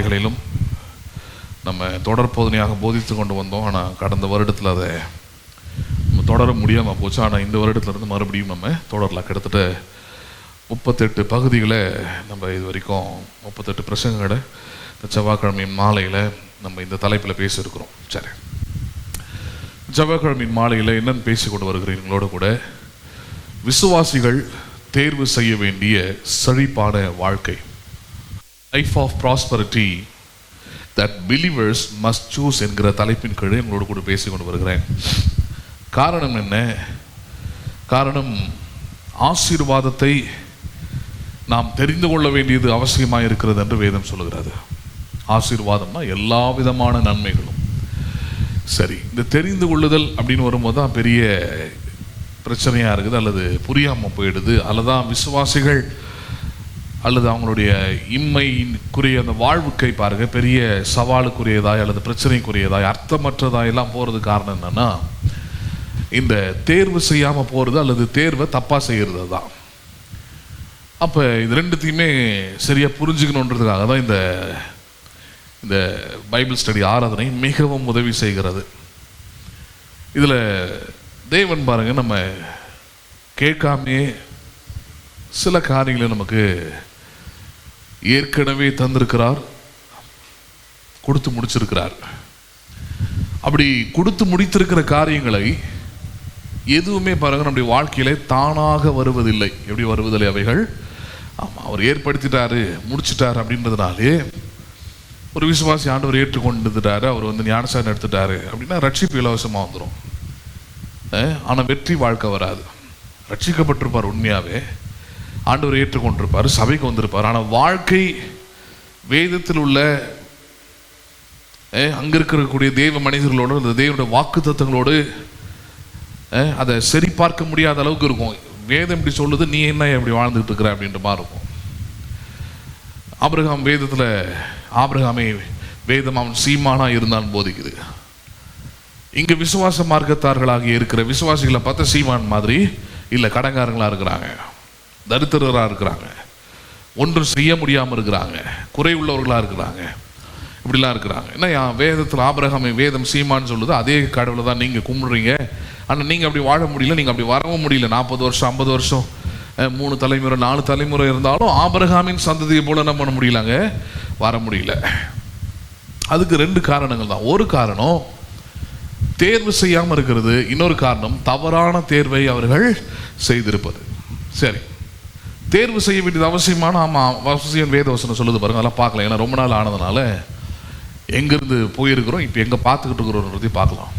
களிலும் நம்ம தொடர் போதனையாக போதித்து கொண்டு வந்தோம். ஆனால் கடந்த வருடத்தில் அதை நம்ம தொடர முடியாமல் போச்சு. ஆனால் இந்த வருடத்துலேருந்து மறுபடியும் நம்ம தொடரலாம். கிட்டத்தட்ட 38 பகுதிகளை நம்ம இது வரைக்கும் 38 பிரசங்கங்களை இந்த செவ்வாய்க்கிழமையின் மாலையில் நம்ம இந்த தலைப்பில் பேசியிருக்கிறோம். சரி, செவ்வாய்க்கிழமையின் மாலையில் என்னென்னு பேசி கொண்டு வருகிறீங்களோட கூட விசுவாசிகள் தேர்வு செய்ய வேண்டிய செழிப்பான வாழ்க்கை, life of prosperity that believers must choose என்கிற தலைப்பின் கீழே உங்களோடு கூட பேசி கொண்டு வருகிறேன். காரணம் என்ன? காரணம் ஆசீர்வாதத்தை நாம் தெரிந்து கொள்ள வேண்டியது அவசியமாக இருக்கிறது என்று வேதம் சொல்லுகிறது. ஆசீர்வாதம்னா எல்லா விதமான நன்மைகளும். சரி, இந்த தெரிந்து கொள்ளுதல் அப்படின்னு வரும்போது தான் பெரிய பிரச்சனையாக இருக்குது, அல்லது புரியாமல் போயிடுது, அல்லதான் விசுவாசிகள் அல்லது அவங்களுடைய இம்மைக்குரிய அந்த வாழ்வுக்கை பாருங்க பெரிய சவாலுக்குரியதாய் அல்லது பிரச்சனைக்குரியதாய் அர்த்தமற்றதாய் எல்லாம் போகிறது. காரணம் என்னன்னா, இந்த தேர்வு செய்யாமல் போகிறது அல்லது தேர்வை தப்பாக செய்கிறது தான். அப்போ இது ரெண்டுத்தையுமே சரியாக புரிஞ்சுக்கணுன்றதுக்காக தான் இந்த பைபிள் ஸ்டடி ஆராதனை மிகவும் உதவி செய்கிறது. இதில் தேவன் பாருங்க நம்ம கேட்காமே சில காரியங்களை நமக்கு ஏற்கனவே தந்திருக்கிறார், கொடுத்து முடிச்சிருக்கிறார். அப்படி கொடுத்து முடித்திருக்கிற காரியங்களை எதுவுமே பாருங்க நம்முடைய வாழ்க்கையில தானாக வருவதில்லை. எப்படி வருவதில்லை அவைகள்? ஆமாம், அவர் ஏற்படுத்திட்டாரு, முடிச்சிட்டாரு. அப்படின்றதுனாலே ஒரு விசுவாசி ஆண்டவர் ஏற்றுக்கொண்டுட்டாரு, அவர் ஞானசாரம் எடுத்துட்டாரு அப்படின்னா ரட்சிப்பு இலவசமாக வந்துடும். ஆனால் வெற்றி வாழ்க்கை வராது. ரட்சிக்கப்பட்டிருப்பார், உண்மையாகவே ஆண்டவர் ஏற்றுக்கொண்டிருப்பார், சபைக்கு வந்திருப்பார். ஆனால் வாழ்க்கை வேதத்தில் உள்ள அங்கே இருக்கக்கூடிய தெய்வ மனிதர்களோடு அந்த தெய்வனுடைய வாக்கு தத்தங்களோடு அதை சரி பார்க்க முடியாத அளவுக்கு இருக்கும். வேதம் இப்படி சொல்லுது, நீ என்ன இப்படி வாழ்ந்துட்டு இருக்கிற அப்படின்ற மாதிரி இருக்கும். ஆபிரகாம் வேதத்தில் ஆபிரகாமை வேதம் அவன் சீமானா இருந்தான் போதிக்குது. இங்கே விசுவாச மார்க்கத்தார்களாக இருக்கிற விசுவாசிகளை பார்த்தா சீமான் மாதிரி இல்லை, கடங்காரங்களாக இருக்கிறாங்க, தரித்திரராக இருக்கிறாங்க, ஒன்றும் செய்ய முடியாமல் இருக்கிறாங்க, குறை உள்ளவர்களாக இருக்கிறாங்க, இப்படிலாம் இருக்கிறாங்க. ஏன்னா வேதத்தில் ஆபிரகாமை வேதம் சீமான்னு சொல்லுது, அதே கடவுளை தான் நீங்கள் கும்பிடுறீங்க. ஆனால் நீங்கள் அப்படி வாழ முடியல, நீங்கள் அப்படி வரவும் முடியல. 40 வருஷம் 50 வருஷம் 3 தலைமுறை 4 தலைமுறை இருந்தாலும் ஆபிரகாமின் சந்ததியை போல என்ன பண்ண முடியலாங்க, வர முடியல. அதுக்கு 2 காரணங்கள் தான். ஒரு காரணம் தேர்வு செய்யாமல் இருக்கிறது, இன்னொரு காரணம் தவறான தேர்வை அவர்கள் செய்திருப்பது. சரி, தேர்வு செய்ய வேண்டியது அவசியமான, ஆமாம் அவசியம் வேதவசனம் சொல்லுது பாருங்க. அதெல்லாம் பார்க்கலாம். ஏன்னா ரொம்ப நாள் ஆனதுனால எங்கேருந்து போயிருக்கிறோம், இப்போ எங்கே பார்த்துக்கிட்டு இருக்கிறோன்றதையும் பார்க்கலாம்.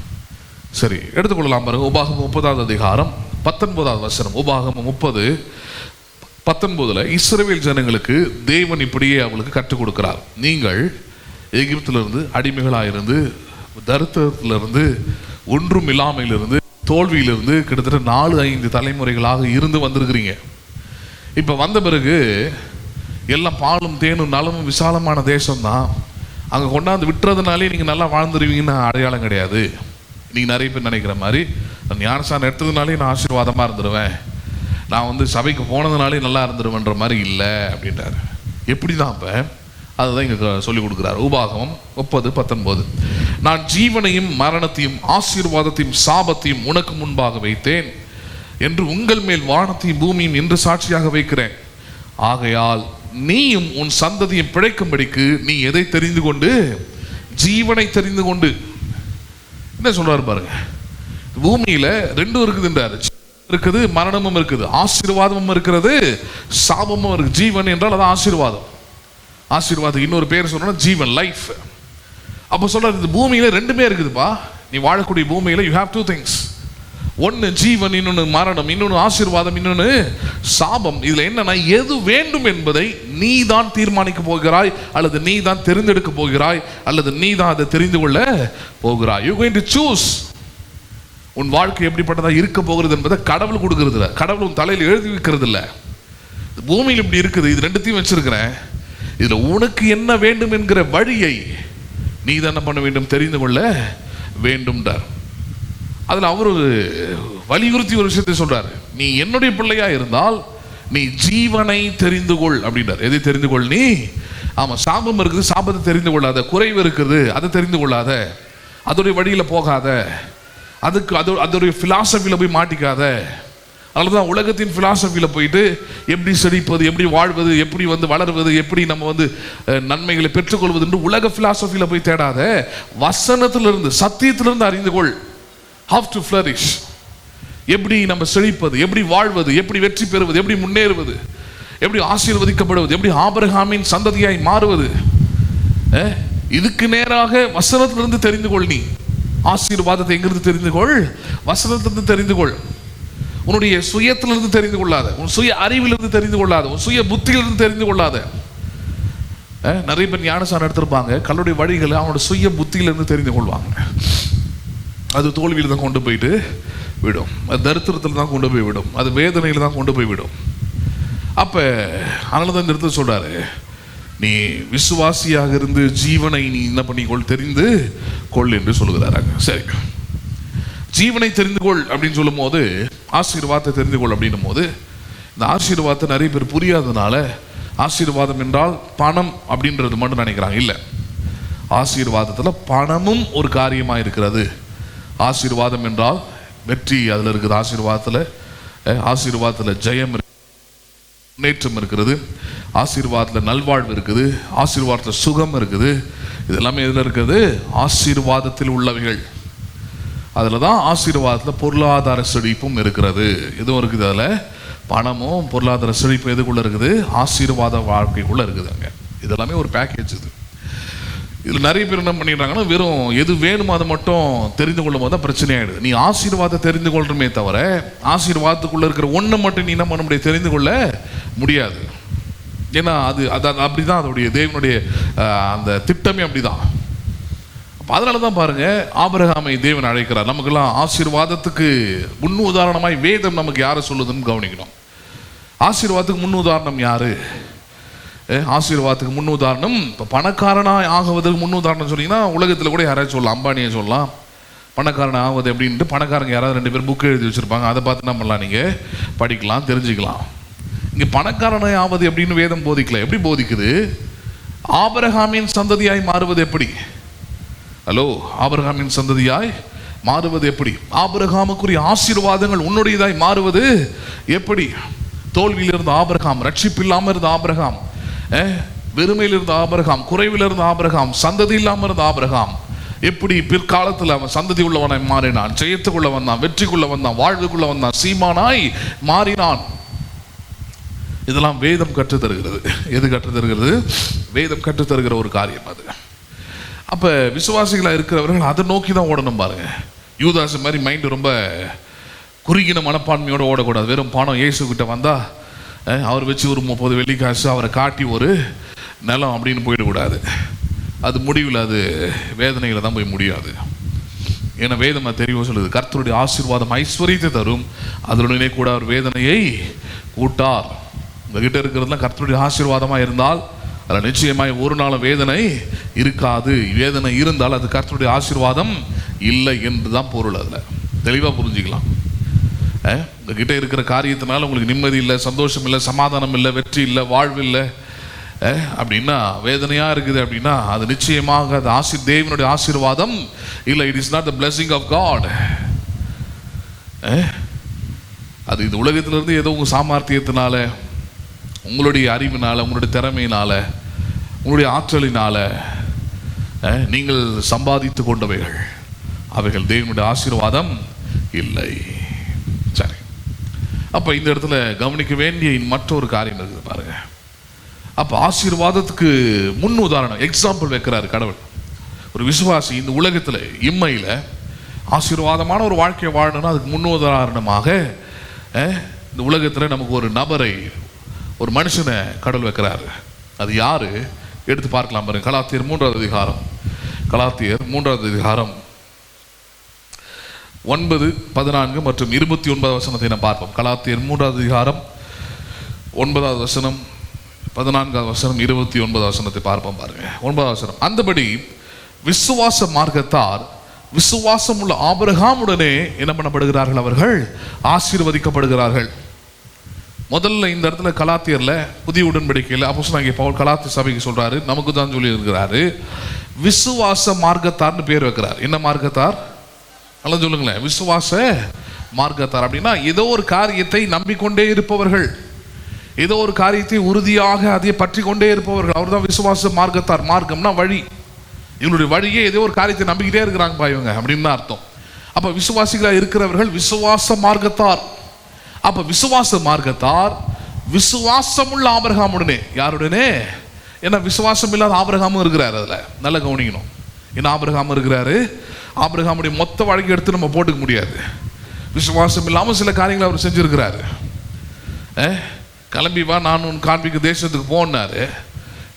சரி, எடுத்துக்கொள்ளலாம் பாருங்க. உபாகமம் 30வது அதிகாரம் 19வது வசனம். உபாகமம் 30:19 இஸ்ரவேல் ஜனங்களுக்கு தேவன் இப்படியே அவளுக்கு கற்றுக் கொடுக்கிறார். நீங்கள் எகிப்திலிருந்து அடிமைகளாயிருந்து, தரித்திரத்திலிருந்து, ஒன்றும் இல்லாமையிலிருந்து, தோல்வியிலிருந்து கிட்டத்தட்ட 4-5 தலைமுறைகளாக இருந்து வந்திருக்கிறீங்க. இப்போ வந்த பிறகு எல்லாம் பாலும் தேனும் நலமும் விசாலமான தேசம்தான். அங்கே கொண்டாந்து விட்டுறதுனாலே நீங்கள் நல்லா வாழ்ந்துருவீங்கன்னு அடையாளம் கிடையாது. நீங்கள் நிறைய பேர் நினைக்கிற மாதிரி ஞானசாரம் எடுத்ததுனாலே நான் ஆசீர்வாதமாக இருந்துருவேன், நான் சபைக்கு போனதுனாலே நல்லா இருந்துருவேன்ற மாதிரி இல்லை அப்படின்றாரு. எப்படி தான்? அப்போ அதுதான் இங்கே சொல்லிக் கொடுக்குறாரு. உபாகமம் 30:19 நான் ஜீவனையும் மரணத்தையும் ஆசீர்வாதத்தையும் சாபத்தையும் உனக்கு முன்பாக வைத்தேன் என்று உங்கள் மேல் வானத்தையும் பூமியும் என்று சாட்சியாக வைக்கிறேன். ஆகையால் நீயும் உன் சந்ததியும் பிழைக்கும்படிக்கு நீ எதை தெரிந்து கொண்டு? ஜீவனை தெரிந்து கொண்டு. என்ன சொல்றாரு பாருங்க, பூமியில 2 இருக்குதுன்றாரு. இருக்குது, மரணமும் இருக்குது, ஆசீர்வாதமும் இருக்கிறது, சாபமும் இருக்கு. ஜீவன் என்றால் அதான் ஆசீர்வாதம். ஆசீர்வாதம் இன்னொரு பேர் சொன்னா ஜீவன், லைஃப். அப்போ சொல்றாரு, இந்த பூமியில 2மே இருக்குதுப்பா. நீ வாழக்கூடிய பூமியில யூ ஹேவ் 2 things. ஒன்று ஜீவன், இன்னொன்று மரணம், இன்னொன்று ஆசீர்வாதம், இன்னொன்று சாபம். இதுல என்னன்னா, எது வேண்டும் என்பதை நீ தான் தீர்மானிக்க போகிறாய், அல்லது நீ தான் தெரிந்தெடுக்க போகிறாய், அல்லது நீ தான் அதை தெரிந்து கொள்ள போகிறாய். You going to choose. உன் வாழ்க்கை எப்படிப்பட்டதா இருக்க போகிறது என்பதை கடவுள் கொடுக்கறது இல்லை, கடவுள் உன் தலையில் எழுதி வைக்கிறது இல்லை. பூமியில் இப்படி இருக்குது, இது 2த்தையும் வச்சிருக்கிறேன், இதுல உனக்கு என்ன வேண்டும் என்கிற வழியை நீ தான் என்ன பண்ண வேண்டும், தெரிந்து கொள்ள வேண்டும்ன்றார். அதில் அவர் வலியுறுத்தி ஒரு விஷயத்தை சொல்றாரு. நீ என்னுடைய பிள்ளையா இருந்தால் நீ ஜீவனை தெரிந்து கொள் அப்படின்றார். எதை தெரிந்து கொள்? நீ ஆமா, சாபம் இருக்குது, சாபத்தை தெரிந்து கொள்ளாத. குறைவு இருக்குது, அதை தெரிந்து கொள்ளாத. அதோடைய வழியில் போகாத. அதோடைய பிலாசபியில் போய் மாட்டிக்காத. அதனாலதான் உலகத்தின் பிலாசபியில் போயிட்டு எப்படி செழிப்பது, எப்படி வாழ்வது, எப்படி வளர்வது, எப்படி நம்ம நன்மைகளை பெற்றுக்கொள்வது என்று உலக பிலாசபியில் போய் தேடாத. வசனத்திலிருந்து, சத்தியத்திலிருந்து அறிந்து கொள். How to flourish, எப்படி நம்ம செழிப்பது, எப்படி வாழ்வது, எப்படி வெற்றி பெறுவது, எப்படி முன்னேறுவது, எப்படி ஆசீர்வதிக்கப்படுவது, எப்படி ஆபிரகாமின் சந்ததியாய் மாறுவது. இதுக்கு நேராக வசனத்திலிருந்து தெரிந்து கொள். நீ ஆசீர்வாதத்தை எங்கிருந்து தெரிந்து கொள்? வசனத்திலிருந்து தெரிந்து கொள். உன்னுடைய சுயத்திலிருந்து தெரிந்து கொள்ளாத, உன் சுய அறிவிலிருந்து தெரிந்து கொள்ளாத, உன் சுய புத்தியிலிருந்து தெரிந்து கொள்ளாத. நிறைய பேர் ஞானசாரம் எடுத்திருப்பாங்க, கல்லுடைய வழிகளை அவனோட சுய புத்தியிலிருந்து தெரிந்து கொள்வாங்க. அது தோல்வியில் தான் கொண்டு போயிட்டு விடும், அது தரித்திரத்தில் தான் கொண்டு போய் விடும், அது வேதனையில் தான் கொண்டு போய் விடும். அப்போ அதனால தான் இந்த இடத்துல சொல்றாரு, நீ விசுவாசியாக இருந்து ஜீவனை நீ என்ன பண்ணிக்கொள், தெரிந்து கொள் என்று சொல்லுகிறாராங்க. சரி, ஜீவனை தெரிந்து கொள் அப்படின்னு சொல்லும் போது, ஆசீர்வாதத்தை தெரிந்து கொள் அப்படின்னும் போது, இந்த ஆசீர்வாதத்தை நிறைய பேர் புரியாததுனால ஆசீர்வாதம் என்றால் பணம் அப்படின்றது மட்டும் நினைக்கிறாங்க. இல்லை, ஆசீர்வாதத்தில் பணமும் ஒரு காரியமாக இருக்கிறது. ஆசீர்வாதம் என்றால் வெற்றி அதில் இருக்குது. ஆசீர்வாதத்தில் ஜெயம், முன்னேற்றம் இருக்கிறது. ஆசீர்வாதத்தில் நல்வாழ்வு இருக்குது. ஆசீர்வாதத்தில் சுகம் இருக்குது. இதெல்லாமே எதில் இருக்குது? ஆசீர்வாதத்தில் உள்ளவைகள். அதில் தான் ஆசீர்வாதத்தில் பொருளாதார செழிப்பும் இருக்கிறது. இதுவும் இருக்குது. அதில் பணமும் பொருளாதார செழிப்பு எதுக்குள்ளே இருக்குது? ஆசீர்வாத வாழ்க்கைக்குள்ளே இருக்குது. அங்கே இதெல்லாமே ஒரு பேக்கேஜ். இதில் நிறைய பேர் என்ன பண்ணிடுறாங்கன்னா, வெறும் எது வேணுமோ அதை மட்டும் தெரிந்து கொள்ளும் போது தான் பிரச்சனை ஆகிடுது. நீ ஆசீர்வாதத்தை தெரிந்து கொள்றமே தவிர ஆசீர்வாதத்துக்குள்ளே இருக்கிற ஒன்றை மட்டும் நீ என்ன பண்ண முடியாது, தெரிந்து கொள்ள முடியாது. ஏன்னா அது அப்படி தான் அதோடைய தேவனுடைய அந்த திட்டமே அப்படி தான். அதனால தான் பாருங்க, ஆபிரகாமை தேவன் அழைக்கிறார். நமக்கெல்லாம் ஆசீர்வாதத்துக்கு முன் உதாரணமாய் வேதம் நமக்கு யாரை சொல்லுதுன்னு கவனிக்கணும். ஆசீர்வாதத்துக்கு முன் உதாரணம் யாரு? ஆசீர்வாதத்துக்கு முன் உதாரணம், இப்போ பணக்காரனாக ஆகுவதற்கு முன் உதாரணம் சொன்னீங்கன்னா உலகத்தில் கூட யாராச்சும் சொல்லலாம், அம்பானியை சொல்லலாம். பணக்காரன் ஆகுவது எப்படின்ட்டு பணக்காரங்க யாராவது 2 பேர் புக்கு எழுதி வச்சுருப்பாங்க, அதை பார்த்து என்ன பண்ணலாம், நீங்கள் படிக்கலாம், தெரிஞ்சுக்கலாம். இங்கே பணக்காரனாய் ஆவது எப்படின்னு வேதம் போதிக்கல. எப்படி போதிக்குது? ஆபிரகாமின் சந்ததியாய் மாறுவது எப்படி? ஹலோ, ஆபிரகாமின் சந்ததியாய் மாறுவது எப்படி? ஆபிரகாமுக்குரிய ஆசீர்வாதங்கள் உன்னுடையதாய் மாறுவது எப்படி? தோல்வியில் இருந்த ஆபிரகாம், ரட்சிப்பு இல்லாமல் இருந்த ஆபிரகாம், வெறுமையில் இருந்த ஆபிரகாம், குறைவில் இருந்த ஆபிரகாம், சந்ததி இல்லாமல் இருந்த ஆபிரகாம் எப்படி பிற்காலத்தில் அவன் சந்ததி உள்ளவனாய் மாறினான், ஜெயத்துக்குள்ள வந்தான், வெற்றிக்குள்ள வந்தான், வாழ்வுக்குள்ள வந்தான், சீமானாய் மாறினான். இதெல்லாம் வேதம் கற்றுத்தருகிறது. எது கற்றுத்தருகிறது? வேதம் கற்றுத்தருகிற ஒரு காரியம் அது. அப்போ விசுவாசிகளாக இருக்கிறவர்கள் அதை நோக்கி தான் ஓடணும். பாருங்க, யூதாஸ் மாதிரி மைண்டு ரொம்ப குறுகின மனப்பான்மையோடு ஓடக்கூடாது. வெறும் பணம் இயேசுக்கிட்ட வந்தால் அவர் வச்சு ஒரு 30 வெள்ளிக்காசு அவரை காட்டி ஒரு நிலம் அப்படின்னு போயிடக்கூடாது. அது முடிவில் அது வேதனைகளை தான் போய் முடியாது. ஏன்னா வேதம் தெளிவாக சொல்லுது, கர்த்தருடைய ஆசீர்வாதம் ஐஸ்வர்யத்தை தரும், அதனுடனே கூட அவர் வேதனையை கூட்டார். உங்ககிட்ட இருக்கிறதுலாம் கர்த்தருடைய ஆசீர்வாதமாக இருந்தால் அதில் நிச்சயமாய் ஒரு நாளும் வேதனை இருக்காது. வேதனை இருந்தால் அது கர்த்தருடைய ஆசீர்வாதம் இல்லை என்று தான் பொருள். அதில் தெளிவாக புரிஞ்சுக்கலாம். உங்ககிட்ட இருக்கிற காரியத்தினால உங்களுக்கு நிம்மதி இல்லை, சந்தோஷம் இல்லை, சமாதானம் இல்லை, வெற்றி இல்லை, வாழ்வு இல்லை அப்படின்னா, வேதனையாக இருக்குது அப்படின்னா, அது நிச்சயமாக அது தேவனுடைய ஆசீர்வாதம் இல்லை. It is not the blessing of God. அது இந்த உலகத்திலிருந்து ஏதோ உங்கள் சாமர்த்தியத்தினால, உங்களுடைய அறிவினால, உங்களுடைய திறமையினால, உங்களுடைய ஆற்றலினால நீங்கள் சம்பாதித்து கொண்டவைகள், அவைகள் தேவனுடைய ஆசீர்வாதம் இல்லை. சரி, அப்போ இந்த இடத்துல கவனிக்க வேண்டிய மற்றொரு காரியம் இருக்குது பாருங்க. அப்போ ஆசீர்வாதத்துக்கு முன் உதாரணம், எக்ஸாம்பிள் வைக்கிறாரு கடவுள். ஒரு விசுவாசி இந்த உலகத்தில் இம்மையில் ஆசீர்வாதமான ஒரு வாழ்க்கையை வாழணும்னா அதுக்கு முன் உதாரணமாக இந்த உலகத்தில் நமக்கு ஒரு நபரை, ஒரு மனுஷனை கடவுள் வைக்கிறாரு. அது யாரு? எடுத்து பார்க்கலாம் பாருங்க. கலாத்தியர் 3வது அதிகாரம், கலாத்தியர் 3வது அதிகாரம் 9, 14 மற்றும் 29 வசனத்தை நாம் பார்ப்போம். கலாத்தியர் 3வது அதிகாரம் 9வது வசனம், 14வது வசனம், 29 வசனத்தை பார்ப்போம் பாருங்க. 9வது வசனம், அந்தபடி விசுவாச மார்க்கத்தார் விசுவாசம் உள்ள ஆபிரகாமுடனே என்ன பண்ணப்படுகிறார்கள்? அவர்கள் ஆசீர்வதிக்கப்படுகிறார்கள். முதல்ல இந்த இடத்துல கலாத்தியர்ல புதிய உடன்படிக்கையில் அப்போஸ்தலனாகிய பவுல் கலாத்திய சபைக்கு சொல்றாரு, நமக்கு தான் சொல்லி இருக்கிறாரு, விசுவாச மார்க்கத்தார்னு பேர் வைக்கிறார். என்ன மார்க்கத்தார்? நல்லா சொல்லுங்களேன். விசுவாச மார்க்கத்தார் அப்படின்னா ஏதோ ஒரு காரியத்தை நம்பிக்கொண்டே இருப்பவர்கள், ஏதோ ஒரு காரியத்தை உறுதியாக அதை பற்றி கொண்டே இருப்பவர்கள், அவர் தான் விசுவாச மார்க்கத்தார். மார்க்கம்னா வழி. இவங்களுடைய வழியே ஏதோ ஒரு காரியத்தை நம்பிக்கிட்டே இருக்கிறாங்க இவங்க அப்படின்னு தான் அர்த்தம். அப்ப விசுவாசிகளாக இருக்கிறவர்கள் விசுவாச மார்க்கத்தார். அப்ப விசுவாச மார்க்கத்தார் விசுவாசமுள்ள ஆபிரகாமுடனே. யாருடனே? ஏன்னா விசுவாசம் இல்லாத ஆபிரகாமும் இருக்கிறாரு. அதுல நல்லா கவனிக்கணும். ஏன்னா ஆபிரகாமும் இருக்கிறாரு. ஆபிரகாமுடைய மொத்த வழக்கை எடுத்து நம்ம போட்டுக்க முடியாது. விசுவாசம் இல்லாமல் சில காரியங்களை அவர் செஞ்சிருக்கிறாரு. கிளம்பி வா, நான் உன் காண்பிக்க தேசத்துக்கு போனாரு,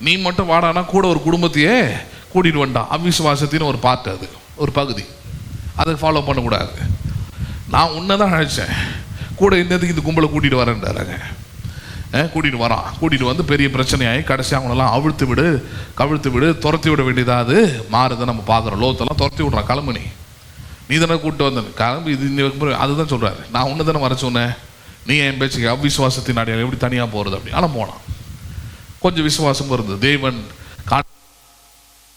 நீ மட்டும் வாடானா கூட ஒரு குடும்பத்தையே கூட்டிட்டு வந்தான். அவிசுவாசத்தின் ஒரு பார்ட், அது ஒரு பகுதி. அதை ஃபாலோ பண்ணக்கூடாது. நான் உன்னை தான் அழைச்சேன், கூட இன்னதுக்கு இந்த கும்பலை கூட்டிகிட்டு வரேன்டாருங்க. கூட்டிகிட்டு வரான். கூட்டிகிட்டு வந்து பெரிய பிரச்சனையாகி கடைசி அவங்களெல்லாம் கவிழ்த்து விடு துரத்தி விட வேண்டியதாக அது மாறுதை நம்ம பார்க்குறோம். லோத்தெல்லாம் துரத்தி விட்றான். கிளம்பு, நீ தானே கூப்பிட்டு வந்தேன், கிளம்பு. இது அதுதான் சொல்கிறாரு, நான் உன்னை தானே வர சொன்னேன், நீ என் பேச்சுக்கு அவிசுவாசத்தின் அடையாளம் எப்படி தனியாக போகிறது அப்படி. ஆனால் போனான். கொஞ்சம் விசுவாசம் இருந்தது. தேவன்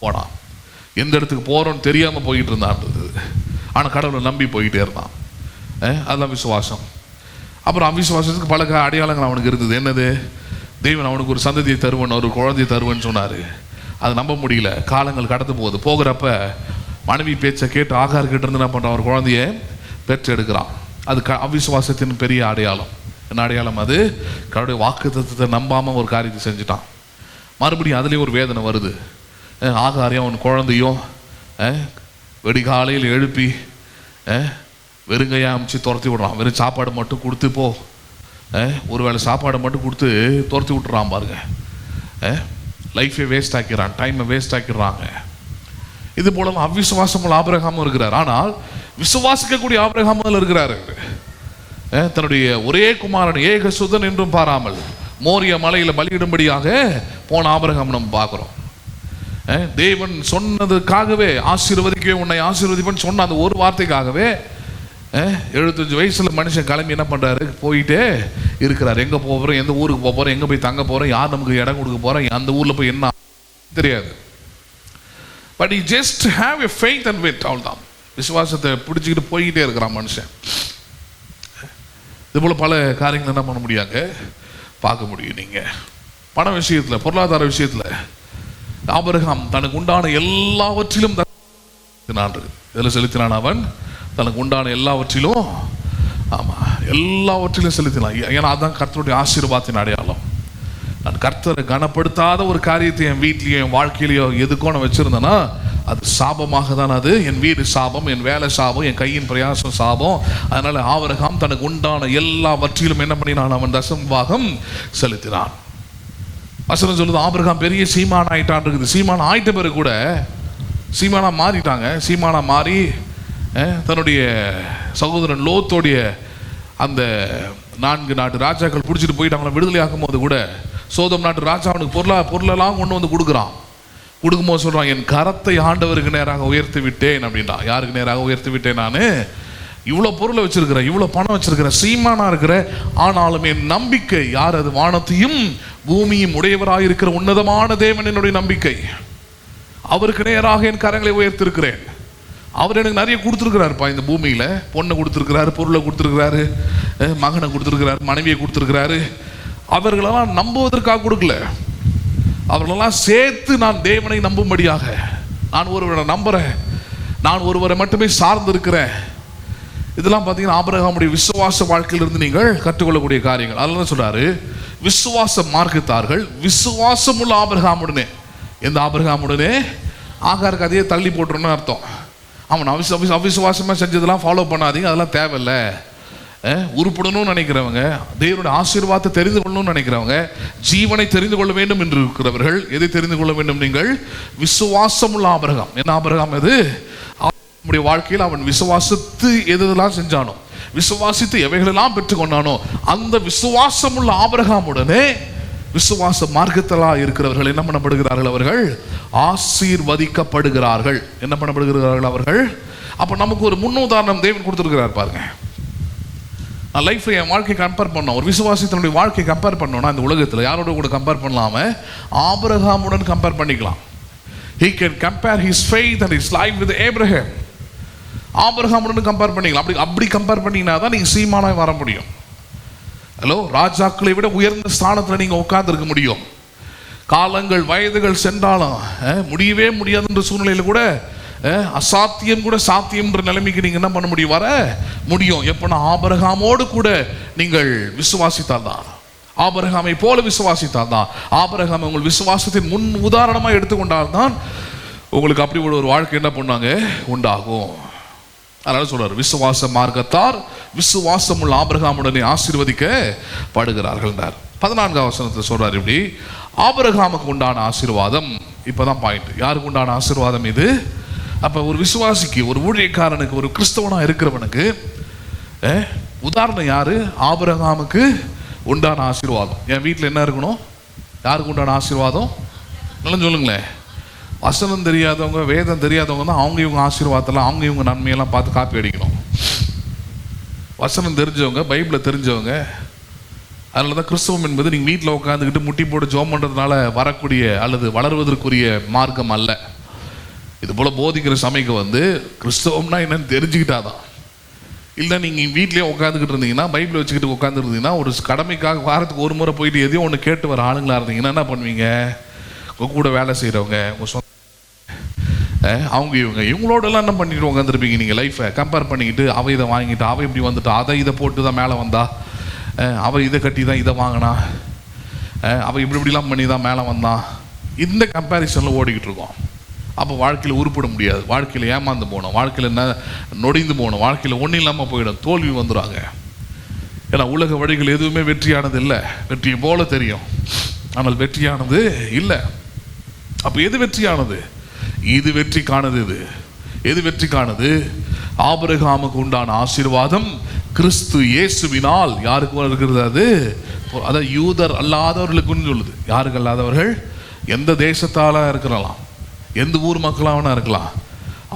போனான். எந்த இடத்துக்கு போகிறோன்னு தெரியாமல் போய்கிட்டு இருந்தான். ஆனால் கடவுளை நம்பி போய்கிட்டே இருந்தான். அதெல்லாம் விசுவாசம். அப்புறம் அவிசுவாசத்துக்கு பல அடையாளங்கள் அவனுக்கு இருந்தது. என்னது? தேவன் அவனுக்கு ஒரு சந்ததியை தருவன், ஒரு குழந்தையை தருவன்னு சொன்னார். அது நம்ப முடியல. காலங்கள் கடந்து போகுது. போகிறப்ப மனைவி பேச்சை கேட்டு ஆகார் கிட்ட இருந்து என்ன பண்ணுறான், ஒரு குழந்தைய பெற்று எடுக்கிறான். அது அவிசுவாசத்தின் பெரிய அடையாளம். என்ன அடையாளம் அது? கடவுளுடைய வாக்குத்தத்தத்தை நம்பாமல் ஒரு காரியத்தை செஞ்சுட்டான். மறுபடியும் அதுலேயும் ஒரு வேதனை வருது. ஆகாரையும் அவன் குழந்தையும் வெடிகாலையில் எழுப்பி வெறுங்கையாக அமைச்சு துரத்தி விடுறான். வெறும் சாப்பாடு மட்டும் கொடுத்து போ, ஒரு வேளை சாப்பாடை மட்டும் கொடுத்து துரத்தி விட்டுறான் பாருங்க. லைஃபை வேஸ்ட் ஆக்கிறான், டைமை வேஸ்ட் ஆக்கிடுறாங்க. இது போல அவிசுவாசமுள்ள ஆபிரகாமும் இருக்கிறார். ஆனால் விசுவாசிக்கக்கூடிய ஆபிரகாம் அதில் இருக்கிறாரு. தன்னுடைய ஒரே குமாரன் ஏகசுதன் என்றும் பாராமல் மோரிய மலையில் பலியிடும்படியாக போன ஆபிரகாம் நம்ம பார்க்குறோம். தேவன் சொன்னதுக்காகவே ஆசீர்வதிக்கவே உன்னை ஆசீர்வதிப்பேன்னு சொன்ன அந்த ஒரு வார்த்தைக்காகவே 75 வயசுல மனுஷன் கிளம்பி என்ன பண்றாரு, போயிட்டே இருக்கிறார். எங்க போகிறோம், எந்த ஊருக்கு போகிறோம், எங்க போய் தங்க போறோம், யார் நமக்கு இடம் கொடுக்க போறோம், அந்த ஊர்ல போய் என்ன தெரியாது. But he just have a faith and went. அவ்வளவுதான். விசுவாசத்தை பிடிச்சிக்கிட்டு போய்கிட்டே இருக்கிறான் மனுஷன். இது போல பல காரியங்கள் என்ன பண்ண முடியாங்க, பார்க்க முடியும். நீங்க பண விஷயத்துல, பொருளாதார விஷயத்துல ஆபிரகாம் தனக்கு உண்டான எல்லாவற்றிலும் இதில் செலுத்தினான். அவன் தனக்கு உண்டான எல்லாவற்றிலும், ஆமா, எல்லாவற்றிலும் செலுத்தினான். ஏன்னா அதுதான் கர்த்தருடைய ஆசீர்வாதத்தின் அடையாளம். நான் கர்த்தரை கனப்படுத்தாத ஒரு காரியத்தை என் வீட்லயோ என் வாழ்க்கையிலையோ எதுக்கோ நான் வச்சிருந்தேன்னா அது சாபமாக தான். அது என் வீடு சாபம், என் வேலை சாபம், என் கையின் பிரயாசம் சாபம். அதனால ஆபிரகாம் தனக்கு உண்டான எல்லாவற்றிலும் என்ன பண்ணினான், அவன் தசமபாகம் செலுத்தினான். வசனம் சொல்லுது ஆபிரகாம் பெரிய சீமான் ஆயிட்டான் இருக்குது. சீமான் ஆயிட்ட பிறகு கூட சீமானா மாறிட்டாங்க. சீமானா மாறி தன்னுடைய சகோதரன் லோத்தோடைய அந்த 4 நாட்டு ராஜாக்கள் பிடிச்சிட்டு போயிட்டு அவங்களை விடுதலை ஆக்கும் போது கூட சோதம் நாட்டு ராஜா அவனுக்கு பொருளெல்லாம் கொண்டு வந்து கொடுக்குறான். கொடுக்கும்போது சொல்றான், என் கரத்தை ஆண்டவருக்கு நேராக உயர்த்தி விட்டேன் அப்படின்றான். யாருக்கு நேராக உயர்த்தி விட்டேன்? நான் இவ்வளோ பொருளை வச்சிருக்கிறேன், இவ்வளோ பணம் வச்சிருக்கிறேன், சீமானா இருக்கிற, ஆனாலும் என் நம்பிக்கை யார்? அது வானத்தையும் பூமியும் உடையவராக இருக்கிற உன்னதமான தேவன் என்னுடைய நம்பிக்கை. அவருக்கு நேராக என் கரங்களை உயர்த்திருக்கிறேன். அவர் எனக்கு நிறைய கொடுத்துருக்கிறாருப்பா இந்த பூமியில. பொண்ணை கொடுத்துருக்கிறாரு, பொருளை கொடுத்துருக்கிறாரு, மகனை கொடுத்துருக்கிறாரு, மனைவியை கொடுத்துருக்கிறாரு. அவர்களெல்லாம் நம்புவதற்காக கொடுக்கல, அவர்களெல்லாம் சேர்த்து நான் தேவனை நம்பும்படியாக. நான் ஒருவரை நம்புறேன், நான் ஒருவரை மட்டுமே சார்ந்து இருக்கிறேன். இதெல்லாம் பார்த்தீங்கன்னா ஆபிரகாமுடைய விசுவாச வாழ்க்கையிலிருந்து நீங்கள் கற்றுக்கொள்ளக்கூடிய காரியங்கள். அதெல்லாம் சொல்றாரு, விசுவாச மார்க்கத்தார்கள் விசுவாசமுள்ள ஆபிரகாமுடனே. எந்த ஆபிரகாமுடனே? ஆகாருக்கு அதையே தள்ளி போட்டுருன்னு அர்த்தம். அவன் அவிசுவாசமா செஞ்சதெல்லாம் ஃபாலோ பண்ணாதீங்க, அதெல்லாம் தேவையில்லை. உருப்படணும்னு நினைக்கிறவங்க, தேவனுடைய ஆசீர்வாதத்தை தெரிந்து கொள்ளணும்னு நினைக்கிறவங்க, ஜீவனை தெரிந்து கொள்ள வேண்டும் என்று இருக்கிறவர்கள் எதை தெரிந்து கொள்ள வேண்டும்? நீங்கள் விசுவாசமுள்ள ஆபிரகாம். என்ன ஆபிரகாம் எது? நம்முடைய வாழ்க்கையில் அவன் விசுவாசித்து எதெல்லாம் செஞ்சானோ, விசுவாசித்து எவைகளெல்லாம் பெற்றுக்கொண்டானோ, அந்த விசுவாசமுள்ள ஆபிரகாமுடனே விசுவாச மார்க்கத்தலா இருக்கிறவர்கள் என்ன பண்ணப்படுகிறார்கள்? அவர்கள் ஆசீர்வதிக்கப்படுகிறார்கள். என்ன பண்ணப்படுகிறார்கள் அவர்கள்? அப்ப நமக்கு ஒரு முன்னுதாரணம் தேவன் கொடுத்திருக்கிறார் பாருங்க. நான் லைஃப்பை என் வாழ்க்கையை கம்பேர் பண்ணோம், ஒரு விசுவாசத்தினுடைய வாழ்க்கையை கம்பேர் பண்ணோன்னா இந்த உலகத்தில் யாரோட கூட கம்பேர் பண்ணலாம ஆபிரகாமுடன் கம்பேர் பண்ணிக்கலாம். He can compare his faith and his life with Abraham. ஆபிரகாமுடன் கம்பேர் பண்ணிக்கலாம். அப்படி கம்பேர் பண்ணிங்கன்னா தான் நீங்கள் சீமானாய் வர முடியும். ஹலோ, ராஜாக்களை விட உயர்ந்த ஸ்தானத்தில் நீங்கள் உட்கார்ந்துருக்க முடியும். காலங்கள் வயதுகள் சென்றாலும் முடியவே முடியாதுன்ற சூழ்நிலையில் கூட அசாத்தியம் கூட சாத்தியம்ன்ற நிலைமைக்கு நீங்கள் என்ன பண்ண முடியும், வர முடியும். எப்போனா ஆபிரகாமோடு கூட நீங்கள் விசுவாசித்தால் தான், ஆபிரகாமை போல விசுவாசித்தால் தான், ஆபிரகாமை உங்கள் விசுவாசத்தின் முன் உதாரணமாக எடுத்துக்கொண்டால் தான் உங்களுக்கு அப்படி ஒரு வாழ்க்கை என்ன பண்ணாங்க உண்டாகும். அதனால சொல்றாரு, விசுவாச மார்க்கத்தார் விசுவாசம் உள்ள ஆபிரகாமுடனே ஆசீர்வதிக்கப்படுகிறார்கள். 14ஆம் வசனத்தை சொல்றாரு இப்படி, ஆபிரகாமுக்கு உண்டான ஆசீர்வாதம். இப்பதான் பாயிண்ட், யாருக்கு உண்டான ஆசீர்வாதம் இது? அப்ப ஒரு விசுவாசிக்கு, ஒரு ஊழியக்காரனுக்கு, ஒரு கிறிஸ்தவனா இருக்கிறவனுக்கு உதாரணம் யாரு? ஆபிரகாமுக்கு உண்டான ஆசீர்வாதம். என் வீட்டில் என்ன இருக்கணும்? யாருக்கு உண்டான ஆசீர்வாதம்? நல்லா சொல்லுங்களேன். வசனம் தெரியாதவங்க, வேதம் தெரியாதவங்க தான் அவங்க இவங்க ஆசீர்வாதத்தில் அவங்க இவங்க நன்மையெல்லாம் பார்த்து காப்பி அடிக்கணும். வசனம் தெரிஞ்சவங்க, பைபிளை தெரிஞ்சவங்க. அதனால தான் கிறிஸ்தவம் என்பது நீங்கள் வீட்டில் உட்காந்துக்கிட்டு முட்டி போட்டு ஜோம் பண்ணுறதுனால வரக்கூடிய அல்லது வளர்வதற்குரிய மார்க்கம் அல்ல. இது போல் போதிக்கிற சமயக்கு கிறிஸ்தவம்னா என்னன்னு தெரிஞ்சுக்கிட்டாதான். இல்லை நீங்கள் வீட்லேயே உட்காந்துக்கிட்டு இருந்தீங்கன்னா, பைபிளை வச்சுக்கிட்டு உட்காந்துருந்தீங்கன்னா, ஒரு கடமைக்காக வாரத்துக்கு ஒரு முறை போயிட்டு எதையும் ஒன்று கேட்டு வர ஆளுங்களா இருந்தீங்கன்னா என்ன பண்ணுவீங்க? உங்கள் கூட வேலை செய்கிறவங்க, உங்கள் சொந்த அவங்க இவங்களோடலாம் என்ன பண்ணிட்டு உட்காந்துருப்பீங்க. நீங்கள் லைஃப்பை கம்பேர் பண்ணிக்கிட்டு, அவள் இதை வாங்கிட்டு, அவள் இப்படி வந்துட்டு, அதை இதை போட்டு தான் மேலே வந்தா, அவள் இதை கட்டி தான் இதை வாங்கினா, அவள் இப்படிலாம் பண்ணி தான் மேலே வந்தான். இந்த கம்பேரிசனில் ஓடிக்கிட்டு இருக்கோம். அப்போ வாழ்க்கையில் உருப்பிட முடியாது, வாழ்க்கையில் ஏமாந்து போகணும், வாழ்க்கையில் என்ன நொடிந்து போகணும், வாழ்க்கையில் ஒன்றும் இல்லாமல் போயிடும், தோல்வி வந்துடுவாங்க. ஏன்னா உலக வழிகள் எதுவுமே வெற்றியானது இல்லை. வெற்றியை போல தெரியும், ஆனால் வெற்றியானது இல்லை. அப்போ எது வெற்றியானது? இது வெற்றிக்கானது. எது வெற்றிக்கானது? ஆபிரகாமுக்கு உண்டான ஆசீர்வாதம் கிறிஸ்து இயேசுவினால் யாருக்கு இருக்கிறது? அது அதான் யூதர் அல்லாதவர்களுக்குன்னு சொல்லுது. யாருக்கு அல்லாதவர்கள்? எந்த தேசத்தால இருக்கலாம், எந்த ஊர் மக்களாக இருக்கலாம்,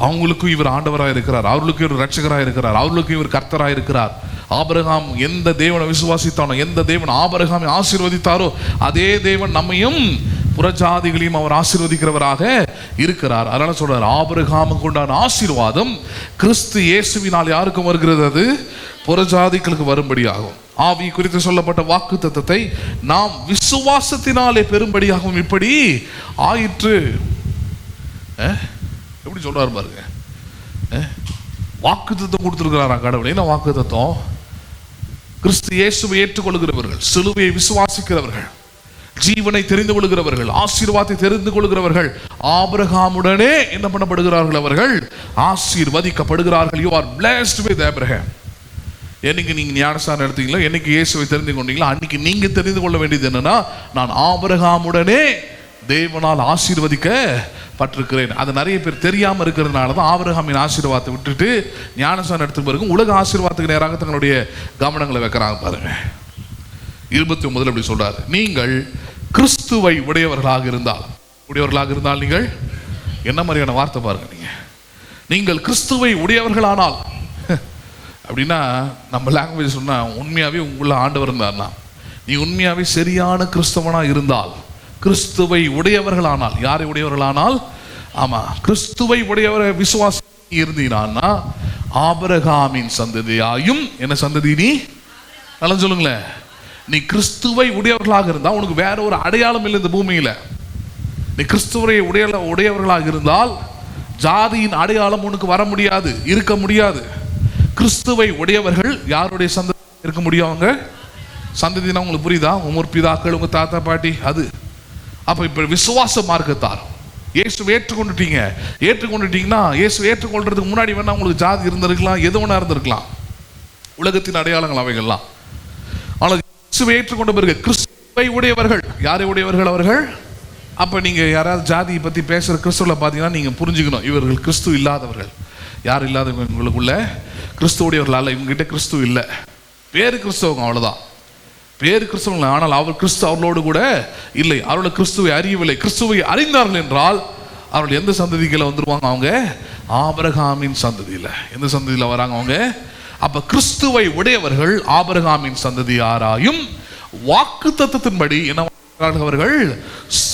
அவங்களுக்கும் இவர் ஆண்டவராக இருக்கிறார், அவர்களுக்கும் இவர் ரட்சகராக இருக்கிறார், அவர்களுக்கும் இவர் கர்த்தராக இருக்கிறார். ஆபிரகாம் எந்த தேவனை விசுவாசித்தானோ, எந்த தேவன் ஆபிரகாமை ஆசீர்வதித்தாரோ அதே தேவன் நம்மையும் புறஜாதிகளையும் அவர் ஆசீர்வதிக்கிறவராக இருக்கிறார். அதனால சொல்றார், ஆபிரகாமுக்கு உண்டான ஆசீர்வாதம் கிறிஸ்து இயேசுவினால் யாருக்கும் வருகிறது? அது புறஜாதிகளுக்கு வரும்படியாகும். ஆவி குறித்து சொல்லப்பட்ட வாக்கு தத்தத்தை நாம் விசுவாசத்தினாலே பெரும்படியாகவும் இப்படி ஆயிற்று. எப்படி சொல்றாரு பாருங்க. வாக்கு தத்துவம் கொடுத்திருக்கிறாரா கடவுள்? என்ன வாக்கு தத்துவம்? கிறிஸ்து இயேசுவை ஏற்றுக்கொள்கிறவர்கள், சிலுவையை விசுவாசிக்கிறவர்கள், ஜீவனை தெரிந்து கொள்கிறவர்கள், ஆசீர்வாதத்தை தெரிந்து கொள்கிறவர்கள் ஆபிரகாமுடனே என்ன பண்ணப்படுகிறார்கள்? அவர்கள் ஆசீர்வதிக்கப்படுகிறார்கள். You are blessed with Abraham. என்னைக்கு நீங்க ஞானஸ்நானம் எடுத்தீங்களோ, என்னைக்கு இயேசுவை தெரிந்து கொண்டீங்களோ, அன்னைக்கு நீங்க தெரிந்து கொள்ள வேண்டியது என்னன்னா, நான் ஆபிரகாமுடனே தேவனால் ஆசீர்வதிக்கப்பட்டிருக்கிறேன். அது நிறைய பேர் தெரியாம இருக்கிறதுனால தான் ஆபிரகாமின் ஆசீர்வாதத்தை விட்டுட்டு ஞானஸ்நானம் எடுத்து பிறகு உலக ஆசீர்வாதத்துக்கு நேராக தங்களுடைய கவனங்களை வைக்கிறாங்க. பாருங்க 29 அப்படி சொல்றாரு, நீங்கள் கிறிஸ்துவை உடையவர்களாக இருந்தால் நீங்கள் என்ன மாதிரியான வார்த்தை பாருங்க. நீங்கள் கிறிஸ்துவை உடையவர்களானால் அப்படின்னா நம்ம லாங்குவேஜ் சொன்னா, உண்மையாவே உள்ள ஆண்டவர் இருந்தார்னா, நீ உண்மையாவே சரியான கிறிஸ்தவனா இருந்தால், கிறிஸ்துவை உடையவர்களானால், யாரை உடையவர்களானால்? ஆமா, கிறிஸ்துவை உடையவர விசுவாசி இருந்தீனா ஆபிரகாமின் சந்ததியாயும். என்ன சந்ததி? நீ நல்லா சொல்லுங்களேன். நீ கிறிஸ்துவை உடையவர்களாக இருந்தால் உனக்கு வேற ஒரு அடையாளம் இல்லை இந்த பூமியில. நீ கிறிஸ்துவை உடையவர்களாக இருந்தால் ஜாதியின் அடையாளம் உனக்கு வர முடியாது, இருக்க முடியாது. கிறிஸ்துவை உடையவர்கள் யாருடைய சந்ததி இருக்க முடியும்? அவங்க சந்ததினா உங்களுக்கு புரியுதா? உங்க பிதாக்கள், உங்க தாத்தா பாட்டி, அது. அப்ப இப்ப விசுவாச மார்க்கத்தார் இயேசு ஏற்றுக்கொண்டுட்டீங்கன்னா, இயேசு ஏற்றுக்கொள்றதுக்கு முன்னாடி வேணா உங்களுக்கு ஜாதி இருந்திருக்கலாம், எது வேணா இருந்திருக்கலாம், உலகத்தின் அடையாளங்கள் அவைகள்லாம். ஆனால் இயேசுவை ஏற்றுக்கொண்ட பிறகு கிறிஸ்துவை உடையவர்கள். யாரை உடையவர்கள் அவர்கள்? அப்ப நீங்க யாராவது ஜாதியை பத்தி பேசுற கிறிஸ்துவ பாத்தீங்கன்னா நீங்க புரிஞ்சுக்கணும், இவர்கள் கிறிஸ்து இல்லாதவர்கள். யார் இல்லாதவங்களுக்குள்ள கிறிஸ்துவடையவர்கள் அல்ல. இவங்க கிட்ட கிறிஸ்து இல்லை, பேரு கிறிஸ்தவங்க, அவ்வளவுதான், பேரு கிறிஸ்தவங்க. ஆனால் அவர் கிறிஸ்து அவர்களோடு கூட இல்லை, அவர்கள் கிறிஸ்துவை அறியவில்லை. கிறிஸ்துவை அறிந்தார்கள் என்றால் அவர்கள் எந்த சந்ததிகளை வந்துருவாங்க? அவங்க ஆபிரகாமின் சந்ததியில. எந்த சந்ததியில வராங்க? அவங்க அப்ப கிறிஸ்துவை உடையவர்கள் ஆபிரகாமின் சந்ததியாராயும் வாக்குத்தத்தத்தின்படி என்ன அவர்கள்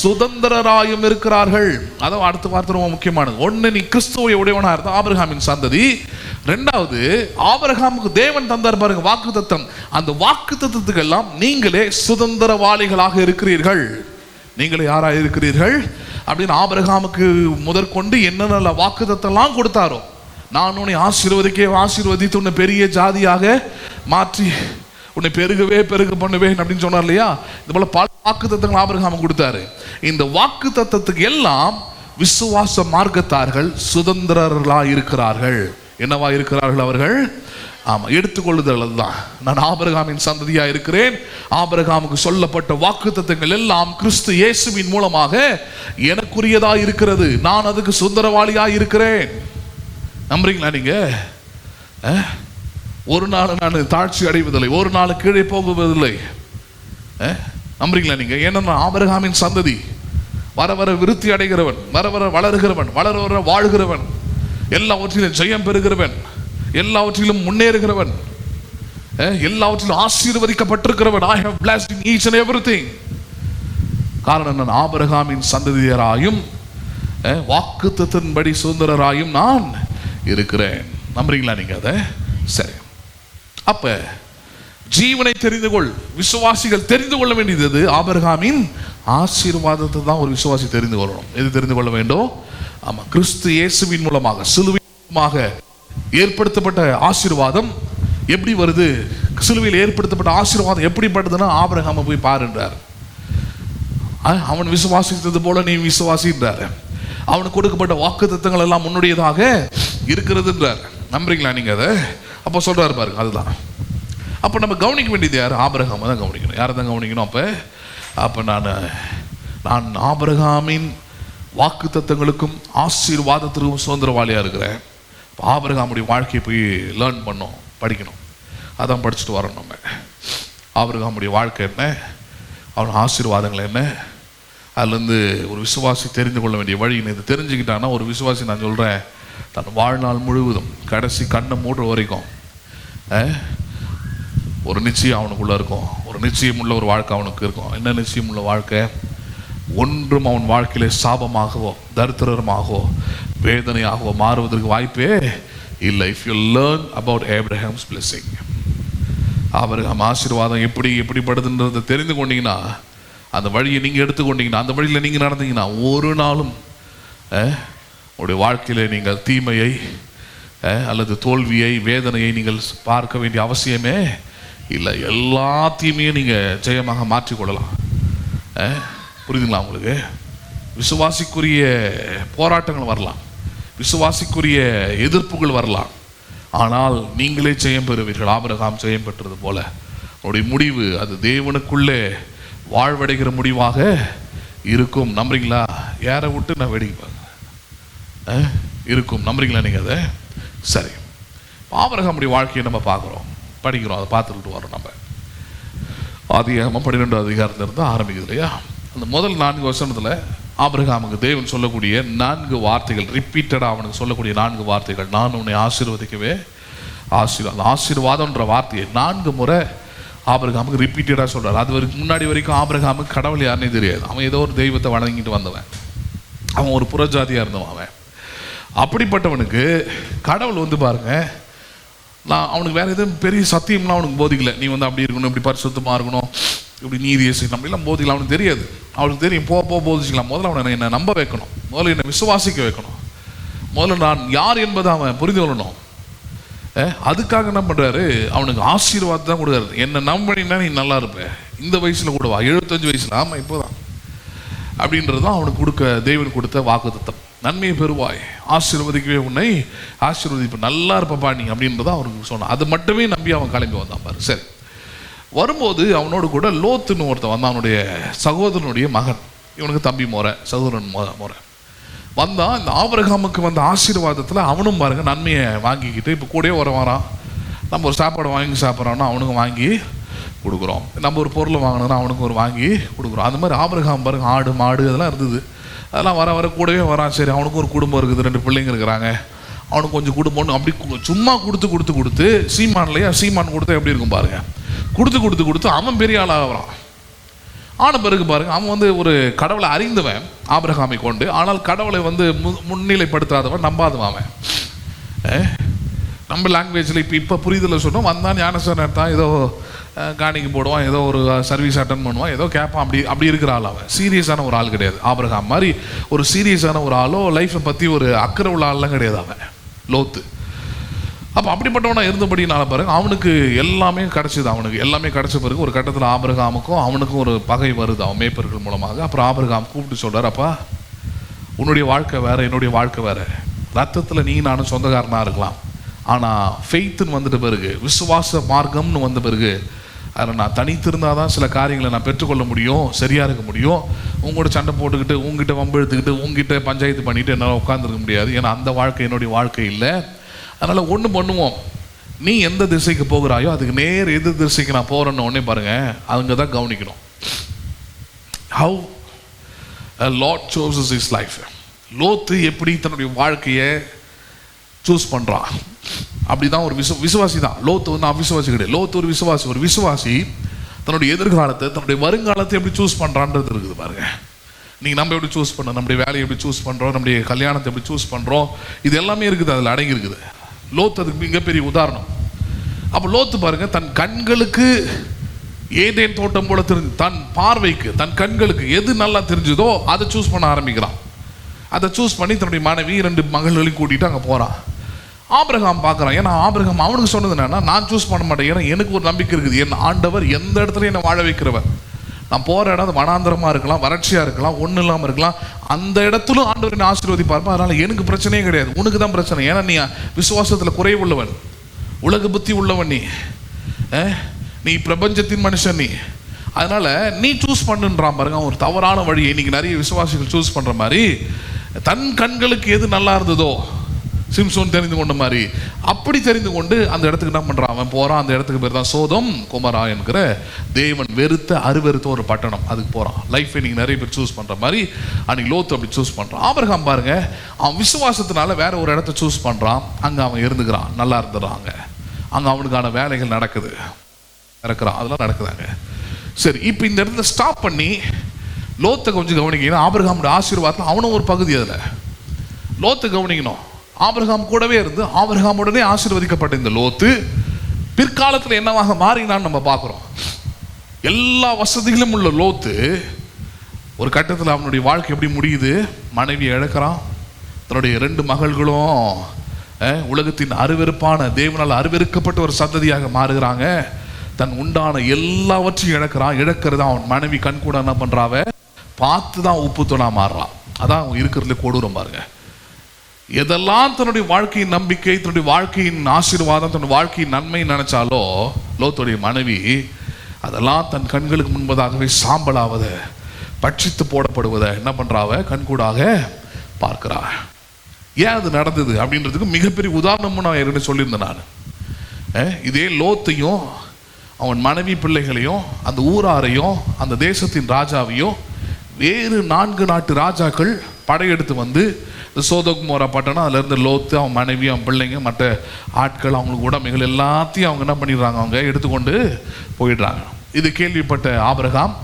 சுதந்திரராயும் இருக்கிறார்கள். அதான் அடுத்த வார்த்தை ரொம்ப முக்கியமானது. ஒண்ணு, நீ கிறிஸ்துவை உடையவனா இருந்தா ஆபிரகாமின் சந்ததி. ரெண்டாவது, ஆபிரகாமுக்கு தேவன் தந்தார் பாருங்க வாக்குத்தத்தம். அந்த வாக்குத்தத்தத்துக்கு எல்லாம் நீங்களே சுதந்திரவாளிகளாக இருக்கிறீர்கள். நீங்களே யாரா இருக்கிறீர்கள் அப்படின்னு ஆபிரகாமுக்கு முதற்கொண்டு என்னென்ன வாக்குத்தத்தம் கொடுத்தாரோ, நான் உன்னை ஆசீர்வதித்து உன்னை பெரிய ஜாதியாக மாற்றி உன்னை பெருக பண்ணுவேன் அப்படின்னு சொன்னார் இல்லையா. இது போல பல வாக்குத்தத்தங்கள் ஆபிரகாமுக்கு கொடுத்தாரு. இந்த வாக்குத்தத்தத்துக்கு எல்லாம் விசுவாச மார்க்கத்தார்கள் சுதந்திரர்களா இருக்கிறார்கள். என்னவா இருக்கிறார்கள் அவர்கள்? ஆமா, எடுத்துக்கொள்ளுதல் தான். நான் ஆபிரகாமின் சந்ததியா இருக்கிறேன். ஆபிரகாமுக்கு சொல்லப்பட்ட வாக்குத்தத்தங்கள் எல்லாம் கிறிஸ்து இயேசுவின் மூலமாக எனக்குரியதா இருக்கிறது. நான் அதுக்கு சுதந்திரவாளியா இருக்கிறேன். நம்புறீங்களா நீங்க? ஒரு நாள் நான் தாழ்ச்சி அடைவதில்லை, ஒரு நாள் கீழே போகுவதில்லை. நம்புறீங்களா நீங்க? ஏன்னா நான் ஆபிரகாமின் சந்ததி. வர வர விருத்தி அடைகிறவன், வர வர வளர்கிறவன், வளர வர வாழ்கிறவன், எல்லாவற்றிலும் ஜெயம் பெறுகிறவன், எல்லாவற்றிலும் முன்னேறுகிறவன், எல்லாவற்றிலும் ஆசீர்வதிக்கப்பட்டிருக்கிறவன். I have blessed in each and everything. காரணம், நான் ஆபிரகாமின் சந்ததியராயும் வாக்குத்தத்தின்படி சுதந்திரராயும் நான் இருக்கிறேன். நம்புறீங்களா நீங்க அதை? சரி. அப்ப ஜீவனை தெரிந்து கொள். விசுவாசிகள் தெரிந்து கொள்ள வேண்டியது ஆபிரகாமின் ஆசீர்வாதத்தை தான் ஒரு விசுவாசி தெரிந்து கொள்ளணும். எது தெரிந்து கொள்ள வேண்டும்? ஆமா, கிறிஸ்து இயேசுவின் மூலமாக சிலுவையின் மூலமாக ஏற்படுத்தப்பட்ட ஆசீர்வாதம் எப்படி வருது? சிலுவையில் ஏற்படுத்தப்பட்ட ஆசீர்வாதம் எப்படிப்பட்டதுன்னா ஆபிரகாமை போய் பாருன்றார். அவன் விசுவாசித்தது போல நீ விசுவாசின்றார். அவனுக்கு கொடுக்கப்பட்ட வாக்குத்தத்தங்கள் எல்லாம் முன்னுடையதாக இருக்கிறதுன்றார். நம்புறீங்களா நீங்க அதை? அப்போ சொல்றாரு பாருங்க, அதுதான். அப்போ நம்ம கவனிக்க வேண்டியது யார்? ஆபிரகாமை தான் கவனிக்கணும். யாரை தான் கவனிக்கணும்? அப்போ நான் ஆபிரகாமின் வாக்குத்தத்தங்களுக்கும் ஆசீர்வாதத்திற்கும் சுதந்திரவாளியாக இருக்கிறேன். இப்போ ஆபிரகாமுடைய வாழ்க்கையை போய் லேர்ன் பண்ணோம், படிக்கணும். அதான் படிச்சுட்டு வரணும். நம்ம ஆபிரகாமுடைய வாழ்க்கை என்ன, அவன் ஆசீர்வாதங்கள் என்ன, அதுலேருந்து ஒரு விசுவாசி தெரிந்து கொள்ள வேண்டிய வழி இது தெரிஞ்சுக்கிட்டான்னா ஒரு விசுவாசி, நான் சொல்கிறேன், தன் வாழ்நாள் முழுவதும் கடைசி கண்ணை மூடுற வரைக்கும் ஒரு நிச்சயம் அவனுக்குள்ளே இருக்கும். ஒரு நிச்சயமுள்ள ஒரு வாழ்க்கை அவனுக்கு இருக்கும். என்ன நிச்சயமுள்ள வாழ்க்கை? ஒன்றும் அவன் வாழ்க்கையிலே சாபமாகவோ தரித்திரமாகவோ வேதனையாகவோ மாறுவதற்கு வாய்ப்பே இல்லை. If you learn about Abraham's blessing, Abraham ஆசீர்வாதம் எப்படிப்படுதுன்றதை தெரிந்து கொண்டீங்கன்னா, அந்த வழியை நீங்கள் எடுத்துக்கொண்டீங்கன்னா, அந்த வழியில் நீங்கள் நடந்தீங்கன்னா, ஒரு நாளும் உங்களுடைய வாழ்க்கையில் நீங்கள் தீமையை அல்லது தோல்வியை வேதனையை நீங்கள் பார்க்க வேண்டிய அவசியமே இல்லை. எல்லா தீமையும் நீங்கள் ஜெயமாக மாற்றிக்கொள்ளலாம். புரியுதுங்களா உங்களுக்கு? விசுவாசிக்குரிய போராட்டங்கள் வரலாம், விசுவாசிக்குரிய எதிர்ப்புகள் வரலாம், ஆனால் நீங்களே ஜெயம் பெறுவீர்கள். ஆபிரகாம் ஜெயம் பெற்றது போல உங்களுடைய முடிவு அது தேவனுக்குள்ளே வாழ்வடைகிற முடிவாக இருக்கும். நம்புறீங்களா? யாரை விட்டு நான் வேடிக்கை இருக்கும். நம்புறீங்களா நீங்கள் அதை? சரி. ஆபிரகாமுடைய வாழ்க்கையை நம்ம பார்க்குறோம், படிக்கிறோம், அதை பார்த்துக்கிட்டு வரோம். நம்ம ஆதியாகமம் 12வது அதிகாரத்திலிருந்து ஆரம்பிக்குது இல்லையா? அந்த முதல் 4 வசனத்தில் ஆபிரகாமுக்கு தேவன் சொல்லக்கூடிய 4 வார்த்தைகள், ரிப்பீட்டடாக அவனுக்கு சொல்லக்கூடிய 4 வார்த்தைகள். நான் உன்னை ஆசீர்வதிக்கவே ஆசீர்வாதம்ன்ற வார்த்தையை 4 முறை ஆபிரகாமுக்கு ரிப்பீட்டடாக சொல்கிறார். அது வரைக்கும் முன்னாடி வரைக்கும் ஆபிரகாமுக்கு கடவுள் யாருன்னே தெரியாது. அவன் ஏதோ ஒரு தெய்வத்தை வணங்கிட்டு வந்தவன், அவன் ஒரு புறஜாதியாக இருந்தவன். அவன் அப்படிப்பட்டவனுக்கு கடவுள் பாருங்க, நான் அவனுக்கு வேற எதுவும் பெரிய சத்தியம்லாம் அவனுக்கு போதிக்கல. நீ அப்படி இருக்கணும், இப்படி பரிசுத்தமாக இருக்கணும், இப்படி நீதியை செய்யணும், அப்படிலாம் போதிக்கலாம். அவனுக்கு தெரியாது. அவனுக்கு தெரியும், போதிச்சிக்கலாம். முதல்ல அவனை என்னை நம்ப வைக்கணும், முதல்ல என்னை விசுவாசிக்க வைக்கணும், முதல்ல நான் யார் என்பதை அவன் புரிந்து கொள்ளணும். அதுக்காக என்ன பண்ணுறாரு? அவனுக்கு ஆசீர்வாதம் தான் கொடுக்குறாரு. என்னை நம்பினா நீ நல்லா இருப்ப, இந்த வயசில் கூடவா, 75 வயசில், ஆமாம் இப்போதான், அப்படின்றது தான் அவனுக்கு தேவன் கொடுத்த வாக்குத்தத்தம். நன்மையை பெறுவாய், ஆசீர்வதிக்கவே உன்னை ஆசீர்வதிப்பு, நல்லா இருப்பப்பா நீ அப்படின்றதான் அவனுக்கு சொன்னான். அது மட்டுமே நம்பி அவன் கிளம்பி வந்தான் பாரு. சரி, வரும்போது அவனோடு கூட லோத்துன்னு ஒருத்தன் வந்தான், அவனுடைய சகோதரனுடைய மகன். இவனுக்கு தம்பி முறை, சகோதரன் முறை வந்தான். இந்த ஆபிரகாமுக்கு வந்த ஆசீர்வாதத்தில் அவனும் பாருங்க நன்மையை வாங்கிக்கிட்டு இப்போ கூடயே வரான். நம்ம ஒரு சாப்பாடு வாங்கி சாப்பிட்றோன்னா அவனுக்கும் வாங்கி கொடுக்குறோம், நம்ம ஒரு பொருளை வாங்கினோன்னா அவனுக்கும் ஒரு வாங்கி கொடுக்குறோம். அந்த மாதிரி ஆபிரகாம் பாருங்க, ஆடு மாடு அதெல்லாம் இருந்தது, அதெல்லாம் வர கூடவே வரான். சரி, அவனுக்கும் ஒரு குடும்பம் இருக்குது, 2 பிள்ளைங்க இருக்கிறாங்க, அவனுக்கு கொஞ்சம் கொடுப்போன்னு அப்படி சும்மா கொடுத்து சீமான் கொடுத்தா எப்படி இருக்கும் பாருங்க. கொடுத்து அவன் பெரிய ஆளாக வரான். ஆன பிறகு பாருங்க, அவன் ஒரு கடவுளை அறிந்தவன் ஆபிரகாமை கொண்டு, ஆனால் கடவுளை முன்னிலைப்படுத்தாதவன், நம்பாதவன் அவன். நம்ம லாங்குவேஜில் இப்போ புரிதல சொன்னோம், வந்தான் ஞானஸ்தானம் எடுத்தான், ஏதோ காணிக்கு போடுவான், ஏதோ ஒரு சர்வீஸ் அட்டன் பண்ணுவான், ஏதோ கேட்பான், அப்படி இருக்கிற ஆள் அவன். சீரியஸான ஒரு ஆள் கிடையாது. ஆபிரகாம் மாதிரி ஒரு சீரியஸான ஒரு ஆளோ லைஃப்பை பற்றி ஒரு அக்கறை உள்ள ஆள்லாம் கிடையாது அவன் லோத்து. அப்போ அப்படிப்பட்டவனா இருந்தபடினால பாருங்க, அவனுக்கு எல்லாமே கிடைச்சிது. அவனுக்கு எல்லாமே கிடைச்ச பிறகு ஒரு கட்டத்தில் ஆபிரகாமுக்கும் அவனுக்கும் ஒரு பகை வருது அவன் மேய்ப்பர்கள் மூலமாக. அப்புறம் ஆபிரகாம் கூப்பிட்டு சொல்கிறார், அப்பா உன்னுடைய வாழ்க்கை வேற, என்னுடைய வாழ்க்கை வேற. ரத்தத்தில் நீ நானும் சொந்தக்காரனாக இருக்கலாம், ஆனால் ஃபெய்த்துன்னு வந்துட்ட பிறகு, விசுவாச மார்க்கம்னு வந்த பிறகு, அதில் நான் தனித்திருந்தால் தான் சில காரியங்களை நான் பெற்றுக்கொள்ள முடியும், சரியாக இருக்க முடியும். உங்கள்கிட்ட சண்டை போட்டுக்கிட்டு, உங்ககிட்ட வம்பு எடுத்துக்கிட்டு, உங்ககிட்ட பஞ்சாயத்து பண்ணிட்டு என்னால் உட்காந்துருக்க முடியாது. ஏன்னா அந்த வாழ்க்கை என்னுடைய வாழ்க்கை இல்லை. அதனால் ஒன்று பண்ணுவோம், நீ எந்த திசைக்கு போகிறாயோ அதுக்கு நேர் எதிர் திசைக்கு நான் போகிறேன்னு ஒன்றே பாருங்கள், அங்கே தான் கவனிக்கணும். How Lot chooses his life. லோத்து எப்படி தன்னுடைய வாழ்க்கையை சூஸ் பண்ணுறான். அப்படிதான் ஒரு விசுவாசி தான் லோத்து. அவிசுவாசி கிடையாது. லோத்து ஒரு விசுவாசி தன்னுடைய எதிர்காலத்தை, தன்னுடைய வருங்காலத்தை எப்படி சூஸ் பண்ணுறான்றது இருக்குது பாருங்க. நீங்கள் நம்ம எப்படி சூஸ் பண்ணோம், நம்முடைய வேலையை எப்படி சூஸ் பண்ணுறோம், நம்முடைய கல்யாணத்தை எப்படி சூஸ் பண்ணுறோம், இது எல்லாமே இருக்குது, அதில் அடங்கி இருக்குது. லோத்து அதுக்கு மிகப்பெரிய உதாரணம். அப்போ லோத்து பாருங்க, தன் கண்களுக்கு ஏதேன் தோட்டம் போல தெரிஞ்சு, தன் பார்வைக்கு, தன் கண்களுக்கு எது நல்லா தெரிஞ்சதோ அதை சூஸ் பண்ண ஆரம்பிக்கிறான். அதை சூஸ் பண்ணி தன்னுடைய மனைவி 2 மகள்களையும் கூட்டிகிட்டு அங்கே போகிறான். ஆபிரகாம் பார்க்குறான். ஏன்னா ஆபிரகாம் அவனுக்கு சொன்னது என்னன்னா, நான் சூஸ் பண்ண மாட்டேன், ஏன்னா எனக்கு ஒரு நம்பிக்கை இருக்குது, என் ஆண்டவர் எந்த இடத்துலையும் என்னை வாழ வைக்கிறவர். நான் போகிற இடம் வனாந்தரமாக இருக்கலாம், வறட்சியாக இருக்கலாம், ஒன்றும் இல்லாமல் இருக்கலாம், அந்த இடத்துல ஆண்டவர் என்னை ஆசீர்வதிப்பார்ப்பா. அதனால் எனக்கு பிரச்சனையே கிடையாது, உனக்கு தான் பிரச்சனை. ஏன்னா நீ விசுவாசத்தில் குறைவுள்ளவன், உலக புத்தி உள்ளவன், நீ பிரபஞ்சத்தின் மனுஷன், நீ அதனால் நீ சூஸ் பண்ணுன்றான் பாருங்க. ஒரு தவறான வழி. இன்னைக்கு நிறைய விசுவாசிகள் சூஸ் பண்ணுற மாதிரி, தன் கண்களுக்கு எது நல்லா இருந்ததோ, சிம்சோன் தெரிந்து கொண்ட மாதிரி அப்படி தெரிந்து கொண்டு அந்த இடத்துக்கு என்ன பண்ணுறான், அவன் போகிறான். அந்த இடத்துக்கு பேர் தான் சோதம் குமரா என்கிற தேவன் அருவெறுத்த ஒரு பட்டணம். அதுக்கு போகிறான். லைஃப்பை நீங்கள் நிறைய பேர் சூஸ் பண்ணுற மாதிரி அன்றைக்கி லோத்து அப்படி சூஸ் பண்ணுறான். ஆபிரகாம் பாருங்க, அவன் விசுவாசத்தினால வேற ஒரு இடத்த சூஸ் பண்ணுறான். அங்கே அவன் இருந்துக்கிறான், நல்லா இருந்துடுறாங்க. அங்கே அவனுக்கான வேலைகள் நடக்குது, இறக்குறான், அதெல்லாம் நடக்குதாங்க. சரி, இப்போ இந்த இடத்துல ஸ்டாப் பண்ணி லோத்தை கொஞ்சம் கவனிக்கணும். ஆபிரகாமுடைய ஆசீர்வாதத்தில் அவனும் ஒரு பகுதி. அதில் லோத்தை கவனிக்கணும். ஆபிரகாம் கூடவே இருந்து ஆபிரகாமுடனே ஆசீர்வதிக்கப்பட்ட இந்த லோத்து பிற்காலத்தில் என்னவாக மாறினான்னு நம்ம பார்க்குறோம். எல்லா வசதிகளும் உள்ள லோத்து ஒரு கட்டத்தில் அவனுடைய வாழ்க்கை எப்படி முடியுது, மனைவியை இழக்கிறான். தன்னுடைய 2 மகள்களும் உலகத்தின் அருவெறுப்பான, தேவனால் அருவெறுக்கப்பட்ட ஒரு சந்ததியாக மாறுகிறாங்க. தன் உண்டான எல்லாவற்றையும் இழக்கிறது அவன் மனைவி கண் கூட என்ன பண்ணுறாவ பார்த்து தான் உப்பு தூணா மாறுறான். அதான் அவன் இருக்கிறதுல கொடூரம் பாருங்க. எதெல்லாம் தன்னுடைய வாழ்க்கையின் நம்பிக்கை, தன்னுடைய வாழ்க்கையின் ஆசீர்வாதம், தன்னுடைய வாழ்க்கையின் நன்மை நினைச்சாலோ லோத்துடைய மனைவி அதெல்லாம் தன் கண்களுக்கு முன்பதாகவே சாம்பலாவதை, பட்சித்து போடப்படுவதை என்ன பண்றாவ கண்கூடாக பார்க்கிறா. ஏன் அது நடந்தது அப்படின்றதுக்கு மிகப்பெரிய உதாரணமும் நான் ஏற்கனவே சொல்லியிருந்தேன். நான் இதே லோத்தையும் அவன் மனைவி பிள்ளைகளையும் அந்த ஊராரையும் அந்த தேசத்தின் ராஜாவையும் வேறு 4 நாட்டு ராஜாக்கள் படையெடுத்து வந்து சோதோம் குமோரா பட்டணம், அதுல இருந்து லோத்து, அவன் மனைவி, அவன் பிள்ளைங்க, மற்ற ஆட்கள், அவங்களுக்கு உடமைகள் எல்லாத்தையும் அவங்க என்ன பண்ணிடுறாங்க, அவங்க எடுத்துக்கொண்டு போயிடுறாங்க. இது கேள்விப்பட்ட ஆபிரகாம்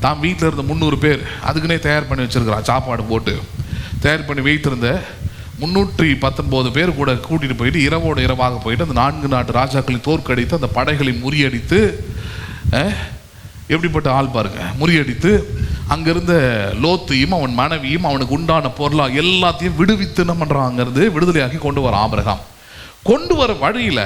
தான் வீட்டில் இருந்த 300 பேர் அதுக்குன்னே தயார் பண்ணி வச்சிருக்கிறான். சாப்பாடு போட்டு தயார் பண்ணி வைத்திருந்த 319 பேர் கூட கூட்டிகிட்டு போயிட்டு இரவோடு இரவாக போயிட்டு அந்த 4 நாட்டு ராஜாக்களை தோற்கடித்து அந்த படைகளை முறியடித்து, எப்படிப்பட்ட ஆள் பாருங்க, முறியடித்து அங்கிருந்த லோத்தையும் அவன் மனைவியும் அவனுக்கு உண்டான பொருளா எல்லாத்தையும் விடுவித்து என்ன பண்றான், அங்கிருந்து விடுதலையாக்கி கொண்டு வர. ஆபிரகாம் கொண்டு வர வழியில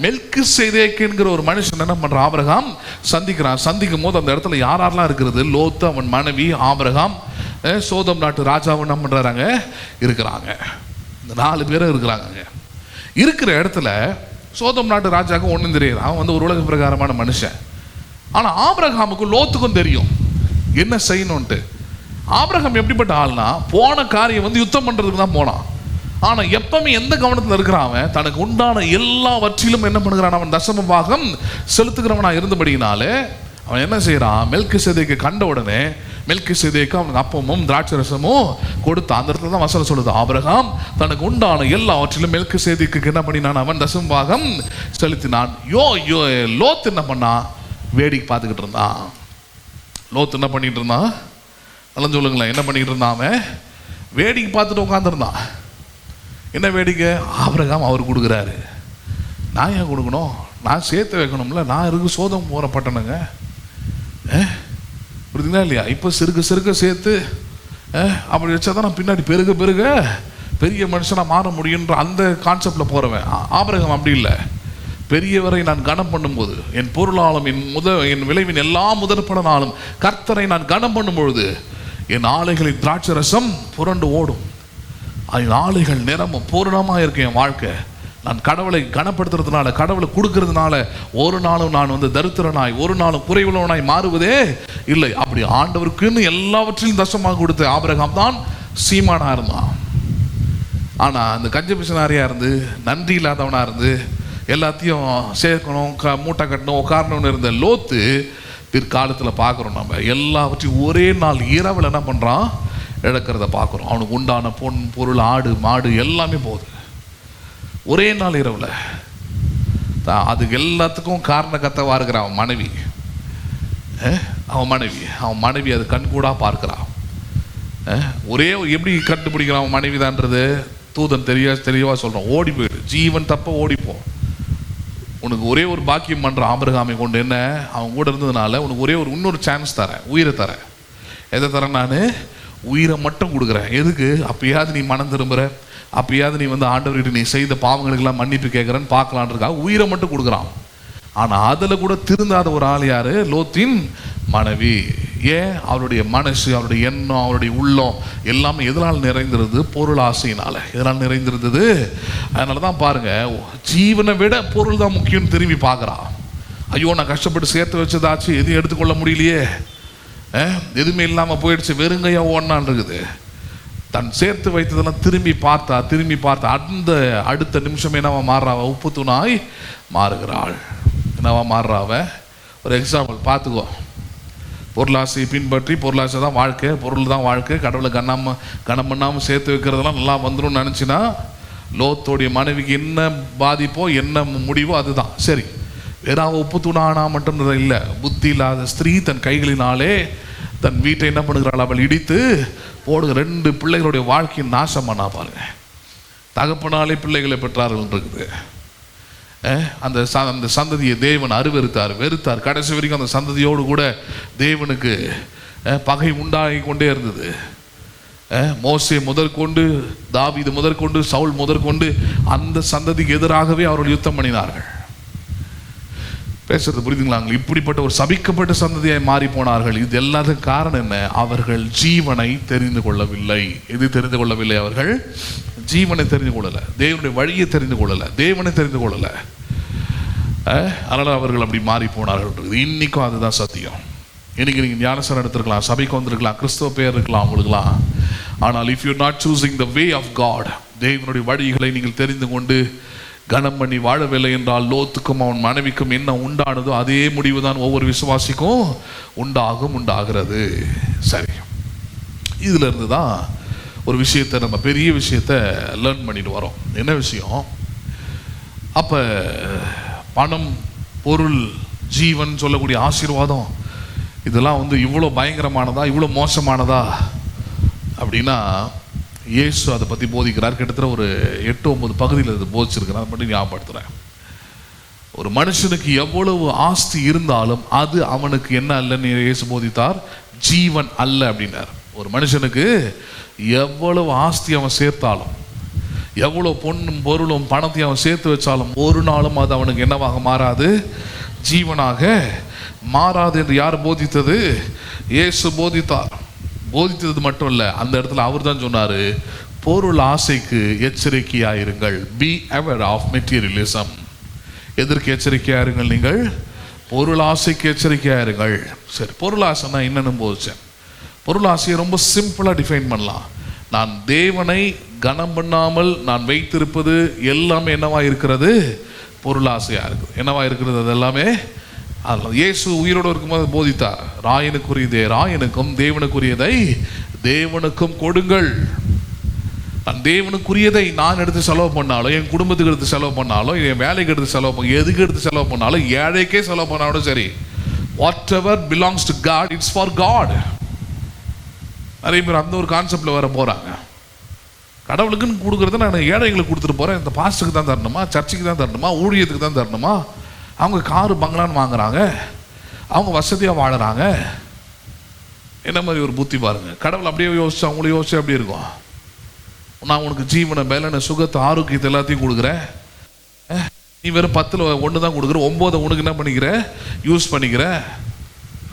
மெல்கிசேதேக் என்கிற ஒரு மனுஷன் என்ன பண்றான், ஆபிரகாம் சந்திக்கிறான். சந்திக்கும் போது அந்த இடத்துல யாரெல்லாம் இருக்கிறது, லோத்து, அவன் மனைவி, ஆபிரகாம், சோதம் நாட்டு ராஜாவும் என்ன பண்றாங்க இருக்கிறாங்க. இந்த 4 பேரும் இருக்கிறாங்க. இருக்கிற இடத்துல சோதம் நாட்டு ராஜாவுக்கு ஒன்றும் தெரியாது, அவன் ஒரு உலக பிரகாரமான மனுஷன். ஆனா ஆபிரகாமுக்கும் லோத்துக்கும் தெரியும் என்ன செய்யணும்ட்டு. ஆபிரகாம் எப்படிப்பட்ட ஆள்னா, போன காரியம் யுத்தம் பண்றதுக்கு தான் போனான். ஆனா எப்பவுமே எந்த கவனத்தில் இருக்கிறான், அவன் தனக்கு உண்டான எல்லாவற்றிலும் என்ன பண்ணுகிறான், அவன் தசம பாகம் செலுத்துகிறவனா இருந்தபடினாலே அவன் என்ன செய்யறான், மெல்கிசேதேக்கை கண்ட உடனே மெல்கிசேதேக்கு அவனுக்கு அப்பமும் திராட்சரசமும் கொடுத்தான். அந்த இடத்துல தான் வசனம் சொல்லுது, ஆபிரகாம் தனக்கு உண்டான எல்லாவற்றிலும் மெல்கிசேதேக்குக்கு என்ன பண்ணினான்? அவன் தசமபாகம் செலுத்தினான். லோத் என்ன பண்ணா? வேடிக்கை பார்த்துக்கிட்டு இருந்தான். லோத் என்ன பண்ணிட்டு இருந்தான்? நல்லா சொல்லுங்களேன், என்ன பண்ணிக்கிட்டு இருந்தான்? அவன் வேடிக்கை பார்த்துட்டு உட்காந்துருந்தான். என்ன வேடிக்கை? ஆபிரகாம் அவர் கொடுக்குறாரு, நான் ஏன் கொடுக்கணும்? நான் சேர்த்து வைக்கணும்ல, நான் இருக்கு சோதம் போறப்பட்டனுங்க. புரியுதுங்களா இல்லையா? இப்போ சிறுக சேர்த்து அப்படி வச்சா தான் நான் பின்னாடி பெருக பெரிய மனுஷனாக மாற முடியுன்ற அந்த கான்செப்டில் போகிறவன். ஆபிரகாம் அப்படி இல்லை. பெரியவரை நான் கனம் பண்ணும்போது, என் பொருளாலும் என் விளைவின் எல்லா முதற்படனாலும் கர்த்தரை நான் கனம் பண்ணும் பொழுது என் ஆலைகளின் திராட்சை ரசம் புரண்டு ஓடும். என் ஆலைகள் நிறமும் பூரணமாக இருக்கு. என் வாழ்க்கை நான் கடவுளை கனப்படுத்துறதுனால, கடவுளை கொடுக்கறதுனால ஒரு நாளும் நான் தரித்திரனாய், ஒரு நாளும் குறைவுள்ளவனாய் மாறுவதே இல்லை. அப்படி ஆண்டவருக்குன்னு எல்லாவற்றிலும் தசமாக கொடுத்த ஆபிரகாம் தான் சீமானா இருந்தான். ஆனால் அந்த கஞ்ச பிசனாரியா இருந்து, நன்றி இல்லாதவனா இருந்து, எல்லாத்தையும் சேர்க்கணும், மூட்டை கட்டணும், உட்காரணும்னு இருந்த லோத்து பிற்காலத்தில் பார்க்குறோம். நம்ம எல்லாவற்றையும் ஒரே நாள் இரவில் என்ன பண்ணுறான்? இழக்கிறத பார்க்குறோம். அவனுக்கு உண்டான பொன் பொருள், ஆடு மாடு எல்லாமே போகுது ஒரே நாள் இரவில். அதுக்கு எல்லாத்துக்கும் காரணக்கத்தவா இருக்கிற அவன் மனைவி அது கண்கூடாக பார்க்குறான். ஒரே எப்படி கண்டுபிடிக்கிறான் அவன் மனைவி தான்றது? தூதன் தெளிவாக சொல்கிறான், ஓடி போயிடு, ஜீவன் தப்ப ஓடிப்போம். உனக்கு ஒரே ஒரு பாக்கியம் பண்ணுற ஆபிரகாமை கொண்டு, என்ன அவன் கூட இருந்ததுனால உனக்கு ஒரே இன்னொரு சான்ஸ் தரேன், உயிரை தரேன். எதை தரேன்? நான் உயிரை மட்டும் கொடுக்குறேன். எதுக்கு? அப்பயாவது நீ மனம் திரும்புகிற, அப்பயாவது நீ ஆண்டவர்கிட்ட நீ செய்த பாவங்களுக்கெல்லாம் மன்னிப்பு கேட்குறேன்னு பார்க்கலான் இருக்கா. உயிரை மட்டும் கொடுக்குறான். ஆனால் அதில் கூட திருந்தாத ஒரு ஆள் யார்? லோத்தின் மனைவி. ஏன்? அவருடைய மனசு, அவருடைய எண்ணம், அவருடைய உள்ளம் எல்லாமே எதனால் நிறைந்திருந்தது? பொருள் ஆசையினால. எதனால் நிறைந்திருந்தது? அதனால தான் பாருங்க, ஜீவனை விட பொருள் தான் முக்கியம் திரும்பி பார்க்குறான். ஐயோ, நான் கஷ்டப்பட்டு சேர்த்து வச்சதாச்சு எதுவும் எடுத்துக்கொள்ள முடியலையே, எதுவுமே இல்லாமல் போயிடுச்சு, வெறுங்கையா ஓடனான் இருக்குது. தன் சேர்த்து வைத்ததெல்லாம் திரும்பி பார்த்தா அந்த அடுத்த நிமிஷமே என்னவா மாறுறாவ? உப்பு தூணாய் மாறுகிறாள். என்னவா மாறுறாவ? ஒரு எக்ஸாம்பிள் பார்த்துக்கோ. பொருளாசையை பின்பற்றி, பொருளாசை தான் வாழ்க்கை, பொருள் தான் வாழ்க்கை, கடவுளை கனம் பண்ணாமல் சேர்த்து வைக்கிறதெல்லாம் நல்லா வந்துடும் நினச்சின்னா, லோத்தோடைய மனைவிக்கு என்ன பாதிப்போ என்ன முடிவோ அதுதான் சரி. வேற உப்பு தூணானா மட்டும் இல்லை, புத்தி இல்லாத ஸ்திரீ தன் கைகளினாலே தன் வீட்டை என்ன பண்ணுகிறாள்? அவள் இடித்து போடுகிற 2 பிள்ளைகளுடைய வாழ்க்கையை நாசம் பண்ணா பாருங்க. தகப்பனாலே பிள்ளைகளை பெற்றார்கள் இருக்குது. அந்த சந்ததியை தேவன் வெறுத்தார். கடைசி வரைக்கும் அந்த சந்ததியோடு கூட தேவனுக்கு பகை உண்டாகி கொண்டே இருந்தது. மோசே முதற்கொண்டு, தாவீது முதற்கொண்டு, சவுல் முதற்கொண்டு அந்த சந்ததிக்கு எதிராகவே அவர்கள் யுத்தம் பண்ணினார்கள். பேசுறது புரியுதுங்களா? இப்படிப்பட்ட ஒரு சபிக்கப்பட்ட சந்ததியாய் மாறி போனார்கள். இது எல்லாத்துக்கும் காரணம் என்ன? அவர்கள் ஜீவனை தெரிந்து கொள்ளவில்லை. எது தெரிந்து கொள்ளவில்லை? அவர்கள் ஜீவனை தெரிந்து கொள்ளலை, தேவனுடைய வழியை தெரிந்து கொள்ளலை, தேவனை தெரிந்து கொள்ளலை. அதனால அவர்கள் அப்படி மாறி போனார்கள். இன்னைக்கும் அதுதான் சத்தியம். இன்னைக்கு நீங்கள் ஞானஸ்நானம் எடுத்துருக்கலாம், சபைக்கு வந்திருக்கலாம், கிறிஸ்தவ பேர் இருக்கலாம் உங்களுக்குலாம். ஆனால் if you not choosing the way of God, தேவனுடைய வழிகளை நீங்கள் தெரிந்து கொண்டு கனம் பண்ணி வாழவில்லை என்றால், லோத்துக்கும் அவன் மனைவிக்கும் என்ன உண்டானதோ அதே முடிவு தான் ஒவ்வொரு விசுவாசிக்கும் உண்டாகிறது. சரி, இதுல இருந்து தான் ஒரு விஷயத்தை, நம்ம பெரிய விஷயத்தை லேர்ன் பண்ணிட்டு வரோம். என்ன விஷயம்? அப்ப பணம், பொருள், ஜீவன் சொல்லக்கூடிய ஆசீர்வாதம் இதெல்லாம் இவ்வளோ பயங்கரமானதா, இவ்வளோ மோசமானதா அப்படின்னா, இயேசு அதை பற்றி போதிக்கிறார். கிட்டத்தட்ட ஒரு 8-9 பகுதியில் அது போதிச்சிருக்கிறார். அதை மட்டும் ஞாபகப்படுத்துகிறேன். ஒரு மனுஷனுக்கு எவ்வளவு ஆஸ்தி இருந்தாலும் அது அவனுக்கு என்ன அல்லன்னு இயேசு போதித்தார்? ஜீவன் அல்ல அப்படின்னார். ஒரு மனுஷனுக்கு எவ்வளவு ஆஸ்தி அவன் சேர்த்தாலும், எவ்வளோ பொண்ணும் பொருளும் பணத்தையும் அவன் சேர்த்து வச்சாலும் ஒரு நாளும் அது அவனுக்கு என்னவாக மாறாது? ஜீவனாக மாறாது என்று யார் போதித்தது? இயேசு போதித்தார். போதித்தது மட்டும் இல்லை, அந்த இடத்துல அவர் தான் சொன்னார், பொருள் ஆசைக்கு எச்சரிக்கையாயிருங்கள். Be aware of materialism. எதற்கு எச்சரிக்கையாயிருங்கள்? நீங்கள் பொருள் ஆசைக்கு எச்சரிக்கையாயிருங்கள். சரி, பொருள் ஆசைன்னா என்னன்னு போதிச்சேன். பொருள் ஆசையை ரொம்ப சிம்பிளாக டிஃபைன் பண்ணலாம். நான் தேவனை கனம் பண்ணாமல் நான் வைத்திருப்பது எல்லாமே என்னவா இருக்கிறது? பொருள் ஆசையாக இருக்குது. என்னவா இருக்கிறது? அது எல்லாமே அதில் இயேசு உயிரோடு இருக்கும்போது போதித்தார், ராயனுக்குரியதே ராயனுக்கும் தேவனுக்குரியதை தேவனுக்கும் கொடுங்கள். நான் தேவனுக்குரியதை நான் எடுத்து செலவு பண்ணாலும், என் குடும்பத்துக்கு எடுத்து செலவு பண்ணாலும், என் வேலைக்கு எடுத்து செலவு பண்ண, எதுக்கு எடுத்து செலவு பண்ணாலும், ஏழைக்கே செலவு பண்ணாலும் சரி, whatever belongs to God, it's for God. நிறைய பேர் அந்த ஒரு கான்செப்டில் வர போகிறாங்க. கடவுளுக்குன்னு கொடுக்குறத நான் ஏழைகளுக்கு கொடுத்துட்டு போகிறேன், இந்த பாஸ்ட்டுக்கு தான் தரணுமா, சர்ச்சுக்கு தான் தரணுமா, ஊழியத்துக்கு தான் தரணுமா? அவங்க காரு பங்களான்னு வாங்குறாங்க, அவங்க வசதியாக வாழுறாங்க. என்ன மாதிரி ஒரு புத்தி பாருங்கள். கடவுள் அப்படியே யோசிச்சு அவங்கள யோசிச்சு அப்படி இருக்கும். நான் உனக்கு ஜீவனை, பலனை, சுகத்தை, ஆரோக்கியத்தை எல்லாத்தையும் கொடுக்குறேன், நீ வெறும் 10ல் 1 தான் கொடுக்குற, 9 உனக்கு என்ன பண்ணிக்கிற, யூஸ் பண்ணிக்கிற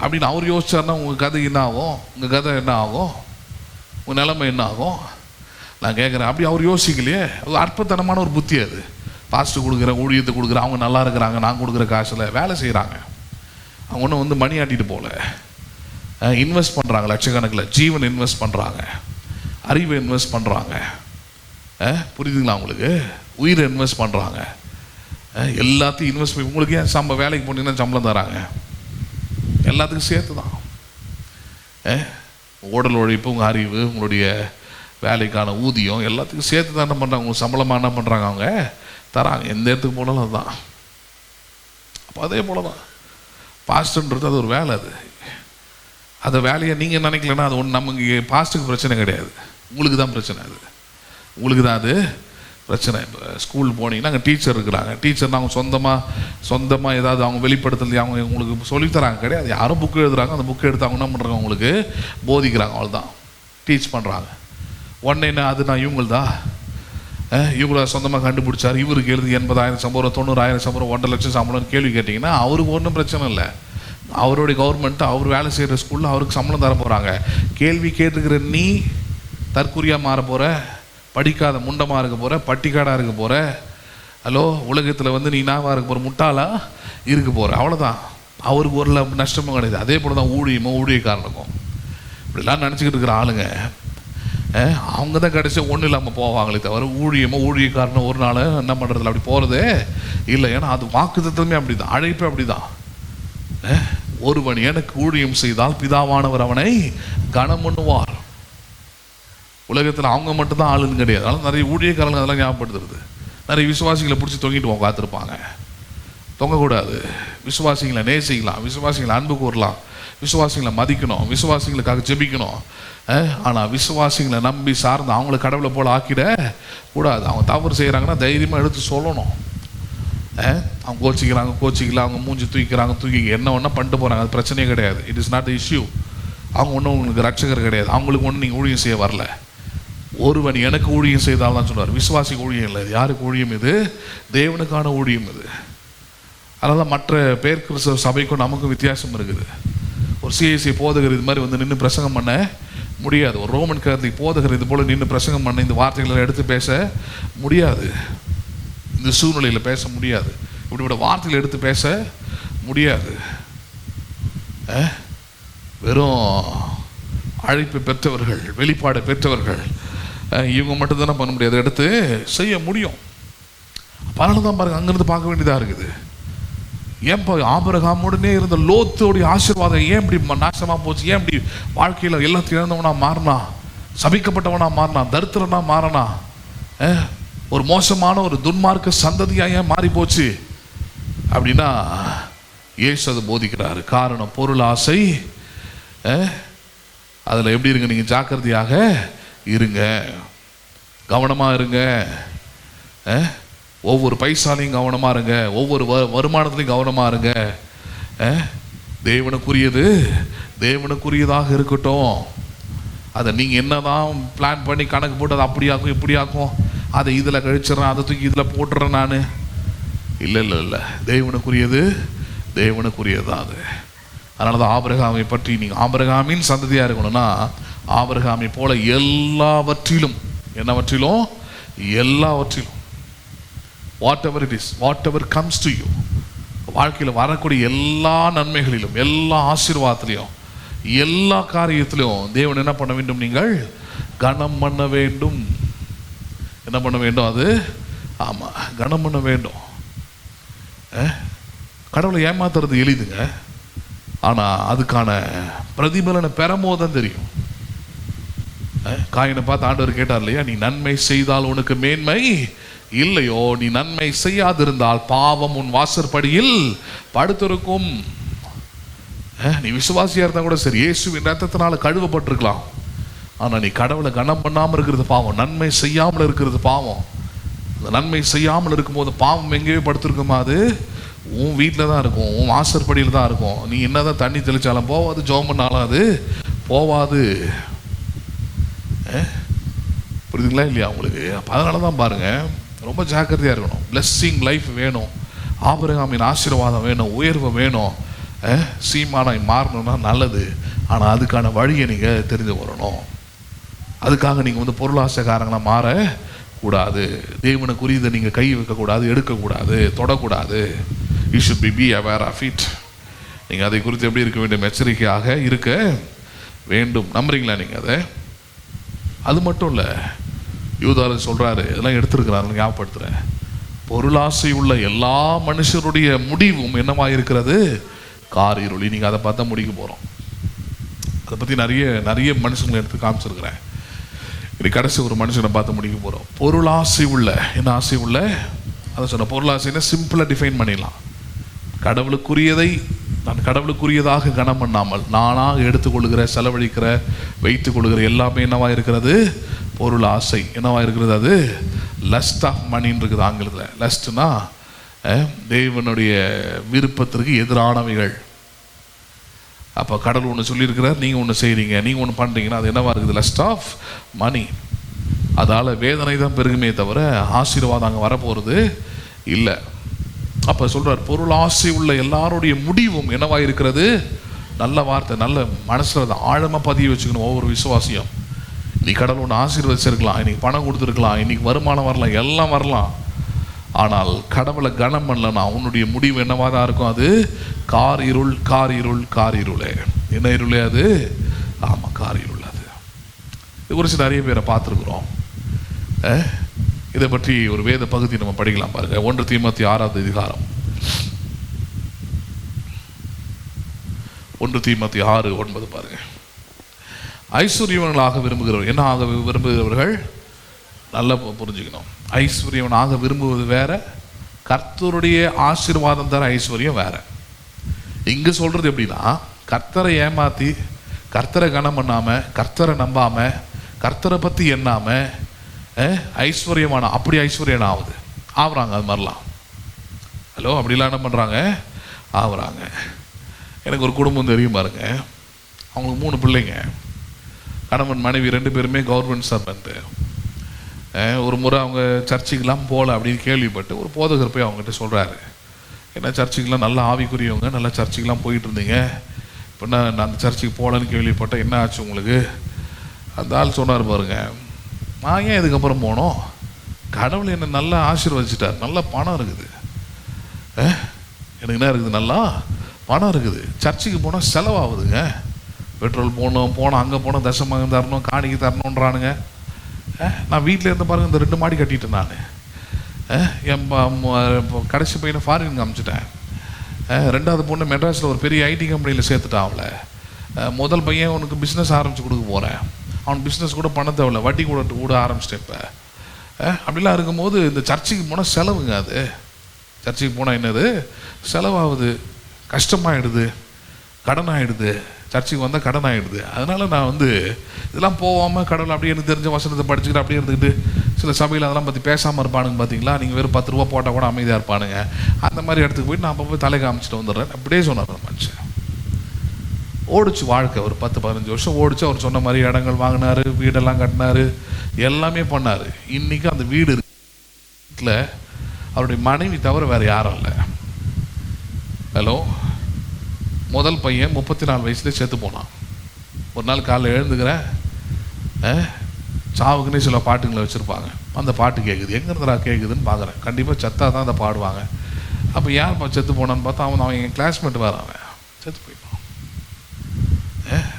அப்படின்னு அவர் யோசிச்சாருன்னா உங்கள் கதை என்ன ஆகும்? உங்கள் கதை என்ன ஆகும்? உங்கள் நிலைமை என்ன ஆகும்? நான் கேட்குறேன். அப்படி அவர் யோசிக்கலையே. அது அற்பத்தனமான ஒரு புத்தி. அது பாஸ்ட்டு கொடுக்குற, ஊழியத்தை கொடுக்குற, அவங்க நல்லா இருக்கிறாங்க, நான் கொடுக்குற காசில் வேலை செய்கிறாங்க. அவங்க ஒன்றும் வந்து மணி ஆட்டிட்டு போகல, இன்வெஸ்ட் பண்ணுறாங்க, லட்சக்கணக்கில் ஜீவன் இன்வெஸ்ட் பண்ணுறாங்க, அறிவை இன்வெஸ்ட் பண்ணுறாங்க. புரியுதுங்களா உங்களுக்கு? உயிரை இன்வெஸ்ட் பண்ணுறாங்க. எல்லாத்தையும் இன்வெஸ்ட் பண்ணி உங்களுக்கு ஏன் வேலைக்கு போனீங்கன்னா சம்பளம் தராங்க? எல்லாத்துக்கும் சேர்த்து தான். உடல் உழைப்பு, உங்கள் அறிவு, உங்களுடைய வேலைக்கான ஊதியம் எல்லாத்துக்கும் சேர்த்து தான் என்ன பண்ணுறாங்க? உங்கள் சம்பளமாக என்ன பண்ணுறாங்க? அவங்க தராங்க. எந்த இடத்துக்கு போனாலும் அதுதான். அப்போ அதே போல தான் பாஸ்ட்ன்றது அது ஒரு வேலை. அந்த வேலையை நீங்கள் நினைக்கலன்னா அது ஒன்று நமக்கு பாஸ்ட்டுக்கு பிரச்சனை கிடையாது, உங்களுக்கு தான் பிரச்சனை. அது உங்களுக்கு தான் அது பிரச்சனை. இப்போ ஸ்கூல் போனீங்கன்னா அங்கே டீச்சர் இருக்கிறாங்க. டீச்சர்னா அவங்க சொந்தமாக ஏதாவது அவங்க வெளிப்படுத்தலையே அவங்க உங்களுக்கு சொல்லித்தராங்க கிடையாது. யாரும் புக்கு எழுதுறாங்க, அந்த புக்கு எடுத்து அவங்க என்ன பண்ணுறாங்க? உங்களுக்கு போதிக்கிறாங்க, அவ்வளோதான். டீச் பண்ணுறாங்க. உடனே என்ன அது நான் இவங்கள்தான் இவங்கள சொந்தமாக கண்டுபிடிச்சார், இவருக்கு எழுதி 80,000 சம்பளம், 90,000 சம்பளம், 1.5 லட்சம் சம்பளம்னு கேள்வி கேட்டிங்கன்னா அவருக்கு ஒன்றும் பிரச்சனை இல்லை. அவருடைய கவர்மெண்ட்டு அவர் வேலை செய்கிற ஸ்கூலில் அவருக்கு சம்பளம் தர போகிறாங்க. கேள்வி கேட்டுக்கிற நீ தற்குறியாக மாற போகிற, படிக்காத முண்டமாக இருக்க போகிற, பட்டிக்காடாக இருக்க போகிற, ஹலோ உலகத்தில் வந்து நீ நாவாக இருக்க போகிற, முட்டாளாக இருக்க போகிற, அவ்வளோதான். அவருக்கு ஒரு நஷ்டமும் கிடையாது. அதே போல் தான் ஊழியக்காரனுக்கும். இப்படிலாம் நினச்சிக்கிட்டு இருக்கிற ஆளுங்க அவங்க தான் கடைசி ஒன்றும் இல்லாமல் போவாங்களே தவிர ஊழியக்காரனை ஒரு நாள் என்ன பண்ணுறதில்ல, அப்படி போகிறதே இல்லை. ஏன்னா அது வாக்குத்தத்தமே அப்படி தான், அழைப்பே அப்படி தான். ஒருவன் எனக்கு ஊழியம் செய்தால் பிதாவானவர் அவனை கனம் பண்ணுவார். உலகத்தில் அவங்க மட்டும்தான் ஆளுன்னு கிடையாது. அதனால் நிறைய ஊழியக்காரங்க அதெல்லாம் ஞாபகப்படுத்துறது. நிறைய விசுவாசிகளை பிடிச்சி தொங்கிட்டு காத்திருப்பாங்க. தொங்கக்கூடாது. விசுவாசிகளை நேசிக்கலாம், விசுவாசிகளை அன்பு கூறலாம், விசுவாசிகளை மதிக்கணும், விசுவாசிகளுக்காக ஜெபிக்கணும். ஆனால் விசுவாசிகளை நம்பி சார்ந்து அவங்கள கடவுளை போல் ஆக்கிட கூடாது. அவங்க தவறு செய்கிறாங்கன்னா தைரியமாக எடுத்து சொல்லணும். அவங்க கோச்சிக்கலாம், அவங்க மூஞ்சி தூக்கி என்ன ஒன்றா பண்ணிட்டு போகிறாங்க, அது பிரச்சனையே கிடையாது. It is not the issue. அவங்க ஒன்றும் உங்களுக்கு ரட்சகர் கிடையாது, அவங்களுக்கு ஒன்றும் நீங்கள் ஊழியம் செய்ய வரல. ஒருவன் எனக்கு ஊழியம் செய்தால் தான் சொல்லுவார். விசுவாசிக்கு ஊழியம் இல்லை, யாருக்கு ஊழியம்? இது தேவனுக்கான ஊழியம். இது அதனால் மற்ற பேர் கிறிஸ்தவ சபைக்கும் நமக்கும் வித்தியாசம் இருக்குது. ஒரு சிஐசி போதகர் இது மாதிரி வந்து நின்று பிரசங்கம் பண்ண முடியாது. ஒரு ரோமன் கேத்தலிக் போதகர் இது போல் நின்று பிரசங்கம் பண்ண இந்த வார்த்தைகளை எடுத்து பேச முடியாது. இந்த சூழ்நிலையில் பேச முடியாது. இப்படிப்பட்ட வார்த்தைகளை எடுத்து பேச முடியாது. வெறும் அழைப்பு பெற்றவர்கள், வெளிப்பாடு பெற்றவர்கள், இவங்க மட்டும்தானே பண்ண முடியாது, எடுத்து செய்ய முடியும். பலனை தான் பாருங்கள், அங்கேருந்து பார்க்க வேண்டியதாக இருக்குது. ஏன் ஆபிரகாமுடனே இருந்த லோத்தோடைய ஆசீர்வாதம் ஏன் இப்படி நாசமாக போச்சு? ஏன் இப்படி வாழ்க்கையில் எல்லாத்தையும் இழந்தவனா மாறினா, சபிக்கப்பட்டவனா மாறினா, தரித்திரனா மாறினா, ஒரு மோசமான ஒரு துன்மார்க்க சந்ததியாக ஏன் மாறி போச்சு அப்படின்னா இயேசு அதை போதிக்கிறாரு. காரணம் பொருள் ஆசை. அதில் எப்படி இருங்க? நீங்கள் ஜாக்கிரதையாக இருங்க, கவனமாக இருங்க, ஒவ்வொரு பைசாலையும் கவனமாக இருங்க, ஒவ்வொரு வருமானத்துலையும் கவனமாக இருங்க. தேவனுக்குரியதாக இருக்கட்டும். அதை நீங்கள் என்ன தான் பிளான் பண்ணி கணக்கு போட்டு அதை அப்படியாக்கும் இப்படியாக்கும், அதை இதில் கழிச்சிட்றேன், அதை தூக்கி இதில் போட்டுறேன் நான். இல்லை, தேவனுக்குரியது தான் அது. அதனால தான் ஆபிரகாமை பற்றி நீங்கள் ஆபிரகாமின் சந்ததியாக இருக்கணும்னா ஆபிரகாமை போல எல்லாவற்றிலும் what ever comes to you, வாழ்க்கையில் வரக்கூடிய எல்லா நன்மைகளிலும், எல்லா ஆசீர்வாதத்திலையும், எல்லா காரியத்திலும் தேவன் என்ன பண்ண வேண்டும்? நீங்கள் கனம் பண்ண வேண்டும். என்ன பண்ண வேண்டும்? அது ஆமாம், கனம் பண்ண வேண்டும். கடவுளை ஏமாத்துறது எளிதுங்க, ஆனால் அதுக்கான பிரதிபலனை பெறமோதான் தெரியும். காயினை பார்த்து ஆண்டவர் கேட்டார் இல்லையா, நீ நன்மை செய்தால் உனக்கு மேன்மை இல்லையோ, நீ நன்மை செய்யாதிருந்தால் பாவம் உன் வாசற்படியில் படுத்திருக்கும். நீ விசுவாசியா இருந்தா கூட சரி, இயேசுவின் ரத்தத்தினால கழுவப்பட்டிருக்கலாம், ஆனால் நீ கடவுளை கனம் பண்ணாமல் இருக்கிறது பாவம், நன்மை செய்யாமல் இருக்கிறது பாவம். அந்த நன்மை செய்யாமல் இருக்கும்போது பாவம் எங்கேயோ படுத்திருக்குமா, அது உன் வீட்டில் தான் இருக்கும், உன் வாசற்படியில் தான் இருக்கும். நீ என்னதான் தண்ணி தெளிச்சாலும் போவாது, ஜெபம் பண்ணாலும் அது போவாது. புரியுதுங்களா இல்லையா உங்களுக்கு? அப்போ அதனால தான் பாருங்க, ரொம்ப ஜாக்கிரதையாக இருக்கணும். பிளெஸ்ஸிங் லைஃப் வேணும், ஆபிரகாமின் ஆசீர்வாதம் வேணும், உயர்வு வேணும், சீமானாய் மாறணும்னா நல்லது. ஆனால் அதுக்கான வழியை நீங்கள் தெரிந்து வரணும். அதுக்காக நீங்கள் வந்து பொருளாசைக்காரங்களாக மாறக்கூடாது. தேவனுக்குரியதை நீங்கள் கை வைக்கக்கூடாது, எடுக்கக்கூடாது, தொடக்கூடாது. You should be aware of it. நீங்கள் அதை குறித்து எப்படி இருக்க வேண்டும்? எச்சரிக்கையாக இருக்க வேண்டும். நம்புறீங்களா நீங்கள் அதை? அது மட்டும் இல்லை, யூதாஸ் சொல்கிறாரு, இதெல்லாம் எடுத்துருக்கிறாரு, ஞாபகப்படுத்துகிறேன். பொருளாசை உள்ள எல்லா மனுஷருடைய முடிவும் என்னவாக இருக்கிறது? காரிருளி. நீங்கள் அதை பார்த்தா முடிக்க போகிறோம். அதை பற்றி நிறைய மனுஷங்களை எடுத்து காமிச்சிருக்கிறேன். இன்னைக்கு கடைசி ஒரு மனுஷனை பார்த்து முடிக்க போகிறோம். பொருளாசை உள்ள, என்ன ஆசை உள்ள? அதை சொன்ன பொருளாசைன்னா சிம்பிளாக டிஃபைன் பண்ணிடலாம். கடவுளுக்குரியதை நான் கடவுளுக்குரியதாக கனம் பண்ணாமல் நானாக எடுத்துக்கொள்கிற, செலவழிக்கிற, வைத்துக் கொள்கிற எல்லாமே என்னவாக இருக்கிறது? பொருள் ஆசை. என்னவாக இருக்கிறது? அது லஸ்ட் ஆஃப் மணின்னு இருக்குது ஆங்கிலத்தில். லஸ்ட்னா தேவனுடைய விருப்பத்திற்கு எதிரானவைகள். அப்போ கடவுள் ஒன்று சொல்லியிருக்கிறார், நீங்கள் ஒன்று செய்கிறீங்க, நீங்கள் ஒன்று பண்ணுறீங்கன்னா அது என்னவா இருக்குது? Lust of money. அதால் வேதனை தான் பெருகுமே தவிர ஆசீர்வாதம் அங்கே வரப்போகிறது இல்லை. அப்போ சொல்கிறார், பொருள் ஆசை உள்ள எல்லாருடைய முடிவும் என்னவாக இருக்கிறது? நல்ல வார்த்தை, நல்ல மனசில் அதை ஆழமாக பதிய வச்சுக்கணும் ஒவ்வொரு விசுவாசியும். நீ கடவுள் ஒன்று ஆசீர்வதிச்சிருக்கலாம், இன்னைக்கு பணம் கொடுத்துருக்கலாம், இன்னைக்கு வருமானம் வரலாம், எல்லாம் வரலாம். ஆனால் கடவுளை கனம் பண்ணலன்னா உன்னுடைய முடிவு என்னவா தான் இருக்கும்? அது காரிருள், காரிருள், காரிருளே. என்ன இருளே அது? ஆமாம், காரிருள். அது இது குறித்து நிறைய பேரை பார்த்துருக்குறோம். இதை பற்றி ஒரு வேத பகுதி நம்ம படிக்கலாம் பாருங்க. 1 தீமோத்தேயு 6வது அதிகாரம். 1 தீமோத்தேயு 6:9 பாருங்க. ஐஸ்வர்யவனாக விரும்புகிறவர், என்ன ஆக விரும்புகிறவர்கள்? நல்லா புரிஞ்சுக்கணும். ஐஸ்வர்யவனாக விரும்புவது வேற, கர்த்தருடைய ஆசீர்வாதம் தர ஐஸ்வர்யம் வேற. இங்கே சொல்றது எப்படின்னா, கர்த்தரை ஏமாத்தி, கர்த்தரை கனம் பண்ணாம, கர்த்தரை நம்பாம, கர்த்தரை பற்றி எண்ணாம ஐஸ்வர்யமான, அப்படி ஐஸ்வர்யம் ஆகுறாங்க. அது மாதிரிலாம் ஹலோ அப்படிலாம் என்ன பண்ணுறாங்க? ஆகுறாங்க. எனக்கு ஒரு குடும்பம் தெரியும் பாருங்க. அவங்களுக்கு 3 பிள்ளைங்க. கணவன் மனைவி 2 பேருமே கவர்மெண்ட் சர்வெண்ட்டு. ஒரு முறை அவங்க சர்ச்சுக்கெலாம் போகல அப்படின்னு கேள்விப்பட்டு ஒரு போதகர் போய் அவங்ககிட்ட சொல்கிறாரு, ஏன்னா சர்ச்சுக்கெலாம் நல்லா ஆவிக்குரியவங்க, நல்லா சர்ச்சுக்கெலாம் போயிட்டு இருந்தீங்க, இப்போ நான் அந்த சர்ச்சுக்கு போகலன்னு கேள்விப்பட்டேன், என்ன ஆச்சு உங்களுக்கு? அந்த ஆள் சொன்னார் பாருங்க, நான் ஏன் இதுக்கப்புறம் போனோம்? கடவுள் என்னை நல்லா ஆசீர்வதிச்சிட்டார், நல்ல பணம் இருக்குது, எனக்கு என்ன இருக்குது? நல்லா பணம் இருக்குது. சர்ச்சுக்கு போனால் செலவாகுதுங்க, பெட்ரோல் போனோம் அங்கே போனோம், தசமகம் தரணும், காணிக்கை தரணுன்றானுங்க. நான் வீட்டில் இருந்து பாருங்கள், இந்த 2 மாடி கட்டிட்டேன் நான். என் கடைசி பையனை ஃபாரின் காமிச்சிட்டேன். 2வது பொண்ணு மெட்ராஸில் ஒரு பெரிய ஐடி கம்பெனியில் சேர்த்துட்டான் அவளை. முதல் பையன் உனக்கு பிஸ்னஸ் ஆரம்பித்து கொடுக்க போகிறேன், அவன் பிஸ்னஸ் கூட பண்ண தேவையில்ல, வட்டி கூட ஆரம்பிச்சிட்டேன் இப்போ. அப்படிலாம் இருக்கும்போது இந்த சர்ச்சுக்கு போனால் செலவுங்க. அது சர்ச்சுக்கு போனால் என்னது? செலவாகுது, கஷ்டமாயிடுது, கடன் ஆகிடுது. சர்ச்சுக்கு வந்தால் கடன் ஆகிடுது. அதனால் நான் இதெல்லாம் போகாமல் கடவுள் அப்படியே எனக்கு தெரிஞ்ச வசனத்தை படிச்சுக்கிட்டு அப்படியே இருந்துக்கிட்டு, சில சபையில் அதெல்லாம் பற்றி பேசாமல் இருப்பானுங்க பார்த்தீங்களா, நீங்கள் வெறும் 10 ரூபா போட்டால் கூட அமைதியாக இருப்பானுங்க. அந்த மாதிரி இடத்துக்கு போயிட்டு நான் அப்போ போய் தலை காமிச்சிட்டு வந்துடுறேன் அப்படியே சொன்னார் அந்த மனுஷன். ஓடிச்சு வாழ்க்கை, ஒரு 10-15 வருஷம் ஓடிச்சு. அவர் சொன்ன மாதிரி இடங்கள் வாங்கினார், வீடெல்லாம் கட்டினார், எல்லாமே பண்ணார். இன்றைக்கி அந்த வீடு வீட்டில் அவருடைய மனைவி தவிர வேறு யாரும் இல்லை. ஹலோ, முதல் பையன் 34 வயசுல செத்து போனான். ஒரு நாள் காலையில் எழுந்துக்கிறேன், சாவுக்குன்னே சில பாட்டுங்களை வச்சுருப்பாங்க. அந்த பாட்டு கேட்குது, எங்கேருந்துடா கேட்குதுன்னு பார்க்குறேன். கண்டிப்பாக செத்தாக தான் அந்த பாடுவாங்க. அப்போ யார்ப்பா செத்து போனான்னு பார்த்தா அவன் என் கிளாஸ்மேட் வேறு, அவன் செத்து போயிட்டான்.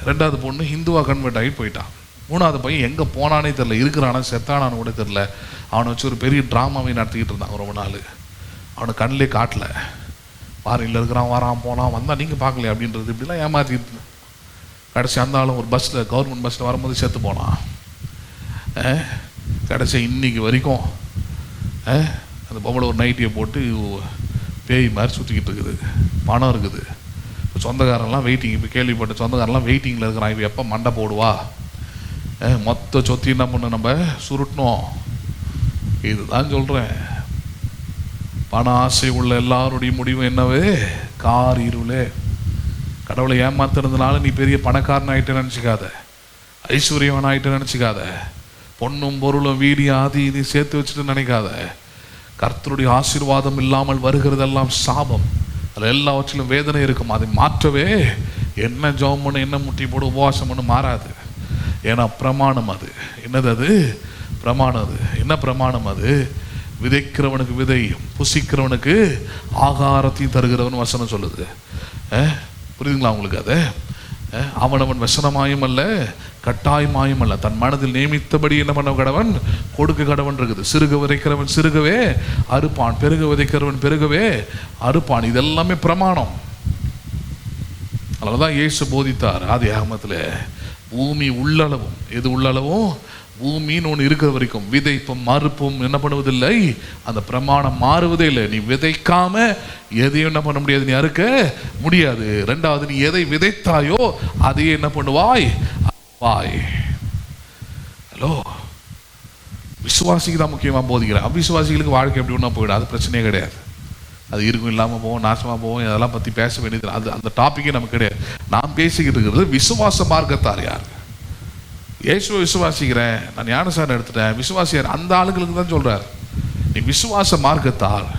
2வது பொண்ணு ஹிந்துவாக கன்வெர்ட் ஆகி போயிட்டான். 3வது பையன் எங்கே போனானே தெரில, இருக்கிறானா செத்தானான்னு கூட தெரில. அவனை வச்சு ஒரு பெரிய ட்ராமாவை நடத்திக்கிட்டு இருந்தாங்க ரொம்ப நாள். அவனை கண்ணிலே காட்டல. ஃபாரின்ல இருக்கிறான், வரான் போனான், வந்தால் நீங்கள் பார்க்கலையே அப்படின்றது இப்படிலாம் ஏமாற்றிட்டு கடைசி அந்த ஆளும் ஒரு பஸ்ஸில், கவர்மெண்ட் பஸ்ஸில் வரும்போது செத்து போனான். கடைசி இன்னைக்கு வரைக்கும் அந்த பொம்பளை ஒரு நைட்டியை போட்டு பேய் மாதிரி சுற்றிக்கிட்டு இருக்குது. பணம் இருக்குது, சொந்தக்காரெல்லாம் வெயிட்டிங். இப்போ கேள்விப்பட்ட சொந்தக்காரெல்லாம் வெயிட்டிங்கில் இருக்கிறான். இப்போ எப்போ மண்டை போடுவா, மொத்த சொத்தி என்ன பண்ண நம்ம சுருட்டணும். இதுதான் சொல்கிறேன், பண ஆசை உள்ள எல்லாருடைய முடிவும் என்னவே கார் இருளே. கடவுளை ஏமாத்துறதுனால நீ பெரிய பணக்காரன் ஆகிட்டு நினச்சிக்காத, ஐஸ்வர்யவன் ஆகிட்டு நினச்சிக்காத, பொண்ணும் பொருளும் வீடி ஆதி இது சேர்த்து வச்சுட்டு நினைக்காத. கர்த்தருடைய ஆசீர்வாதம் இல்லாமல் வருகிறதெல்லாம் சாபம். அதில் எல்லாவற்றிலும் வேதனை இருக்கும். அதை மாற்றவே என்ன ஜெபம் பண்ணு, என்ன முட்டி போடு, உபவாசம் பண்ணு மாறாது. ஏன்னா பிரமாணம் அது. என்னது அது? பிரமாணம். அது என்ன பிரமாணம்? அது விதைக்கிறவனுக்கு விதையும் புசிக்கிறவனுக்கு ஆகாரத்தையும் தருகிறவன் வசனம் சொல்லுது. புரியுதுங்களா உங்களுக்கு? அது அவனவன் வசனமாயும் அல்ல கட்டாயமாயும் அல்ல, தன் மனதில் நியமித்தபடி என்ன பண்ண கடவன் கொடுக்க கடவன் இருக்குது. சிறுக விதைக்கிறவன் சிறுகவே அறுப்பான், பெருக விதைக்கிறவன் பெருகவே அறுப்பான். இதெல்லாமே பிரமாணம். அதனாலதான் இயேசு போதித்தார் ஆதியாகமத்தில், பூமி உள்ளளவும், எது உள்ளளவும்? பூமின்னு ஒன்று இருக்கிற வரைக்கும் விதைப்பும் மறுப்பும் என்ன பண்ணுவதில்லை, அந்த பிரமாணம் மாறுவதே இல்லை. நீ விதைக்காம எதையும் என்ன பண்ண முடியாது, நீ அறுக்க முடியாது. ரெண்டாவது, நீ எதை விதைத்தாயோ அதையே என்ன பண்ணுவாய், வாய். ஹலோ, விசுவாசிக்கு தான் முக்கியமாக போதிக்கிறேன். அவிசுவாசிகளுக்கு வாழ்க்கை எப்படி ஒன்றா போயிடும், அது பிரச்சனையே கிடையாது. அது இருக்கும், இல்லாமல் போவோம், நாசமாக போவோம், அதெல்லாம் பற்றி பேச வேண்டியது அது அந்த டாப்பிக்கே நமக்கு கிடையாது. நான் பேசிக்கிட்டு இருக்கிறது விசுவாச மார்க்கத்தார். யார்? இயேசுவை விசுவாசிக்கிறேன், நான் ஞானசாரம் எடுத்துட்டேன், விசுவாசியார், அந்த ஆளுங்களுக்கு தான் சொல்றார். நீ விசுவாச மார்க்கத்தால்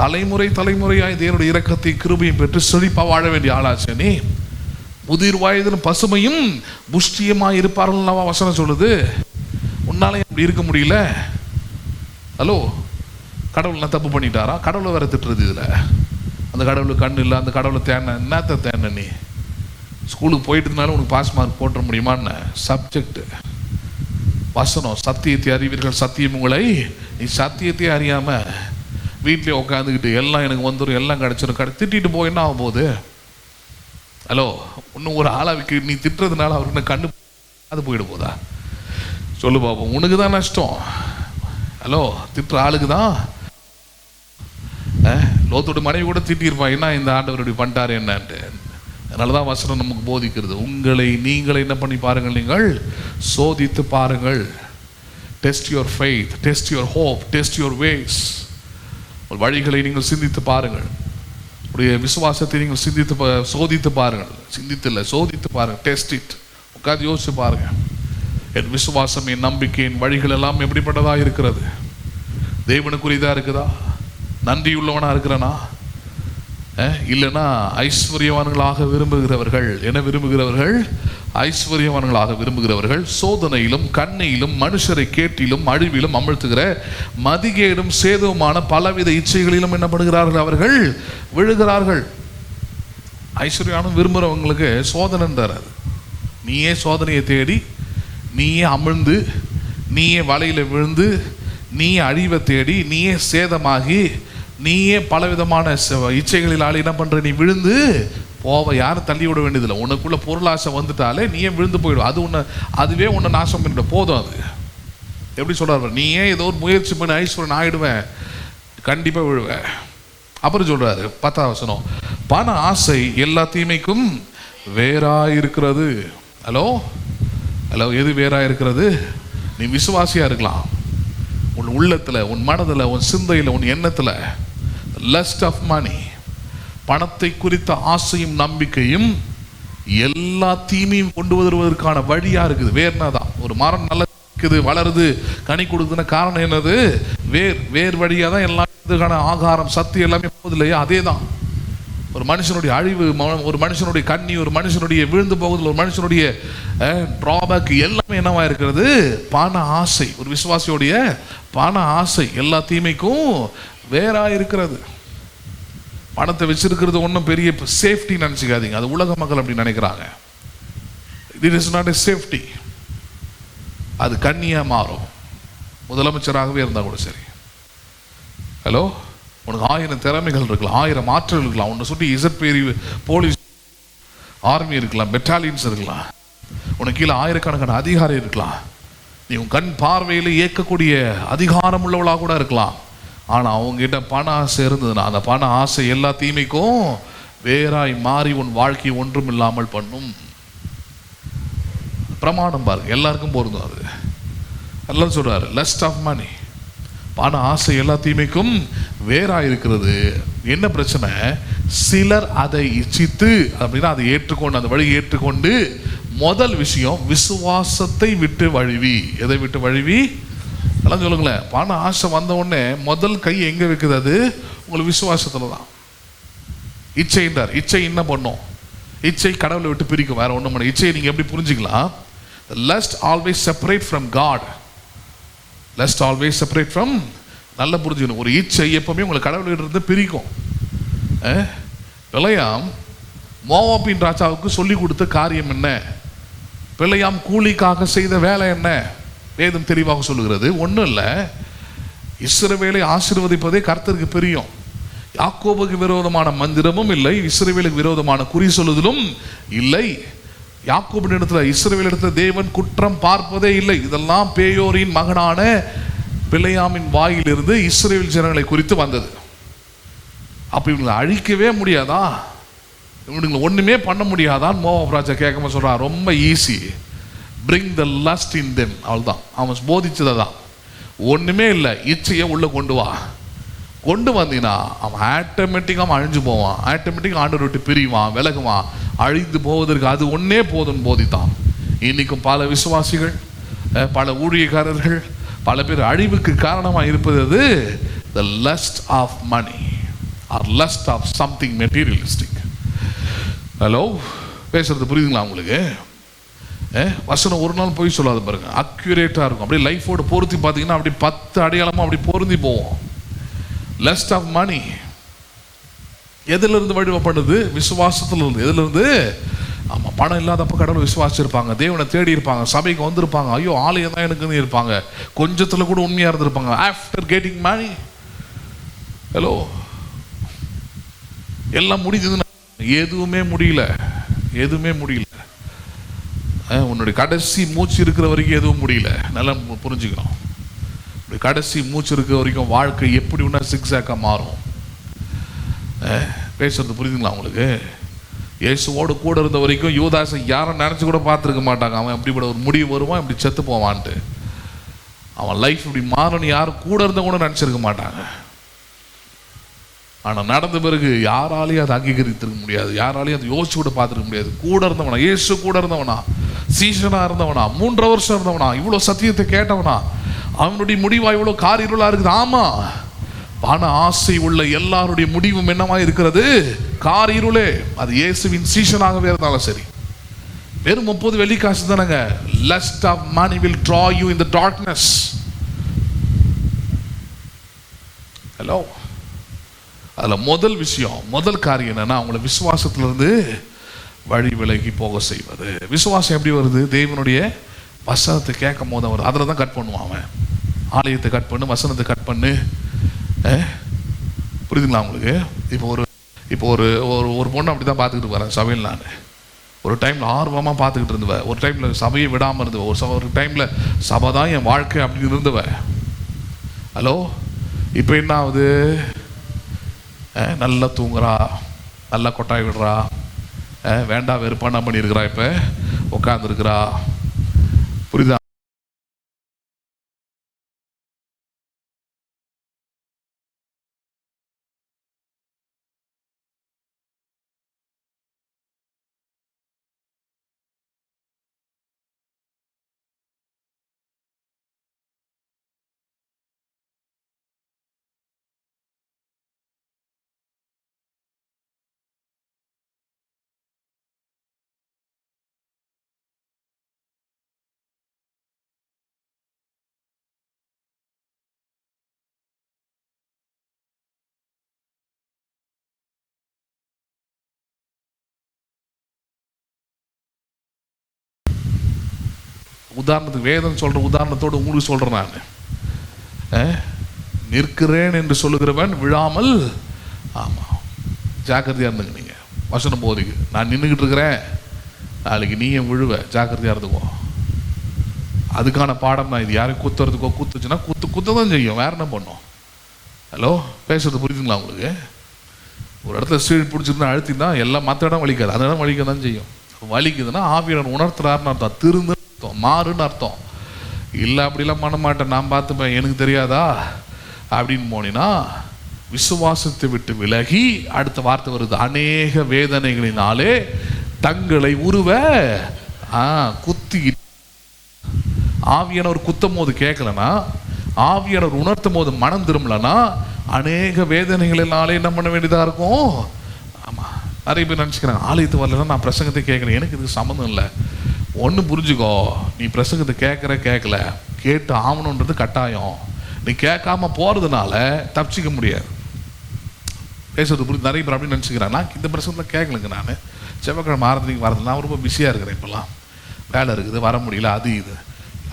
தலைமுறை தலைமுறையாய் தேவனுடைய இரக்கத்தை கிருபையும் பெற்று செழிப்பா வாழ வேண்டிய ஆளாச்சு. நீ முதிர் வயதிலும் பசுமையும் புஷ்டியமாய் இருப்பார்கள் வசனம் சொல்லுது. உன்னால அப்படி இருக்க முடியல. ஹலோ, கடவுள் நான் தப்பு பண்ணிட்டாரா? கடவுளை வேற திட்டுறது. இதுல அந்த கடவுளுக்கு கண்ணு இல்லை, அந்த கடவுளை தேன என்னத்த தேன? நீ ஸ்கூலுக்கு போயிட்டுனாலும் உனக்கு பாஸ் மார்க் போட்ட முடியுமான்னு சப்ஜெக்ட் வசனம். சத்தியத்தை அறிவீர்கள், சத்தியம் உங்களை. நீ சத்தியத்தை அறியாம வீட்டிலே உட்காந்துக்கிட்டு எல்லாம் எனக்கு வந்துடும், எல்லாம் கிடைச்சிடும், திட்டிட்டு போய் என்ன ஆகும் போகுது? ஹலோ, இன்னும் ஒரு ஆளாவுக்கு நீ திட்டுறதுனால அவருக்கு கண்ணு அது போயிட போதா? சொல்லு பாப்போம். உனக்கு தான் நஷ்டம். ஹலோ, திட்டுற ஆளுக்கு தான். லோத்தோட மனைவி கூட திட்டிருப்பான், என்ன இந்த ஆண்டவர் இப்படி பண்ணிட்டாரு என்னன்ட்டு. அதனாலதான் வசனம் நமக்கு போதிக்கிறது, உங்களை நீங்களை என்ன பண்ணி பாருங்கள், நீங்கள் சோதித்து பாருங்கள். Test your faith, test your hope, test your ways. வழிகளை நீங்கள் சிந்தித்து பாருங்கள், உடைய விசுவாசத்தை நீங்கள் சோதித்து பாருங்கள். சிந்தித்து சோதித்து பாருங்கள். Test it. உட்காந்து யோசிச்சு பாருங்க, என் விசுவாசம், என் நம்பிக்கை, என் வழிகள் எல்லாம் எப்படிப்பட்டதா இருக்கிறது? தேவனுக்குரியதா இருக்குதா? நன்றியுள்ளவனா இருக்கிறனா? இல்லைன்னா ஐஸ்வர்யவான்களாக விரும்புகிறவர்கள் என்ன விரும்புகிறவர்கள்? ஐஸ்வர்யவான்களாக விரும்புகிறவர்கள் சோதனையிலும் கண்ணையிலும் மனுஷரை கேட்டிலும் அழிவிலும் அமிழ்த்துகிற மதிகேடும் சேதுமான பலவித இச்சைகளிலும் என்ன பண்ணுகிறார்கள்? அவர்கள் விழுகிறார்கள். ஐஸ்வர்யானும் விரும்புகிறவங்களுக்கு சோதனை தராது. நீயே சோதனையை தேடி, நீயே அமிழ்ந்து, நீயே வலையில விழுந்து, நீயே அழிவை தேடி, நீயே சேதமாகி, நீயே பலவிதமான இச்சைகளில் என்ன பண்ற? நீ விழுந்து போவ. யாரும் தள்ளி விட வேண்டியதில்லை. உனக்குள்ள பொருளாசை வந்துட்டாலே நீயே விழுந்து போயிடும். அதுவே உன்னை நாசம் பண்ணிவிட போதும். அது எப்படி சொல்றாரு? நீயே ஏதோ ஒரு முயற்சி பண்ணி ஐஸ்வரன் ஆயிடுவேன், கண்டிப்பா விழுவேன். அப்புறம் சொல்றாரு 10ஆம் வசனம், பண ஆசை எல்லா தீமைக்கும் வேறாயிருக்கிறது. ஹலோ ஹலோ, எது வேறாயிருக்கிறது? நீ விசுவாசியா இருக்கலாம், உன் உள்ளத்துல, உன் மனதுல, உன் சிந்தையில, உன் எண்ணத்துல லஸ்ட் ஆஃப் மணி, பணத்தை குறித்த ஆசையும் நம்பிக்கையும் எல்லா தீமையும் கொண்டு வருவதற்கான வழியா இருக்குது. வேர்னாதான் ஒரு மரம் நல்லா இருக்குது, வளருது, கனி கொடுக்குதுன்னா காரணம் என்னது? வேர் வழியா தான் எல்லாத்துக்கான ஆகாரம், சத்து எல்லாமே போகுது இல்லையா? அதே தான் ஒரு மனுஷனுடைய அழிவு, ஒரு மனுஷனுடைய கண்ணி, ஒரு மனுஷனுடைய விழுந்து போகுதல், ஒரு மனுஷனுடைய டிராபேக் எல்லாமே என்னவா இருக்கிறது? பண ஆசை. ஒரு விசுவாசியோடைய பண ஆசை எல்லா தீமைக்கும் வேறா இருக்கிறது. பணத்தை வச்சிருக்கிறது ஒன்றும் பெரிய சேஃப்டி நினைச்சுக்காதீங்க. அது உலக மக்கள் அப்படி நினைக்கிறாங்க. It is not a safety. அது கண்ணியா மாறும். முதலமைச்சராகவே இருந்தா கூட சரி. ஹலோ, உனக்கு 1000 திறமைகள் இருக்கலாம், 1000 ஆற்றல் இருக்கலாம், உன்னை சுற்றி இசட்பேரி போலீஸ் ஆர்மி இருக்கலாம், பெட்டாலியன்ஸ் இருக்கலாம், உனக்கு கீழே ஆயிரக்கணக்கான அதிகாரி இருக்கலாம், நீ உன் கண் பார்வையில் இயக்கக்கூடிய அதிகாரம் உள்ளவளாக கூட இருக்கலாம். ஆனால் அவங்ககிட்ட பண ஆசை இருந்ததுன்னா அந்த பண ஆசை எல்லா தீமைக்கும் வேறாய் மாறி உன் வாழ்க்கை ஒன்றும் இல்லாமல் பண்ணும். பிரமாணம் பாருங்க, எல்லாருக்கும் பொருந்தும். அது எல்லாம் சொல்றாரு, லஸ்ட் ஆஃப் மணி, பண ஆசை எல்லா தீமைக்கும் வேறாய் இருக்கிறது. என்ன பிரச்சனை? சிலர் அதை இச்சித்து அப்படின்னா அதை ஏற்றுக்கொண்டு அந்த வழியை ஏற்றுக்கொண்டு முதல் விஷயம் விசுவாசத்தை விட்டு வழுவி. எதை விட்டு வழுவி? எல்லாம் சொல்லுங்களேன். பண ஆசை வந்த உடனே முதல் கை எங்க வைக்குது? அது உங்களுக்கு விசுவாசத்துல தான். இச்சைன்றார். இச்சை என்ன பண்ணும்? இச்சை கடவுளை விட்டு பிரிக்கும், வேற ஒண்ணும் பண்ண. இச்சையை நீங்க எப்படி புரிஞ்சுக்கலாம்? lust always separate from God. lust always separate from, நல்ல புரிஞ்சுக்கணும். ஒரு இச்சை எப்பவுமே உங்களை கடவுளை இருந்து பிரிக்கும். பிழையாம் மோவாபின் ராஜாவுக்கு சொல்லி கொடுத்த காரியம் என்ன? பிழையாம் கூலிக்காக செய்த வேலை என்ன? வேதம் தெளிவாக சொல்லுகிறது. ஒன்றும் இல்லை, இஸ்ரவேலை ஆசீர்வதிப்பதே கர்த்தருக்கு பிரியம். யாக்கோபுக்கு விரோதமான மந்திரமும் இல்லை, இஸ்ரவேலுக்கு விரோதமான குறி சொல்லுதலும் இல்லை. யாக்கோபின் இடத்துல இஸ்ரவேல் இடத்துல தேவன் குற்றம் பார்ப்பதே இல்லை. இதெல்லாம் பேயோரின் மகனான பிழையாமின் வாயிலிருந்து இஸ்ரவேல் ஜனங்களை குறித்து வந்தது. அப்ப இவங்களை அழிக்கவே முடியாதா? இவனுங்களை ஒண்ணுமே பண்ண முடியாதான்? மோவாப் ராஜா கேட்காம சொல்றான், ரொம்ப easy, bring the lust in them. அவ்வளவுதான், அவன் போதிச்சதான். ஒண்ணுமே இல்லை, இச்சையை உள்ள கொண்டு வா. கொண்டு வந்தீங்கன்னா அவன் ஆட்டோமேட்டிக்காக அவன் அழிஞ்சு போவான், ஆட்டோமேட்டிக்காக ஆண்டவர் விட்டு பிரிவான், விலகுவான். அழிந்து போவதற்கு அது ஒன்னே போதும் போதித்தான். இன்னைக்கும் பல விசுவாசிகள், பல ஊழியக்காரர்கள், பல பேர் அழிவுக்கு காரணமாக இருப்பது அது the lust of money or lust of something materialistic. Hello, பேசுறது புரியுதுங்களா உங்களுக்கு? வசனம் ஒரு நாள் போய் சொல்லாது பாருங்க, அக்யூரேட்டா இருக்கும். அப்படியே லைஃபோட பொருத்தி பார்த்தீங்கன்னா அப்படி 10 அடையாளமா அப்படி பொருந்தி போவோம். லஸ்ட் ஆஃப் மணி எதுல இருந்து வழிவப்படுது? விசுவாசத்துல இருந்து. எதுல இருந்து? ஆமா, பணம் இல்லாதப்ப கடவுளை விசுவாசிச்சிருப்பாங்க, தேவனை தேடி இருப்பாங்க, சபைக்கு வந்திருப்பாங்க, ஐயோ ஆலயம் தான் எனக்குன்னு இருப்பாங்க, கொஞ்சத்துல கூட உண்மையா இருந்திருப்பாங்க. ஆஃப்டர் கெட்டிங் மணி, ஹலோ, எல்லாம் முடிஞ்சதுன்னா எதுவுமே முடியல, எதுவுமே முடியல. உன்னுடைய கடைசி மூச்சு இருக்கிற வரைக்கும் எதுவும் முடியல. நல்லா புரிஞ்சுக்கணும். கடைசி மூச்சு இருக்கிற வரைக்கும் வாழ்க்கை எப்படி ஒன்றா சிக்ஸாக்கா மாறும். பேசுறது புரியுதுங்களா உங்களுக்கு? இயேசுவோடு கூட இருந்த வரைக்கும் யூதாசை யாரும் நினைச்சு கூட பார்த்துருக்க மாட்டாங்க. அவன் இப்படிப்பட்ட ஒரு முடிவு வருவான், இப்படி செத்து போவான்ட்டு. அவன் லைஃப் இப்படி மாறணும் யாரும் கூட இருந்த கூட நினைச்சிருக்க மாட்டாங்க. ஆனா நடந்த பிறகு யாராலையும் அதை அங்கீகரித்திருக்க முடியாது, யாராலையும் அதை யோசிச்சு கூட பார்த்துருக்க முடியாது. கூட இருந்தவனா, இயேசு கூட இருந்தவனா, சீசனா இருந்தவனா, 3 வருஷம் இருந்தவனா, இவ்வளவு சத்தியத்தை கேட்டவனா, அவனுடைய முடிவா இவ்வளவு காரிருளா இருக்குது. ஆமா, பண ஆசை உள்ள எல்லாருடைய முடிவும் என்னவா இருக்கிறது? காரிருளே. அது இயேசுவின் சீசனாகவே இருந்தாலும் சரி. வெறும் 30 வெள்ளிக்காசு தானங்க. lust of money will draw you in the darkness. Hello, அதுல முதல் விஷயம், முதல் காரியம் என்னன்னா அவங்கள விசுவாசத்திலிருந்து வழி விலகி போக செய்வது. விசுவாசம் எப்படி வருது? தேவனுடைய வசனத்தை கேட்கும் போது வருது. அதில் தான் கட் பண்ணுவான் அவன். ஆலயத்தை கட் பண்ணு, வசனத்தை கட் பண்ணு. புரியுதுங்களா உங்களுக்கு? இப்போ ஒரு ஒரு பொண்ணு அப்படி தான் பார்த்துக்கிட்டு வரேன் சபையில். நான் ஒரு டைமில் ஆர்வமாக பார்த்துக்கிட்டு இருந்துவேன், ஒரு டைமில் சபையை விடாமல் இருந்துவேன், ஒரு டைமில் சபை தான் என் வாழ்க்கை அப்படின்னு இருந்துவேன். ஹலோ, இப்போ என்ன ஆகுது? நல்லா தூங்குறா, நல்லா கொட்டாய் விடுறா, வேண்டாம் வெறுப்பானா பண்ணியிருக்கிறா, இப்போ உட்காந்துருக்கிறா. புரியுதா? உதாரணத்துக்கு வேதம் சொல்ற உதாரணத்தோடு உங்களுக்கு சொல்றேன் நான். நிற்கிறேன் என்று சொல்லுகிறவன் விழாமல். ஆமா, ஜாக்கிரதையா இருந்துங்க. நீங்க வசனம் போதிக்கு நான் நின்றுக்கிட்டு இருக்கிறேன், நாளைக்கு நீ என் விழுவ, ஜாக்கிரதையா இருந்துக்கோ. அதுக்கான பாடம் தான் இது. யாரும் குத்துறதுக்கோ, குத்துச்சுன்னா குத்த தான் செய்யும், வேற என்ன பண்ணும்? ஹலோ, பேசுறது புரியுதுங்களா உங்களுக்கு? ஒரு இடத்துல ஸ்டீல் பிடிச்சிருந்தா அழுத்தினா எல்லாம் மற்ற இடம் வலிக்காது, அந்த இடம் வலிக்க தான் செய்யும். வலிக்குதுன்னா ஆவியானவர் உணர்த்துறாருன்னு அர்த்தம், திருந்து அர்த்தம், மாறுன்னு அர்த்தம். இல்லை அப்படிலாம் பண்ண மாட்டேன், நான் பார்த்துப்பேன், எனக்கு தெரியாதா அப்படின்னு போனீங்கன்னா விசுவாசத்தை விட்டு விலகி அடுத்த வார்த்தை வருது, அநேக வேதனைகளினாலே தங்களை உருவ குத்தி. ஆவியானவர் குத்தும் போது கேட்கலன்னா, ஆவியானவர் உணர்த்தும் போது மனம் திரும்பலன்னா அநேக வேதனைகளினாலே என்ன பண்ண வேண்டியதாக இருக்கும். ஆமாம், நிறைய பேர் நினச்சிக்கிறாங்க ஆலயத்து வரலன்னா நான் பிரசங்கத்தை கேட்குறேன், எனக்கு இதுக்கு சம்மந்தம் இல்லை. ஒன்று புரிஞ்சுக்கோ, நீ பிரசங்கத்தை கேட்கல, கேட்டு ஆகணுன்றது கட்டாயம். நீ கேட்காம போகிறதுனால தப்பிச்சிக்க முடியாது. பேசுறது புரிஞ்சு. நிறைய பேர் அப்படின்னு நினச்சிக்கிறாங்க, நான் இந்த பிரசங்கத்தில் கேட்கலங்க, நான் செவ்வாய்க்கிழமை ஆரம்பிக்கு வரது, நான் ரொம்ப பிஸியாக இருக்கிறேன், இப்போல்லாம் வேலை இருக்குது, வர முடியல, அது இது.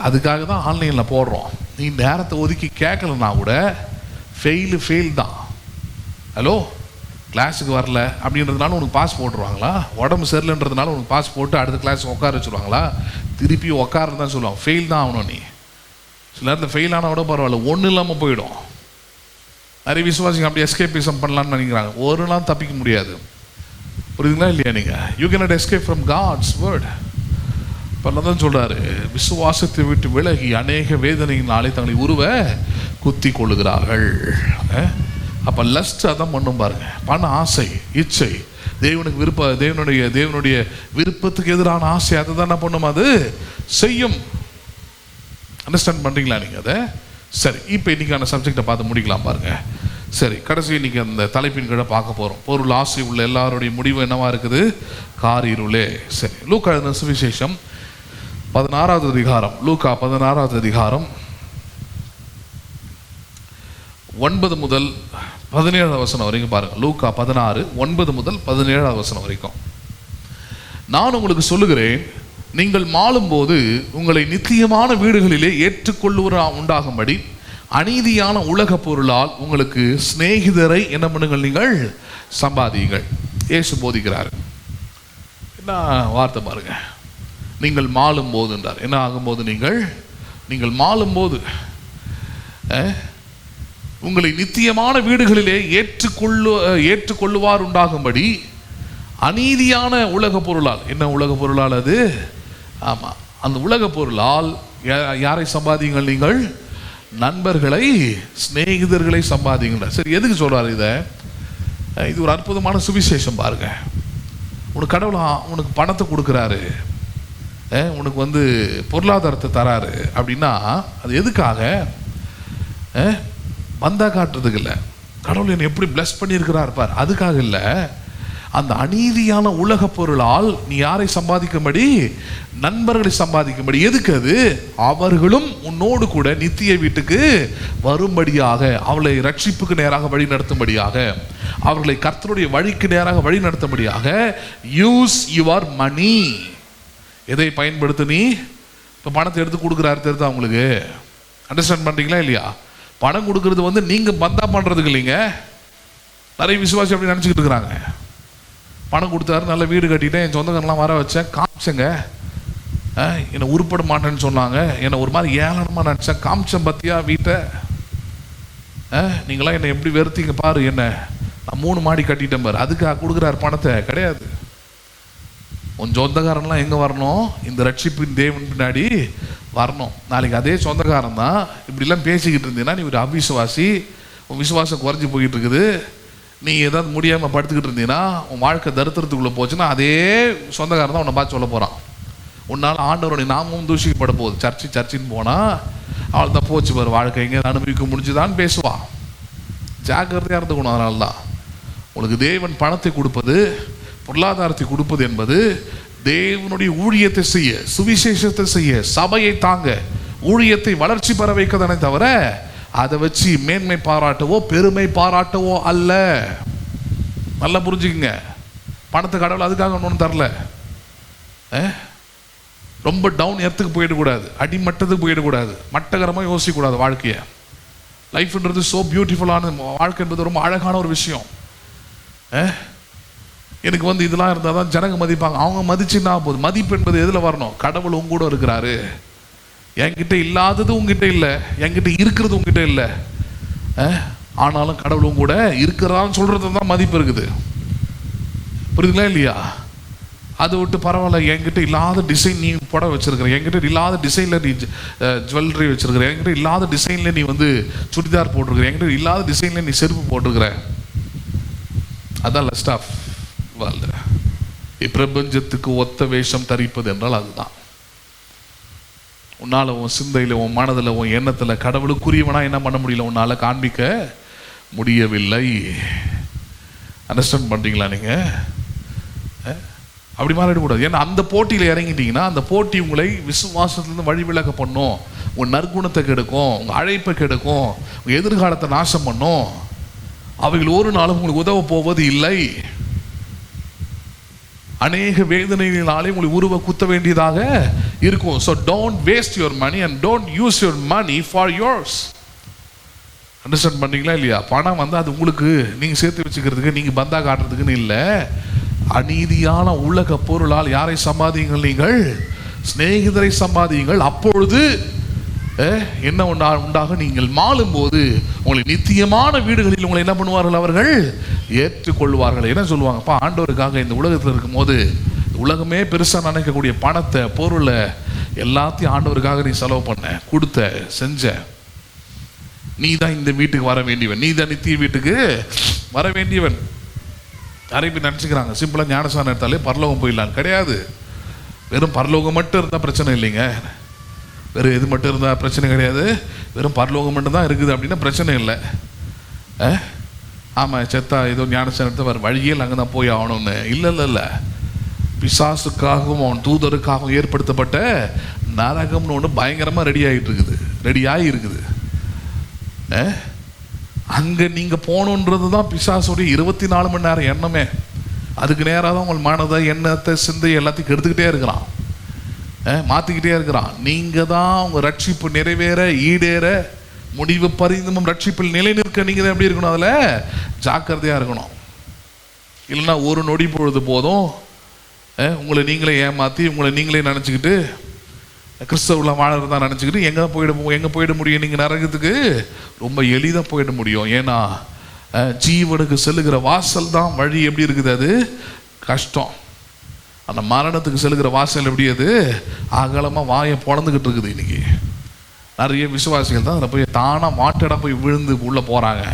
அதுக்காக தான் ஆன்லைனில் போடுறோம். நீ நேரத்தை ஒதுக்கி கேட்கலன்னா கூட ஃபெயில் தான். ஹலோ, கிளாஸுக்கு வரல அப்படின்றதுனால உனக்கு பாஸ் போட்டுருவாங்களா? உடம்பு சரியில்லைன்றதுனால உனக்கு பாஸ் போட்டு அடுத்த கிளாஸ் உட்கார வச்சுருவாங்களா? திருப்பி உட்காருன்னு தான் சொல்லுவாங்க. ஃபெயில் தான் ஆகணும். நீ சில நேரத்தில் ஃபெயில் ஆனால் கூட பரவாயில்ல, ஒன்றும் இல்லாமல் போயிடும். நிறைய விசுவாசிங்க அப்படி எஸ்கேபிசம் பண்ணலான்னு நினைக்கிறாங்க. ஒரு நாள் தப்பிக்க முடியாது. புரியுதுங்களா இல்லையா? நீங்கள் you can not escape from God's word. இப்போ தான் சொல்கிறாரு, விசுவாசத்தை விட்டு விலகி அநேக வேதனையினாலே தங்களை உருவ குத்தி கொள்ளுகிறார்கள். அப்போ லஸ்ட் அதான் பண்ணும் பாருங்க, பண ஆசை, இச்சை, தேவனுக்கு தேவனுடைய விருப்பத்துக்கு எதிரான ஆசை, அதை தான் என்ன பண்ணும், அது செய்யும். அண்டர்ஸ்டாண்ட் பண்ணுறீங்களா நீங்கள் அதை? சரி, இப்போ இன்னைக்கான சப்ஜெக்டை பார்த்து முடிக்கலாம் பாருங்க. சரி, கடைசி இன்னைக்கு அந்த தலைப்பின் கீழே பார்க்க போகிறோம். பொருள் ஆசை உள்ள எல்லாருடைய முடிவு என்னவா இருக்குது? காரிருளே. சரி, லூக்கா எழுதின சுவிசேஷம் 16வது அதிகாரம், லூக்கா 16வது அதிகாரம் 9 முதல் 17 வசனம் வரைக்கும் பாருங்க. லூக்கா 16 9 முதல் 17 வசனம் வரைக்கும். நான் உங்களுக்கு சொல்லுகிறேன், நீங்கள் மாளும்போது உங்களை நித்தியமான வீடுகளிலே ஏற்றுக்கொள்ளுவரா உண்டாகும்படி அநீதியான உலக பொருளால் உங்களுக்கு சிநேகிதரை என்ன பண்ணுங்கள், நீங்கள் சம்பாதியுங்கள். இயேசு போதிக்கிறார். என்ன வார்த்தை பாருங்க, நீங்கள் மாளும் போதுன்றார். என்ன ஆகும்போது? நீங்கள் மாளும் போது உங்களை நித்தியமான வீடுகளிலே ஏற்றுக்கொள்ளுவார் உண்டாகும்படி அநீதியான உலக பொருளால். என்ன உலக பொருளால் அது? ஆமாம், அந்த உலக பொருளால் யாரை சம்பாதியுங்கள்? நீங்கள் நண்பர்களை, சிநேகிதர்களை சம்பாதியுங்கள். சரி, எதுக்கு சொல்றாரு இதை? இது ஒரு அற்புதமான சுவிசேஷம் பாருங்க. உனக்கு கடவுள் உனக்கு பணத்தை கொடுக்குறாரு, உனக்கு பொருளாதாரத்தை தராரு அப்படின்னா அது எதுக்காக? வந்தா காட்டுறதுக்கு இல்லை. கடவுள் என்னை எப்படி பிளஸ் பண்ணியிருக்கிறார் பார், அதுக்காக இல்லை. அந்த அநீதியான உலக பொருளால் நீ யாரை சம்பாதிக்கும்படி? நண்பர்களை சம்பாதிக்கும்படி. எதுக்கு அது? அவர்களும் உன்னோடு கூட நித்திய வீட்டுக்கு வரும்படியாக, அவளை ரட்சிப்புக்கு நேராக வழி நடத்தும்படியாக, அவர்களை கர்த்தருடைய வழிக்கு நேராக வழி நடத்தும்படியாக. யூஸ் யுவர் மணி. எதை பயன்படுத்த? நீ இப்போ பணத்தை எடுத்து கொடுக்குறாரு தெரியுதா உங்களுக்கு? அண்டர்ஸ்டாண்ட் பண்ணுறீங்களா இல்லையா? பணம் கொடுக்கறது நீங்க பந்தா பண்றதுக்கு இல்லைங்க. நிறைய விசுவாசி அப்படி நினச்சிக்கிட்டு இருக்கிறாங்க. பணம் கொடுத்தாரு, நல்ல வீடு கட்டிட்டேன், என் சொந்தக்காரெல்லாம் வர வச்சேன், காமிச்சேங்க, என்னை உருப்பட மாட்டேன்னு சொன்னாங்க, என்னை ஒரு மாதிரி ஏளனமாக நினச்சேன், காமிச்சேன் பத்தியா வீட்டை, நீங்களாம் என்னை எப்படி வெறுத்தீங்க பாரு, என்ன நான் 3 மாடி கட்டிட்டேன் பாரு. அதுக்காக கொடுக்குறாரு பணத்தை? கிடையாது. உன் சொந்தக்காரன்லாம் எங்கே வரணும்? இந்த ரட்சிப்பின் தேவன் பின்னாடி வரணும். நாளைக்கு அதே சொந்தக்காரன் தான் இப்படிலாம் பேசிக்கிட்டு இருந்தீங்கன்னா, நீ ஒரு அவிசுவாசி, உன் விசுவாசம் குறைஞ்சி போய்கிட்டு இருக்குது, நீ ஏதாவது முடியாமல் படுத்துக்கிட்டு இருந்தீங்கன்னா, உன் வாழ்க்கை தரித்திரத்துக்குள்ளே போச்சுன்னா, அதே சொந்தக்காரன் தான் உன்னை பார்த்து சொல்ல போகிறான், உன்னால் ஆண்டவருடைய நாமும் தூஷிக்கப்பட போகுது. சர்ச்சின்னு போனால் அவள் தான் போச்சு பாரு, வாழ்க்கை எங்கே அனுபவிக்க முடிஞ்சுதான்னு பேசுவான். ஜாக்கிரதையாக இருந்துக்கணும். அதனால தான் உங்களுக்கு தேவன் பணத்தை கொடுப்பது, பொருளாதாரத்தை கொடுப்பது என்பது தேவனுடைய ஊழியத்தை செய்ய, சுவிசேஷத்தை செய்ய, சபையை தாங்க, ஊழியத்தை வளர்ச்சி பெற வைக்கதானே தவிர அதை வச்சு மேன்மை பாராட்டவோ பெருமை பாராட்டவோ அல்ல. நல்லா புரிஞ்சுக்குங்க. பணத்தை கடவுள் அதுக்காக ஒன்றும் தரல. ரொம்ப டவுன் எர்த்துக்கு போயிடக்கூடாது, அடிமட்டத்துக்கு போயிடக்கூடாது, மட்டகரமாக யோசிக்கக்கூடாது வாழ்க்கையை. லைஃப்ன்றது ஸோ பியூட்டிஃபுல்லான, வாழ்க்கை என்பது ரொம்ப அழகான ஒரு விஷயம். எனக்கு இதெல்லாம் இருந்தால் தான் ஜனங்க மதிப்பாங்க. அவங்க மதிச்சுன்னா போதும். மதிப்பு என்பது எதில் வரணும்? கடவுள் உங்க கூட இருக்கிறாரு. என்கிட்ட இல்லாதது உங்ககிட்ட இல்லை, என்கிட்ட இருக்கிறது உங்ககிட்ட இல்லை, ஆனாலும் கடவுள் உங்க கூட இருக்கிறான்னு சொல்றது தான் மதிப்பு இருக்குது. புரியுதுங்களா இல்லையா? அதை விட்டு பரவாயில்ல, என்கிட்ட இல்லாத டிசைன் நீ புடவை வச்சிருக்கிற, என்கிட்ட இல்லாத டிசைனில் நீ ஜுவல்லரி வச்சிருக்கிற, என்கிட்ட இல்லாத டிசைனில் நீ சுடிதார் போட்டிருக்கிற, என்கிட்ட இல்லாத டிசைனில் நீ செருப்பு போட்டிருக்கிற, அதான் லஸ்ட் ஆஃப் வேர்ல்டு. இப்பிரபஞ்சத்துக்கு ஒத்த வேஷம் தரிப்பது என்றால் அதுதான். உன்னால உன் சிந்தையில், உன் மனதில், உன் எண்ணத்தில் கடவுளுக்குரியவனா என்ன பண்ண முடியல, உன்னால காண்பிக்க முடியவில்லை. அண்டர்ஸ்டாண்ட் பண்றீங்களா? நீங்க அப்படி மாறிடக்கூடாது. ஏன்னா அந்த போட்டியில் இறங்கிட்டீங்கன்னா அந்த போட்டி உங்களை விசுவாசத்திலிருந்து வழி விலக பண்ணும், உங்கள் நற்குணத்தை கெடுக்கும், உங்கள் அழைப்பை கெடுக்கும், உங்கள் எதிர்காலத்தை நாசம் பண்ணும். அவைகள் ஒரு நாளும் உங்களுக்கு உதவ போவது இல்லை. அநேக வேதனைகளினாலே உங்களை உருவ குத்த வேண்டியதாக இருக்கும். So don't waste your money and don't use your money for yours. Understand பண்ணுறீங்களா இல்லையா? பணம் அது உங்களுக்கு நீங்கள் சேர்த்து வச்சுக்கிறதுக்கு, நீங்கள் பந்தா காட்டுறதுக்குன்னு இல்லை. அநீதியான உலக பொருளால் யாரை சம்பாதியுங்கள்? நீங்கள் சிநேகிதரை சம்பாதியுங்கள். அப்பொழுது என்ன உண்டாக? நீங்கள் மாளும் போது உங்களை நித்தியமான வீடுகளில் உங்களை என்ன பண்ணுவார்கள்? அவர்கள் ஏற்றுக்கொள்வார்கள். என்ன சொல்லுவாங்கப்பா, ஆண்டவருக்காக இந்த உலகத்தில் இருக்கும் போது உலகமே பெருசாக நினைக்கக்கூடிய பணத்தை, பொருளை எல்லாத்தையும் ஆண்டவருக்காக நீ செலவு பண்ண, கொடுத்த, செஞ்ச, நீ தான் இந்த வீட்டுக்கு வர வேண்டியவன், நீ தான் நித்திய வீட்டுக்கு வர வேண்டியவன். நிறைய பேர் நினச்சிக்கிறாங்க சிம்பிளாக ஞானஸ்நானம் எடுத்தாலே பரலோகம் போயிடலாம். கிடையாது. வெறும் பரலோகம் மட்டும் இருந்தால் பிரச்சனை இல்லைங்க. வெறும் எது மட்டும் இருந்தால் பிரச்சனை கிடையாது. வெறும் பரலோகம் மட்டும் தான் இருக்குது அப்படின்னா பிரச்சனை இல்லை. ஆமாம், செத்தா ஏதோ ஞானஸ்நானம் எடுத்தால் வேறு வழியே இல்லை, அங்கே தான் போய் ஆகணும்னு இல்லை. இல்லை இல்லை, பிசாசுக்காகவும் அவன் தூதருக்காகவும் ஏற்படுத்தப்பட்ட நரகம்னு ஒன்று பயங்கரமாக ரெடியாகி இருக்குது. அங்கே நீங்கள் போகணுன்றது தான் பிசாசுடைய 24 மணி நேரம் எண்ணமே. அதுக்கு நேராக தான் உங்கள் மனதை, எண்ணத்தை, சிந்தை எல்லாத்தையும் கெடுத்துக்கிட்டே இருக்கிறான், மாற்றிக்கிட்டே இருக்கிறான். நீங்கள் தான் உங்கள் ரட்சிப்பு நிறைவேற, ஈடேற, முடிவு பரிந்தும் ரட்சிப்பில் நிலை நிற்க நீங்கள் தான் எப்படி இருக்கணும்? அதில் ஜாக்கிரதையாக இருக்கணும். இல்லைன்னா ஒரு நொடி பொழுது போதும் உங்களை நீங்களே ஏமாற்றி, உங்களை நீங்களே நினச்சிக்கிட்டு, கிறிஸ்தவர்கள வாழறதா நினச்சிக்கிட்டு எங்கே போயிட முடியும்? நீங்கள் நரகத்துக்கு ரொம்ப எளிதாக போயிட முடியும். ஏன்னா ஜீவனுக்கு செல்லுகிற வாசல் தான் வழி. எப்படி இருக்குது? அது கஷ்டம். அந்த மரணத்துக்கு செல்லுகிற வாசல் எப்படி? அது அகலமாக வாயை பொழந்துக்கிட்டு இருக்குது. இன்னைக்கு நிறைய விசுவாசிகள் தான் அதில் போய் தானாக மாட்டடாக போய் விழுந்து உள்ளே போகிறாங்க.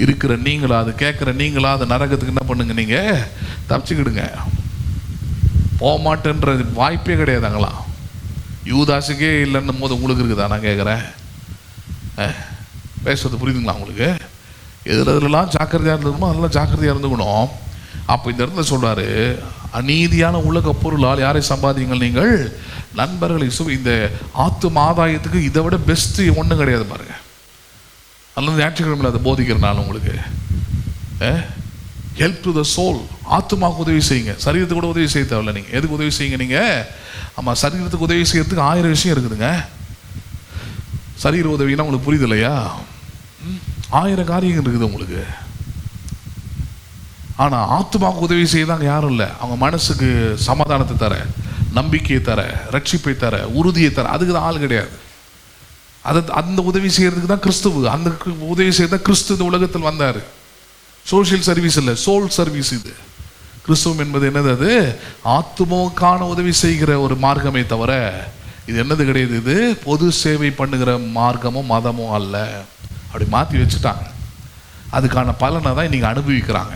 இருக்கிற நீங்களா, அது கேட்குற நீங்களா, அது நரகத்துக்கு என்ன பண்ணுங்க? நீங்கள் தப்பிச்சுக்கிடுங்க. போக மாட்டேன்ற வாய்ப்பே கிடையாதுங்களா? யூதாசுக்கே இல்லைன்னும் போது உங்களுக்கு இருக்குதா? நான் கேட்குறேன். பேசுறது புரியுதுங்களா உங்களுக்கு? எதுலாம் ஜாக்கிரதையாக இருந்துக்கணுமோ அதெல்லாம் ஜாக்கிரதையாக இருந்துக்கணும். அப்போ இந்த இடத்துல சொல்கிறாரு, அநீதியான உலக பொருளால் யாரை சம்பாதியுங்கள்? நீங்கள் நண்பர்களை. இந்த ஆத்தும ஆதாயத்துக்கு இதை விட பெஸ்ட்டு ஒன்றும் கிடையாது பாருங்க. அல்லது ஞாயிற்றுக்கிழமையில் அதை போதிக்கிறனால உங்களுக்கு ஹெல்ப் டு த சோல். ஆத்துமாவுக்கு உதவி செய்யுங்க, சரீரத்துக்கு கூட உதவி செய்ய தேவையில்ல. நீங்கள் எதுக்கு உதவி செய்யுங்க? நீங்கள் ஆமாம், சரீரத்துக்கு உதவி செய்யறதுக்கு 1000 விஷயம் இருக்குதுங்க. சரீர உதவினா உங்களுக்கு புரியுது இல்லையா? 1000 காரியங்கள் இருக்குது உங்களுக்கு. ஆனால் ஆத்துமாவுக்கு உதவி செய்யதாங்க யாரும் இல்லை. அவங்க மனசுக்கு சமாதானத்தை தர, நம்பிக்கையை தர, ரட்சிப்பை தர, உறுதியை தர, அதுக்கு தான் ஆள் கிடையாது. அந்த உதவி செய்யறதுக்கு தான் கிறிஸ்துவ. அந்த உதவி செய்ய தான் கிறிஸ்து இந்த உலகத்தில் வந்தார். சோஷியல் சர்வீஸ் இல்லை, சோல் சர்வீஸ். இது கிறிஸ்துவம் என்பது என்னது? அது ஆத்துமாவுக்கான உதவி செய்கிற ஒரு மார்க்கமே தவிர இது என்னது கிடையாது. இது பொது சேவை பண்ணுகிற மார்க்கமும் மதமும் அல்ல. அப்படி மாற்றி வச்சுட்டாங்க. அதுக்கான பலனை தான் இன்னைக்கு அனுபவிக்கிறாங்க.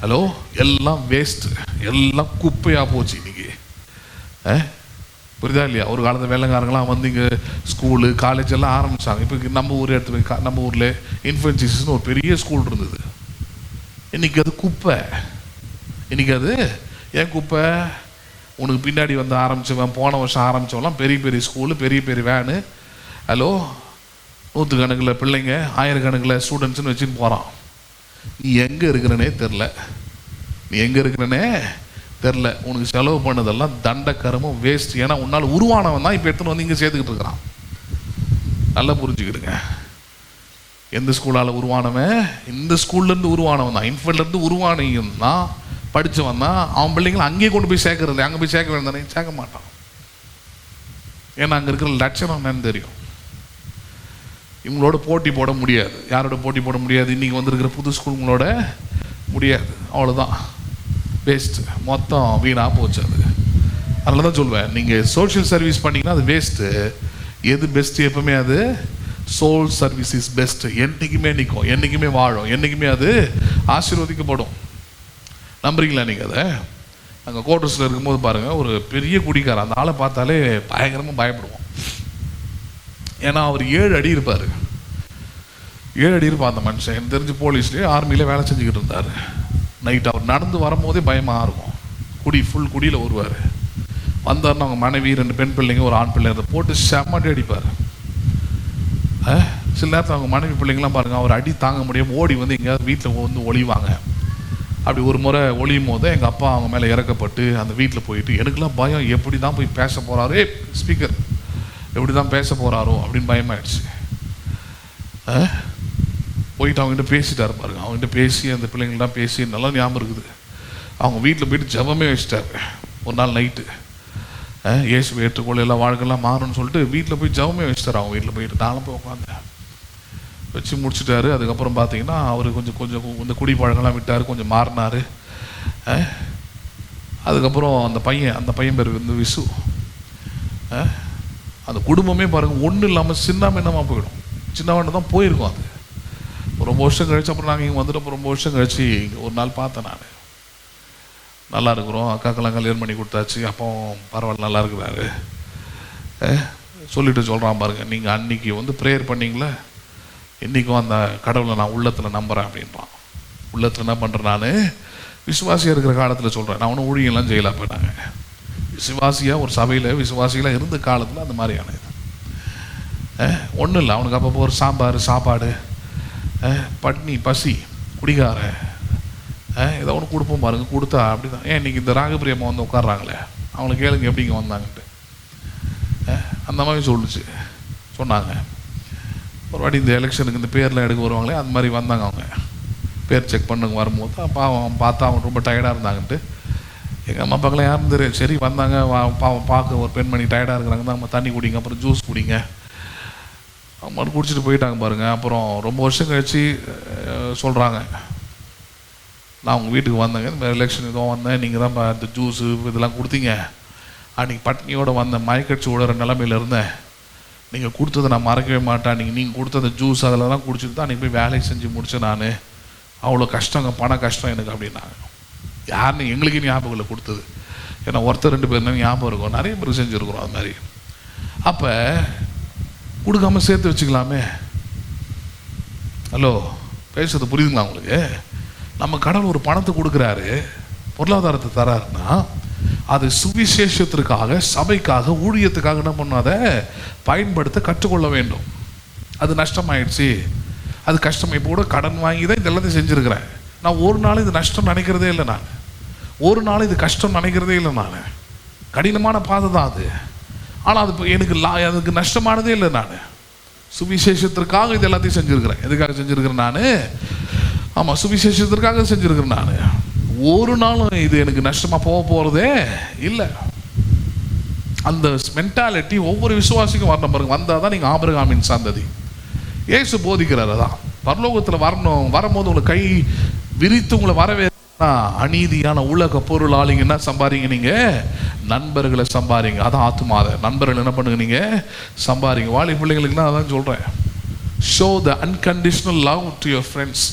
ஹலோ, எல்லாம் வேஸ்ட், எல்லாம் குப்பையாக போச்சு இன்னைக்கு. புரியுதா இல்லையா? ஒரு காலத்தில் வெள்ளக்காரங்களாம் இங்கே ஸ்கூலு, காலேஜ் எல்லாம் ஆரம்பித்தாங்க. இப்போ நம்ம ஊர் எடுத்து நம்ம ஊரில் இன்ஃபென்சிஸ்னு ஒரு பெரிய ஸ்கூல் இருந்தது. இன்றைக்கி அது குப்பை. இன்றைக்கி அது ஏன் குப்பை? உனக்கு பின்னாடி ஆரம்பித்தவன், போன வருஷம் ஆரம்பித்தவங்களாம் பெரிய பெரிய ஸ்கூலு, பெரிய பெரிய வேனு. ஹலோ, 100 கணக்கில் பிள்ளைங்க, 1000 கணக்கில் ஸ்டூடெண்ட்ஸ்னு வச்சுன்னு போகிறான். நீ எங்கே இருக்கிறனே தெரில. உனக்கு செலவு பண்ணதெல்லாம் தண்டக்கரமும் வேஸ்ட். ஏன்னா உன்னால் உருவானவன் தான் இப்போ எடுத்துன்னு இங்கே சேர்த்துக்கிட்டு இருக்கிறான். நல்லா புரிஞ்சுக்கிடுங்க. எந்த ஸ்கூலால் உருவானவன்? இந்த ஸ்கூல்லேருந்து உருவானவன் தான். இன்ஃபர்ட்லேருந்து உருவானவன் தான், படித்தவன் தான். அவன் பிள்ளைங்களை அங்கேயே கொண்டு போய் சேர்க்கறது, அங்கே போய் சேர்க்க வேண்டானே, சேர்க்க மாட்டான். ஏன்னா அங்கே இருக்கிற லட்சணம் என்னன்னு தெரியும். இவங்களோட போட்டி போட முடியாது. யாரோட போட்டி போட முடியாது? இன்றைக்கி வந்திருக்கிற புது ஸ்கூலுங்களோட முடியாது. அவ்வளோதான், வேஸ்ட்டு, மொத்தம் வீணாக போச்சு. அது அதனால தான் சொல்லுவேன், நீங்கள் சோஷியல் சர்வீஸ் பண்ணிங்கன்னா அது வேஸ்ட்டு. எது பெஸ்ட்டு? எப்பவுமே அது சோல் சர்வீஸ் இஸ் பெஸ்ட்டு. என்றைக்குமே நிற்கும், என்றைக்குமே வாழும், என்றைக்குமே அது ஆசீர்வதிக்கப்படும். நம்புறீங்களா நீங்கள்? அதை அங்கே கோட்டர்ஸில் இருக்கும்போது பாருங்கள், ஒரு பெரிய குடிக்காரன், அந்த ஆளை பார்த்தாலே பயங்கரமாக பயப்படுவோம். ஏன்னா அவர் 7 அடி இருப்பார். 7 அடி இருப்பார் அந்த மனுஷன். எனக்கு தெரிஞ்சு போலீஸ்லேயே ஆர்மியில் வேலை செஞ்சுக்கிட்டு இருந்தார். நைட் அவர் நடந்து வரும்போதே பயமாக இருக்கும். ஃபுல் குடியில் வருவார். வந்தார்னா அவங்க மனைவி, 2 பெண் பிள்ளைங்க, ஒரு ஆண் பிள்ளை, அதை போட்டு செம்மடி அடிப்பார். சில நேரத்தில் அவங்க மனைவி பிள்ளைங்களாம் பாருங்கள், அவர் அடி தாங்க முடியாமல் ஓடி வந்து எங்கேயாவது வீட்டில் வந்து ஒளிவாங்க. அப்படி ஒரு முறை ஒளியும் போது எங்கள் அப்பா அவங்க மேலே இறக்கப்பட்டு அந்த வீட்டில் போயிட்டு, எனக்குலாம் பயம், எப்படி தான் போய் பேச போகிறாரோ, ஸ்பீக்கர் எப்படி தான் பேச போகிறாரோ அப்படின்னு பயமாயிடுச்சு. போயிட்டு அவங்ககிட்ட பேசிட்டாரு பாருங்க. அவங்ககிட்ட பேசி அந்த பிள்ளைங்கள்லாம் பேசி நல்லா ஞாபகம் இருக்குது. அவங்க வீட்டில் போயிட்டு ஜெபமே வச்சுட்டாரு. ஒரு நாள் நைட்டு இயேசு ஏற்றுக்கொள்ள எல்லாம் வாழ்க்கைலாம் மாறும்னு சொல்லிட்டு வீட்டில் போய் ஜெபமே வச்சுட்டாரு. அவங்க வீட்டில் போயிட்டு நானும் போய் உட்காந்தேன், வச்சு முடிச்சுட்டாரு. அதுக்கப்புறம் பார்த்தீங்கன்னா அவர் கொஞ்சம் இந்த குடி பழங்கள்லாம் விட்டார், கொஞ்சம் மாறினார். அதுக்கப்புறம் அந்த பையன் பேர் வந்து விசு. அந்த குடும்பமே பாருங்கள் ஒன்றும் இல்லாமல் சின்னமாக போயிடும். சின்னவன் தான் போயிருக்கோம். அது ரொம்ப வருஷம் கழிச்சு அப்புறம் நாங்கள் இங்கே வந்துட்டு ரொம்ப வருஷம் கழிச்சு ஒரு நாள் பார்த்தேன். நான் நல்லா இருக்கிறோம், அக்காக்கெல்லாம் கல்யாணம் பண்ணி கொடுத்தாச்சு, அப்போ பரவாயில்ல நல்லா இருக்கிறாரு. சொல்லிட்டு சொல்கிறான் பாருங்கள், நீங்கள் அன்னைக்கு வந்து ப்ரேயர் பண்ணிங்களே, இன்றைக்கும் அந்த கடவுளை நான் உள்ளத்தில் நம்புகிறேன் அப்படின்றான். உள்ளத்தில் என்ன பண்ணுறேன்? நான் விசுவாசியாக இருக்கிற காலத்தில் சொல்கிறேன், நான் ஒன்றும் ஊழியெல்லாம் செய்யலாம். போயிட்டாங்க விசுவாசியாக ஒரு சபையில் விசுவாசிகளாக இருந்த காலத்தில் அந்த மாதிரியான இது ஒன்றும் இல்லை. அவனுக்கு அப்பப்போ ஒரு சாப்பாடு, பட்னி, பசி, குடிகார ஏதோ ஒன்று கொடுப்போம் பாருங்க. கொடுத்தா அப்படி தான். இன்றைக்கி இந்த ராகபிரியம்மா வந்து உட்காடுறாங்களே, அவங்களுக்கு கேளுங்க எப்படிங்க வந்தாங்கன்ட்டு. அந்த மாதிரி சொன்னாங்க. ஒரு வாட்டி இந்த எலெக்ஷனுக்கு இந்த பேர்லாம் எடுக்க வருவாங்களே, அந்த மாதிரி வந்தாங்க. அவங்க பேர் செக் பண்ணுங்க வரும்போது பாவம் பார்த்தா அவங்க ரொம்ப டயர்டாக இருந்தாங்கன்ட்டு. எங்கள் அம்மா அப்பாக்கெல்லாம் யாரும் தெரியும். சரி வந்தாங்க, பாவம் பார்க்க ஒரு பெண்மணி டயர்டாக இருக்கிறாங்க தான், நம்ம தண்ணி குடிங்க, அப்புறம் ஜூஸ் குடிங்க, அவங்க மட்டும் குடிச்சிட்டு போயிட்டாங்க பாருங்கள். அப்புறம் ரொம்ப வருஷம் கழிச்சு சொல்கிறாங்க, நான் உங்கள் வீட்டுக்கு வந்தேங்க, இந்த எலெக்ஷன் இதுவும் வந்தேன், நீங்கள் தான் இந்த ஜூஸு இதெல்லாம் கொடுத்தீங்க, அன்றைக்கி பட்னியோடு வந்தேன், மயக்கடிச்சு விடுற நிலமையில் இருந்தேன், நீங்கள் கொடுத்ததை நான் மறக்கவே மாட்டேன், நீங்கள் கொடுத்த அந்த ஜூஸ் அதிலலாம் குடிச்சிட்டு தான் அன்றைக்கி போய் வேலையை செஞ்சு முடித்தேன் நான், அவ்வளோ கஷ்டங்க, பண கஷ்டம் எனக்கு அப்படின்னாங்க. யாருன்னு எங்களுக்கு ஞாபகம் இல்லை கொடுத்தது, ஏன்னா ஒருத்தர் 2 பேர் ஞாபகம் இருக்கும், நிறைய பேர் செஞ்சுருக்குறோம் அது மாதிரி. அப்போ கொடுக்காமல் சேர்த்து வச்சுக்கலாமே. ஹலோ, பேசுறது புரியுதுங்களா உங்களுக்கு? நம்ம கடவுள் ஒரு பணத்தை கொடுக்குறாரு, பொருளாதாரத்தை தராருன்னா அது சுவிசேஷத்திற்காக, சபைக்காக, ஊழியத்துக்காக என்ன பண்ணாத பயன்படுத்த கற்றுக்கொள்ள வேண்டும். அது நஷ்டமாயிடுச்சு, அது கஷ்டம். இப்போ கூட கடன் வாங்கி தான் இதெல்லாத்தையும் செஞ்சுருக்கிறேன். நான் ஒரு நாள் இது நஷ்டம் நினைக்கிறதே இல்லை, நான் ஒரு நாள் இது கஷ்டம் நினைக்கிறதே இல்லை. நான் கடினமான பாதை தான் அது, ஆனால் அது எனக்கு அதுக்கு நஷ்டமானதே இல்லை. நான் சுவிசேஷத்திற்காக இது எல்லாத்தையும் செஞ்சுருக்கிறேன். எதுக்காக செஞ்சுருக்கிறேன் நான்? ஆமாம், சுவிசேஷத்திற்காக செஞ்சுருக்கிறேன். நான் ஒரு நாளும் இது எனக்கு நஷ்டமாக போகிறதே இல்லை. அந்த மென்டாலிட்டி ஒவ்வொரு விசுவாசிக்கும் வரணும் பாருங்க. வந்தால் தான் நீங்கள் ஆபிரகாமின் சந்ததி. இயேசு போதிக்கிறார் அதான், பரலோகத்தில் வரணும், வரும்போது உங்களை கை விரித்து உங்களை வரவே அநீதியான உலக பொருளாளிங்க என்ன சம்பாதிங்க? நீங்கள் நண்பர்களை சம்பாதிங்க. அதான் ஆத்துமாத நண்பர்கள் என்ன பண்ணுங்க? நீங்கள் சம்பாதிங்க. வாலி பிள்ளைங்களுக்குலாம் அதான் சொல்கிறேன், show the unconditional love to your friends.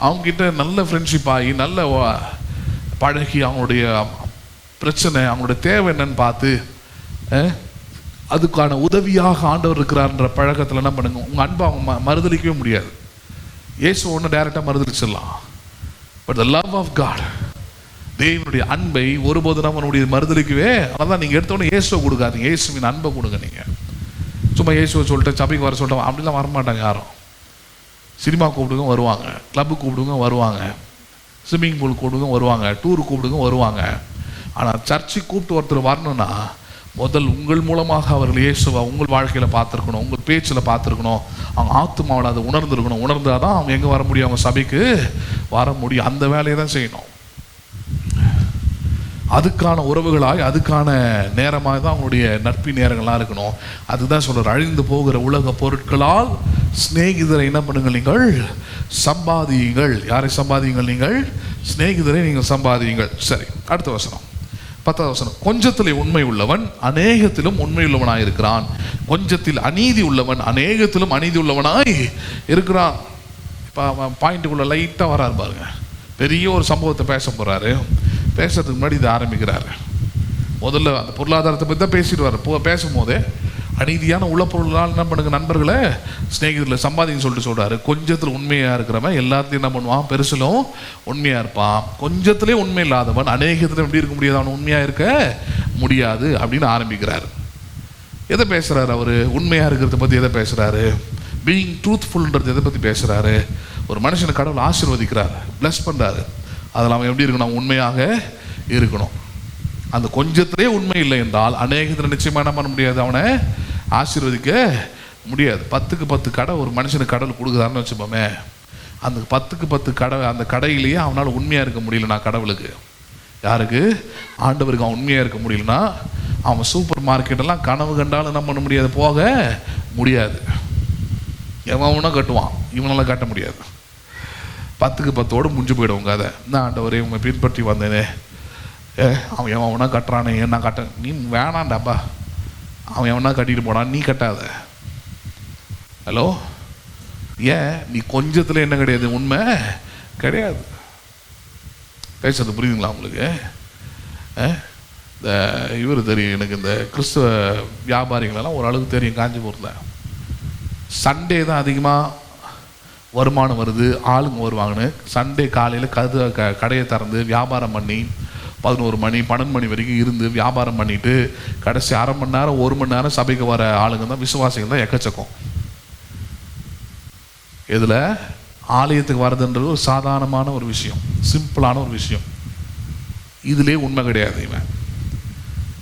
அவங்ககிட்ட நல்ல ஃப்ரெண்ட்ஷிப் ஆகி நல்ல பழகி அவங்களுடைய பிரச்சனை, அவங்களுடைய தேவை என்னன்னு பார்த்து அதுக்கான உதவியாக ஆண்டவர் இருக்கிறார்ன்ற பழக்கத்தில் என்ன பண்ணுங்க? உங்கள் அன்பை அவங்க மறுதளிக்கவே முடியாது. இயேசு ஒன்று டைரெக்டாக மறுதளிச்சிடலாம், but the love of God, தேவனுடைய அன்பை ஒருபோது நம்மளுடைய மறுதளிக்கவே. அதனால் நீங்கள் எடுத்தோடனே இயேசுவை கொடுக்காதீங்க, இயேசுவின் அன்பை கொடுங்க. நீங்கள் சும்மா இயேசுவை சொல்லிட்டு சபைக்கு வர சொல்லிட்டு அப்படிலாம் வரமாட்டாங்க யாரும். சினிமா கூப்பிடுங்க வருவாங்க, கிளப்பு கூப்பிடுங்க வருவாங்க, ஸ்விம்மிங் பூல் கூப்பிடுங்க வருவாங்க, டூர் கூப்பிடுங்க வருவாங்க. ஆனால் சர்ச்சுக்கு கூப்பிட்டு ஒருத்தர் வரணும்னா முதல் உங்கள் மூலமாக அவர்கள் இயேசுவை உங்கள் வாழ்க்கையில் பார்த்துருக்கணும், உங்கள் பேச்சில் பார்த்துருக்கணும், அவங்க ஆத்துமாவில் அதை உணர்ந்துருக்கணும். உணர்ந்தாதான் அவங்க எங்கே வர முடியும்? அவங்க சபைக்கு வர முடியும். அந்த வேலையை தான் செய்யணும். அதுக்கான உறவுகளாய், அதுக்கான நேரமாக தான் அவங்களுடைய நட்பின் நேரங்களாக இருக்கணும். அதுதான் சொல்ற, அழிந்து போகிற உலக பொருட்களால் சிநேகிதரை என்ன பண்ணுங்கள்? நீங்கள் சம்பாதியுங்கள். யாரை சம்பாதியுங்கள்? நீங்கள் சிநேகிதரை நீங்கள் சம்பாதியுங்கள். சரி, அடுத்த வசனம், 10வது வசனம். கொஞ்சத்திலே உண்மை உள்ளவன் அநேகத்திலும் உண்மை உள்ளவனாய் இருக்கிறான், கொஞ்சத்தில் அநீதி உள்ளவன் அநேகத்திலும் அநீதி உள்ளவனாய் இருக்கிறான். இப்போ பாயிண்ட்டுக்குள்ள லைட்டாக வராரு பாருங்க. பெரிய ஒரு சம்பவத்தை பேச போறாரு. பேசுறதுக்கு முன்னாடி இதை ஆரம்பிக்கிறாரு. முதல்ல அந்த பொருளாதாரத்தை பற்றி தான் பேசிடுவார். பேசும்போதே அநீதியான உள்ள பொருளால் என்ன பண்ணுங்க? நண்பர்களை சிநேகிதர்களை சம்பாதின்னு சொல்றாரு. கொஞ்சத்தில் உண்மையாக இருக்கிறவன் எல்லாத்தையும் என்ன பண்ணுவான்? பெருசிலும் உண்மையாக இருப்பான். கொஞ்சத்திலே உண்மை இல்லாதவன் அநேகத்திலும் எப்படி இருக்க முடியாது? அவன் உண்மையாக இருக்க முடியாது அப்படின்னு ஆரம்பிக்கிறாரு. எதை பேசுறாரு அவர்? உண்மையாக இருக்கிறத பற்றி எதை பேசுறாரு? பீயிங் ட்ரூத்ஃபுல்ன்றது எதை பற்றி பேசுறாரு? ஒரு மனுஷனை கடவுள் ஆசீர்வதிக்கிறார், பிளஸ் பண்ணுறாரு. அதில் அவன் எப்படி இருக்கணும்? உண்மையாக இருக்கணும். அந்த கொஞ்சத்திலே உண்மை இல்லை என்றால் அநேகத்தில் நிச்சயமாக என்ன பண்ண முடியாது? அவனை ஆசீர்வதிக்க முடியாது. 10க்கு 10 கடை ஒரு மனுஷனுக்கு கடவுள் கொடுக்குறாருன்னு வச்சுப்போமே, அந்த 10க்கு 10 கடை, அந்த கடையிலேயே அவனால் உண்மையாக இருக்க முடியலனா கடவுளுக்கு, யாருக்கு? ஆண்டவருக்கு அவன் உண்மையாக இருக்க முடியலனா அவன் சூப்பர் மார்க்கெட்டெல்லாம் கனவு கண்டாலும் என்ன பண்ண முடியாது? போக முடியாது. எவனா கட்டுவான், இவனெல்லாம் கட்ட முடியாது. 10க்கு 10 முடிஞ்சு போயிடுவோங்க. அதை நான் ஆண்டவரே உங்க பின்பற்றி வந்தேனே, அவன் எவனா கட்டுறானே, என்ன கட்ட நீ வேணாண்டாப்பா, அவன் எவனா கட்டிட்டு போனான், நீ கட்டாத. ஹலோ, ஏன்? நீ கொஞ்சத்தில் என்ன கிடையாது? உண்மை கிடையாது. பேசுறது புரியுதுங்களா உங்களுக்கு? இந்த இவர் தெரியும் எனக்கு, இந்த கிறிஸ்துவ வியாபாரிகளெல்லாம் ஓரளவுக்கு தெரியும். காஞ்சிபுரத்தில் சண்டே தான் அதிகமாக வருமானம் வருது, ஆளுங்க வருவாங்கன்னு. சண்டே காலையில் கடையை திறந்து வியாபாரம் பண்ணி 11 மணி 12 மணி வரைக்கும் இருந்து வியாபாரம் பண்ணிட்டு கடைசி அரை மணி நேரம் 1 மணி நேரம் சபைக்கு வர ஆளுங்க தான், விசுவாசிகள் தான் எக்கச்சக்கம். இதில் ஆலயத்துக்கு வர்றதுன்றது ஒரு சாதாரணமான ஒரு விஷயம், சிம்பிளான ஒரு விஷயம். இதுலேயே உண்மை கிடையாது.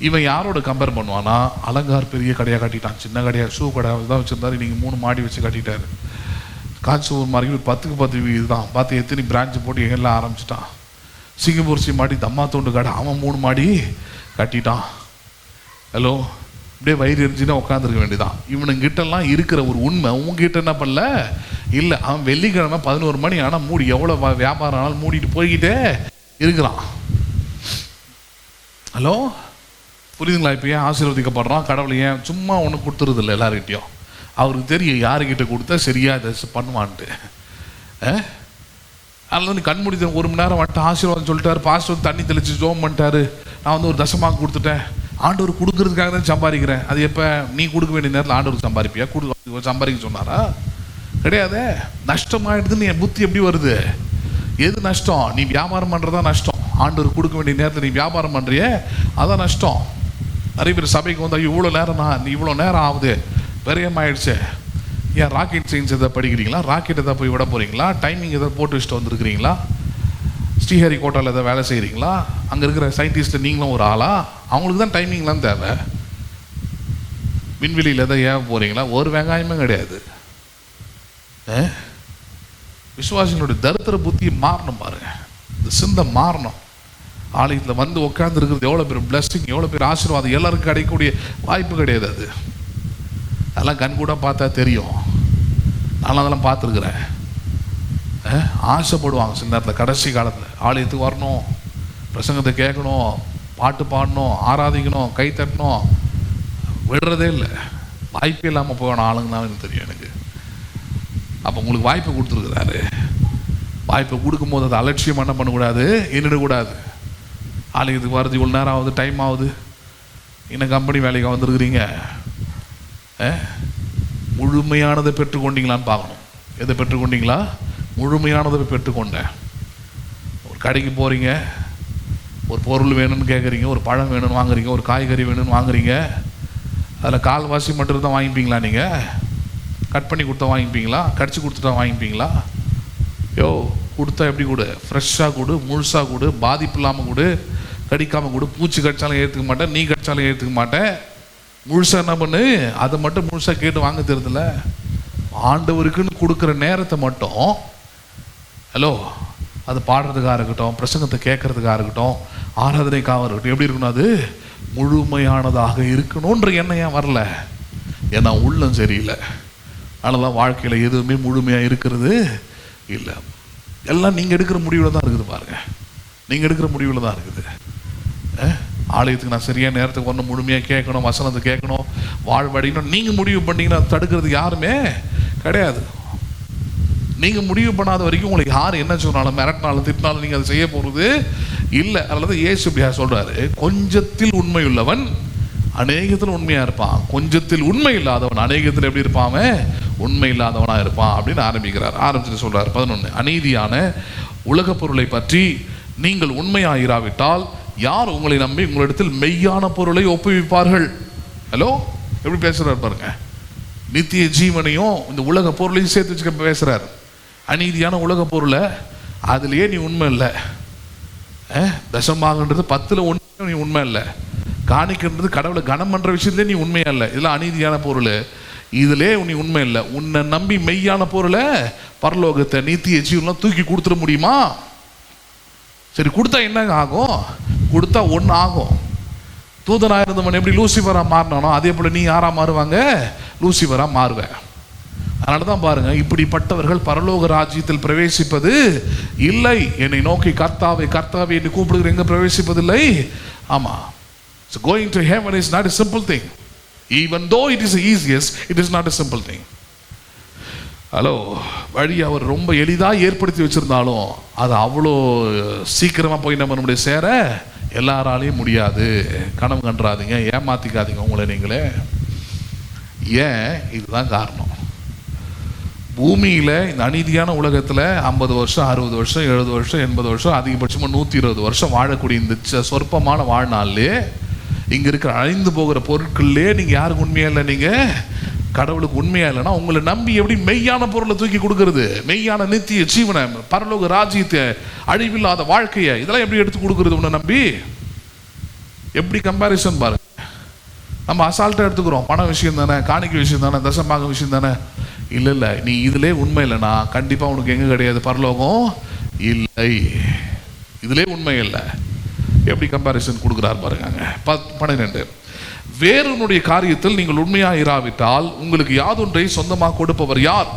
இவன் யாரோட கம்பேர் பண்ணுவான்னா, அலங்கார் பெரிய கடையாக கட்டிட்டான், சின்ன கடையாக ஷூ கடை தான் வச்சுருந்தாரு, இன்றைக்கி 3 மாடி வச்சு கட்டிட்டாரு. காஞ்சிபுரம் மார்க்கெட் 10க்கு 10 வீடு தான், பார்த்து எத்தனை பிரான்ச்சு போட்டு எல்லாம் ஆரம்பிச்சிட்டான். சிங்கப்பூர் மாடி தம்மா தோண்டு கடை, அவன் 3 மாடி கட்டிட்டான். ஹலோ, அப்படியே வயிறு எரிஞ்சுன்னா உட்காந்துருக்க வேண்டியதான். இவனுங்கிட்டலாம் இருக்கிற ஒரு உண்மை உங்ககிட்ட என்ன பண்ணல இல்லை. அவன் வெள்ளிக்கிழமை 11 மணி ஆனால் மூடி, எவ்வளோ வியாபாரம் ஆனாலும் மூடிட்டு போய்கிட்டே இருக்கிறான். ஹலோ, புரியுதுங்களா? இப்போ ஏன் ஆசீர்வதிக்கப்படுறான்? கடவுளை ஏன் சும்மா ஒன்று கொடுத்துருது இல்லை எல்லாருக்கிட்டையும். அவருக்கு தெரியும் யாருக்கிட்ட கொடுத்தா சரியா இதை பண்ணுவான்ட்டு. அதில் நீ கண்மூடி 1 மணி நேரம் வந்துட்டு ஆசீர்வாதம் சொல்லிட்டாரு, பாஸ்டர் தண்ணி தெளிச்சு ஜோம் பண்ணிட்டாரு, நான் வந்து ஒரு தசமாக கொடுத்துட்டேன், ஆண்டவர் கொடுக்கறதுக்காக தான் சம்பாதிக்கிறேன். அது எப்போ? நீ கொடுக்க வேண்டிய நேரத்தில் ஆண்டவருக்கு சம்பாதிப்பியா? சம்பாதிக்க சொன்னாரா? கிடையாது. நஷ்டமாயிடுதுன்னு என் புத்தி எப்படி வருது? எது நஷ்டம்? நீ வியாபாரம் பண்ணுறதா நஷ்டம். ஆண்டவர் கொடுக்க வேண்டிய நேரத்தில் நீ வியாபாரம் பண்ணுறியே, அதான் நஷ்டம். நிறைய பேர் சபைக்கு வந்து இவ்வளோ நேரம், நீ இவ்வளோ நேரம் ஆகுது, பெரியமாயிடுச்சு. ஏன் ராக்கெட் சயின்ஸ் எதாவது படிக்கிறீங்களா? ராக்கெட் எதாவது போய் விட போகிறீங்களா? டைமிங் எதாவது போட்டு வச்சுட்டு வந்துருக்கிறீங்களா? ஸ்ரீஹரிகோட்டாவில் எதாவது வேலை செய்கிறீங்களா? அங்கே இருக்கிற சயின்டிஸ்ட்டு நீங்களும் ஒரு ஆளா? அவங்களுக்கு தான் டைமிங்லாம் தேவை. விண்வெளியில் எதாவது ஏன் போகிறீங்களா? ஒரு வெங்காயமே கிடையாது. விசுவாசிகளுடைய தரித்திர புத்தியை மாறணும் பாருங்க, இந்த சிந்தை மாறணும். ஆலயத்தில் வந்து உட்கார்ந்து இருக்கிறது எவ்வளோ பேர் பிளஸ்ஸிங், எவ்வளோ பேர் ஆசீர்வாதம் எல்லாருக்கும் கிடைக்கக்கூடிய வாய்ப்பு கிடையாது. அது அதெல்லாம் கண் கூட பார்த்தா தெரியும். நான் அதெல்லாம் பார்த்துருக்குறேன். ஆசைப்படுவாங்க சில நேரத்தில், கடைசி காலத்தில் ஆலயத்துக்கு வரணும், பிரசங்கத்தை கேட்கணும், பாட்டு பாடணும், ஆராதிக்கணும், கை தட்டணும், விடுறதே இல்லை. வாய்ப்பே இல்லாமல் போகணும் ஆளுங்க தான் எனக்கு தெரியும் எனக்கு. அப்போ உங்களுக்கு வாய்ப்பு கொடுத்துருக்குறாரு. வாய்ப்பை கொடுக்கும்போது அதை அலட்சியம் என்ன பண்ணக்கூடாது, எண்ணிடக்கூடாது. ஆலயத்துக்கு வரது இவ்வளோ நேரம் ஆகுது, டைம் ஆகுது, இன்னும் கம்பெனி வேலைக்கு வந்துருக்குறீங்க, முழுமையானதை பெற்றுக்கொண்டீங்களான்னு பார்க்கணும். எதை பெற்றுக்கொண்டீங்களா? முழுமையானதை பெற்றுக்கொண்டேன். ஒரு கடைக்கு போகிறீங்க, ஒரு பொருள் வேணும்னு கேட்குறீங்க, ஒரு பழம் வேணும்னு வாங்குறீங்க, ஒரு காய்கறி வேணும்னு வாங்குறீங்க. அதில் கால்வாசி மட்டும் தான் வாங்கிப்பீங்களா? நீங்கள் கட் பண்ணி கொடுத்தா வாங்கிப்பீங்களா? கடிச்சு கொடுத்துட்டா வாங்கிப்பீங்களா? யோ, கொடுத்தா எப்படி கொடு, ஃப்ரெஷ்ஷாக கொடு, முழுசாக கொடு, பாதிப்பு இல்லாமல் கொடு, கடிக்காமல் கூட, பூச்சி கடிச்சாலும் ஏற்றுக்க மாட்டேன், நீ கடிச்சாலும் ஏற்றுக்க மாட்டேன். முழுசாக என்ன பண்ணு, அதை மட்டும் முழுசாக கேட்டு வாங்க தெரியுதுல்ல. ஆண்டவருக்குன்னு கொடுக்குற நேரத்தை மட்டும், ஹலோ, அது பாடுறதுக்காக இருக்கட்டும், பிரசங்கத்தை கேட்கறதுக்காக இருக்கட்டும், ஆராதனைக்காக இருக்கட்டும், எப்படி இருக்கணும், அது முழுமையானதாக இருக்கணுன்ற எண்ணம் ஏன் வரல? ஏன்னா உள்ளம் சரியில்லை. அதனால வாழ்க்கையில் எதுவுமே முழுமையாக இருக்கிறது இல்லை. எல்லாம் நீங்கள் எடுக்கிற முடிவில் தான் இருக்குது. பாருங்க, நீங்கள் எடுக்கிற முடிவில் தான் இருக்குது. ஆலயத்துக்கு நான் சரியான நேரத்துக்கு ஒன்று முழுமையாக கேட்கணும், வசனத்தை கேட்கணும், வாழ்வடையணும், நீங்கள் முடிவு பண்ணிங்கன்னா தடுக்கிறதுக்கு யாருமே கிடையாது. நீங்கள் முடிவு பண்ணாத வரைக்கும் உங்களுக்கு யார் என்ன சொன்னாலும், மிரட்டினாலும், திட்டினாலும் நீங்கள் அதை செய்ய போகிறது இல்லை. அதனால தான் இயேசு இப்படியா சொல்கிறாரு, கொஞ்சத்தில் உண்மை உள்ளவன் அநேகத்தில் உண்மையாக இருப்பான், கொஞ்சத்தில் உண்மை இல்லாதவன் அநேகத்தில் எப்படி இருப்பான், உண்மை இல்லாதவனாக இருப்பான் அப்படின்னு ஆரம்பிச்சுட்டு சொல்கிறார். 11, அநீதியான உலக பொருளை பற்றி நீங்கள் உண்மையாயிராவிட்டால் யார் உங்களை நம்பி உங்களிடத்தில் மெய்யான பொருளை ஒப்புவிப்பார்கள்? ஹலோ, எப்படி பேசுகிறார் பாருங்க. நித்திய ஜீவனையும் இந்த உலக பொருளையும் சேர்த்து வச்சுக்க பேசுகிறார். அநீதியான உலக பொருளை அதுலேயே நீ உண்மை இல்லை, தசமாகன்றது 10ல் 1 நீ உண்மை இல்லை, காணிக்கிறது கடவுளை கனம் பண்ணுற விஷயத்துலேயே நீ உண்மையா இல்லை, இதெல்லாம் அநீதியான பொருள், இதிலே நீ உண்மை இல்லை. உன்னை நம்பி மெய்யான பொருளை, பரலோகத்தை, நித்திய ஜீவன்லாம் தூக்கி கொடுத்துட முடியுமா? சரி, கொடுத்தா என்ன ஆகும்? கொடுத்தா ஒன்று ஆகும். தூதனாக இருந்தவன் எப்படி லூசிஃபராக மாறினானோ அதே போல் நீ யாராக மாறுவாங்க? லூசிஃபராக மாறுவேன். அதனால தான் பாருங்க, இப்படிப்பட்டவர்கள் பரலோக ராஜ்யத்தில் பிரவேசிப்பது இல்லை. என்னை நோக்கி கர்த்தாவே கர்த்தாவே என்று கூப்பிடுகிற எங்க பிரவேசிப்பதில்லை. ஆமாம். So going to heaven is not a simple thing. Even though it is the easiest, it is not a simple thing. Hello, வழி அவர் ரொம்ப எளிதாக ஏற்படுத்தி வச்சுருந்தாலும் அது அவ்வளோ சீக்கிரமாக போய் நம்ம நம்முடைய சேர எல்லாராலையும் முடியாது. கனவு கண்டுறாதீங்க, ஏமாற்றிக்காதீங்க உங்களை நீங்களே. ஏன்? இதுதான் காரணம். பூமியில் இந்த அநீதியான உலகத்தில் 50 வருஷம் 60 வருஷம் 70 வருஷம் 80 வருஷம் அதிகபட்சமாக 120 வருஷம் வாழக்கூடிய இந்த சொற்பமான வாழ்நாள்லே இங்கே இருக்கிற அழிந்து போகிற பொருட்கள்லே நீங்கள் யாருக்கு உண்மையாக இல்லை? நீங்கள் கடவுளுக்கு உண்மையாக இல்லைன்னா உங்களை நம்பி எப்படி மெய்யான பொருளை தூக்கி கொடுக்கறது? மெய்யான நித்திய ஜீவனை, பரலோக ராஜ்யத்தை, அழிவில்லாத வாழ்க்கையை, இதெல்லாம் எப்படி எடுத்து கொடுக்கறது உன்னை நம்பி? எப்படி கம்பேரிசன் பாருங்க. நம்ம அசால்ட்டாக எடுத்துக்கிறோம். பண விஷயம் தானே, காணிக்கை விஷயம் தானே, தசமாக விஷயம் தானே. இல்லை, நீ இதிலே உண்மை இல்லைன்னா கண்டிப்பாக உனக்கு எங்கே கிடையாது? பரலோகம் இல்லை. இதிலே உண்மை இல்லை. எப்படி கம்பேரிசன் கொடுக்குறார் பாருங்க. 12, வேறொன்னுடைய காரியத்தில் நீங்கள் உண்மையாக இராவிட்டால் உங்களுக்கு யாதொன்றை சொந்தமாக கொடுப்பவர் யார்?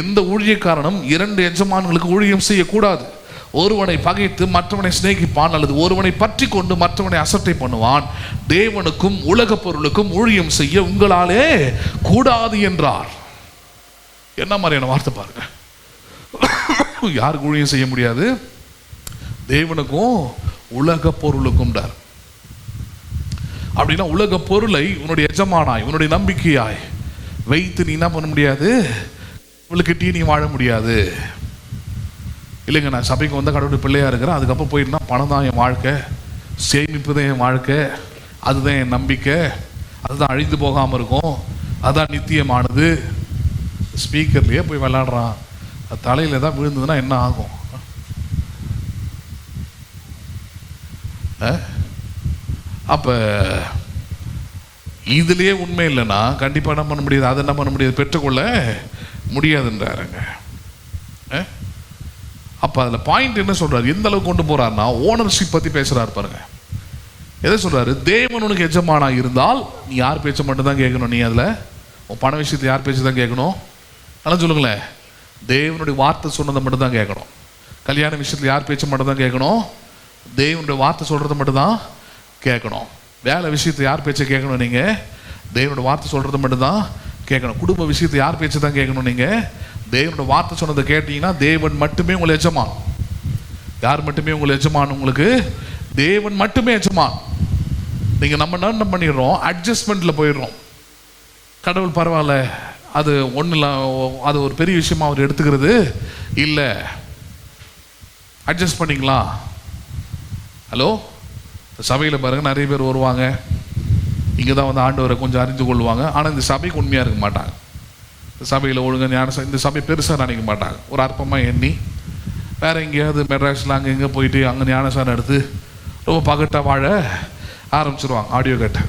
எந்த ஊழியக்காரனும் 2 எஜமான்களுக்கு ஊழியம் செய்யக்கூடாது. ஒருவனை பகைத்து மற்றவனை சிநேகிப்பான், அல்லது ஒருவனை பற்றி கொண்டு மற்றவனை அசட்டை பண்ணுவான். தேவனுக்கும் உலக பொருளுக்கும் ஊழியம் செய்ய உங்களாலே கூடாது என்றார். என்ன மாதிரியான வார்த்தை பாருங்க. யாருக்கு ஊழியம் செய்ய முடியாது? தேவனுக்கும் உலக பொருளுக்கும். அப்படின்னா உலக பொருளை உன்னுடைய எஜமானாய், உன்னுடைய நம்பிக்கையாய் வைத்து நீ என்ன பண்ண முடியாது? இவளுக்கிட்டே நீ வாழ முடியாது. இல்லைங்க, நான் சபைக்கு வந்த கடவுளுடைய பிள்ளையா இருக்கிறேன், அதுக்கப்புறம் போயிருந்தா பணம் தான் என் வாழ்க்கை, சேமிப்பு தான் என் வாழ்க்கை, அதுதான் என் நம்பிக்கை, அதுதான் அழிந்து போகாமல் இருக்கும், அதுதான் நித்தியமானது. ஸ்பீக்கர்லேயே போய் விளையாடுறான், தலையில் தான் விழுந்ததுன்னா என்ன ஆகும்? அப்போ இதுலேயே உண்மை இல்லைன்னா கண்டிப்பாக என்ன பண்ண முடியாது? அதை என்ன பண்ண முடியாது? பெற்றுக்கொள்ள முடியாதுன்றாருங்க. அப்போ அதில் பாயிண்ட் என்ன சொல்கிறார்? எந்த அளவுக்கு கொண்டு போகிறாருன்னா ஓனர்ஷிப் பற்றி பேசுகிறாரு பாருங்க. எதை சொல்கிறாரு? தேவன் உனக்கு எஜமானாக இருந்தால் நீ யார் பேச்சை மட்டும்தான் கேட்கணும். நீ அதில் உன் பண விஷயத்தை யார் பேச்சு தான் கேட்கணும்? அதெல்லாம் சொல்லுங்களேன். தேவனுடைய வார்த்தை சொன்னதை மட்டும் தான் கேட்கணும். கல்யாண விஷயத்தில் யார் பேச்சை மட்டும் தான் கேட்கணும்? தேவனுடைய வார்த்தை சொல்கிறத மட்டும்தான் கேட்கணும். வேலை விஷயத்தை யார் பேச்சை கேட்கணும்? நீங்கள் தேவனோட வார்த்தை சொல்கிறத மட்டும்தான் கேட்கணும். குடும்ப விஷயத்தை யார் பேச்சை தான் கேட்கணும்? நீங்கள் தேவனோட வார்த்தை சொன்னதை கேட்டீங்கன்னா தேவன் மட்டுமே உங்களை எஜமான். யார் மட்டுமே உங்களை எஜமான்? உங்களுக்கு தேவன் மட்டுமே எஜமான். நீங்கள் நம்ம என்ன பண்ணிடுறோம்? அட்ஜஸ்ட்மெண்ட்டில் போயிடுறோம். கடவுள் பரவாயில்ல, அது ஒன்றும் இல்லை, அது ஒரு பெரிய விஷயமா அவர் எடுத்துக்கிறது இல்லை, அட்ஜஸ்ட் பண்ணிக்கலாம். ஹலோ, சபையில் பாருங்கள், நிறைய பேர் வருவாங்க, இங்கே தான் வந்து ஆண்டவரை கொஞ்சம் அறிந்து கொள்வாங்க. ஆனால் இந்த சபைக்கு உண்மையாக இருக்க மாட்டாங்க. இந்த சபையில் ஒழுங்காக ஞான, இந்த சபை பெருசாக நினைக்க மாட்டாங்க. ஒரு அற்பமாக எண்ணி வேறு எங்கேயாவது மெட்ராஸில் அங்கே எங்கே போயிட்டு அங்கே ஞானசாரம் எடுத்து ரொம்ப பகட்டாக வாழ ஆரம்பிச்சிருவாங்க ஆடியோ கேட்ட.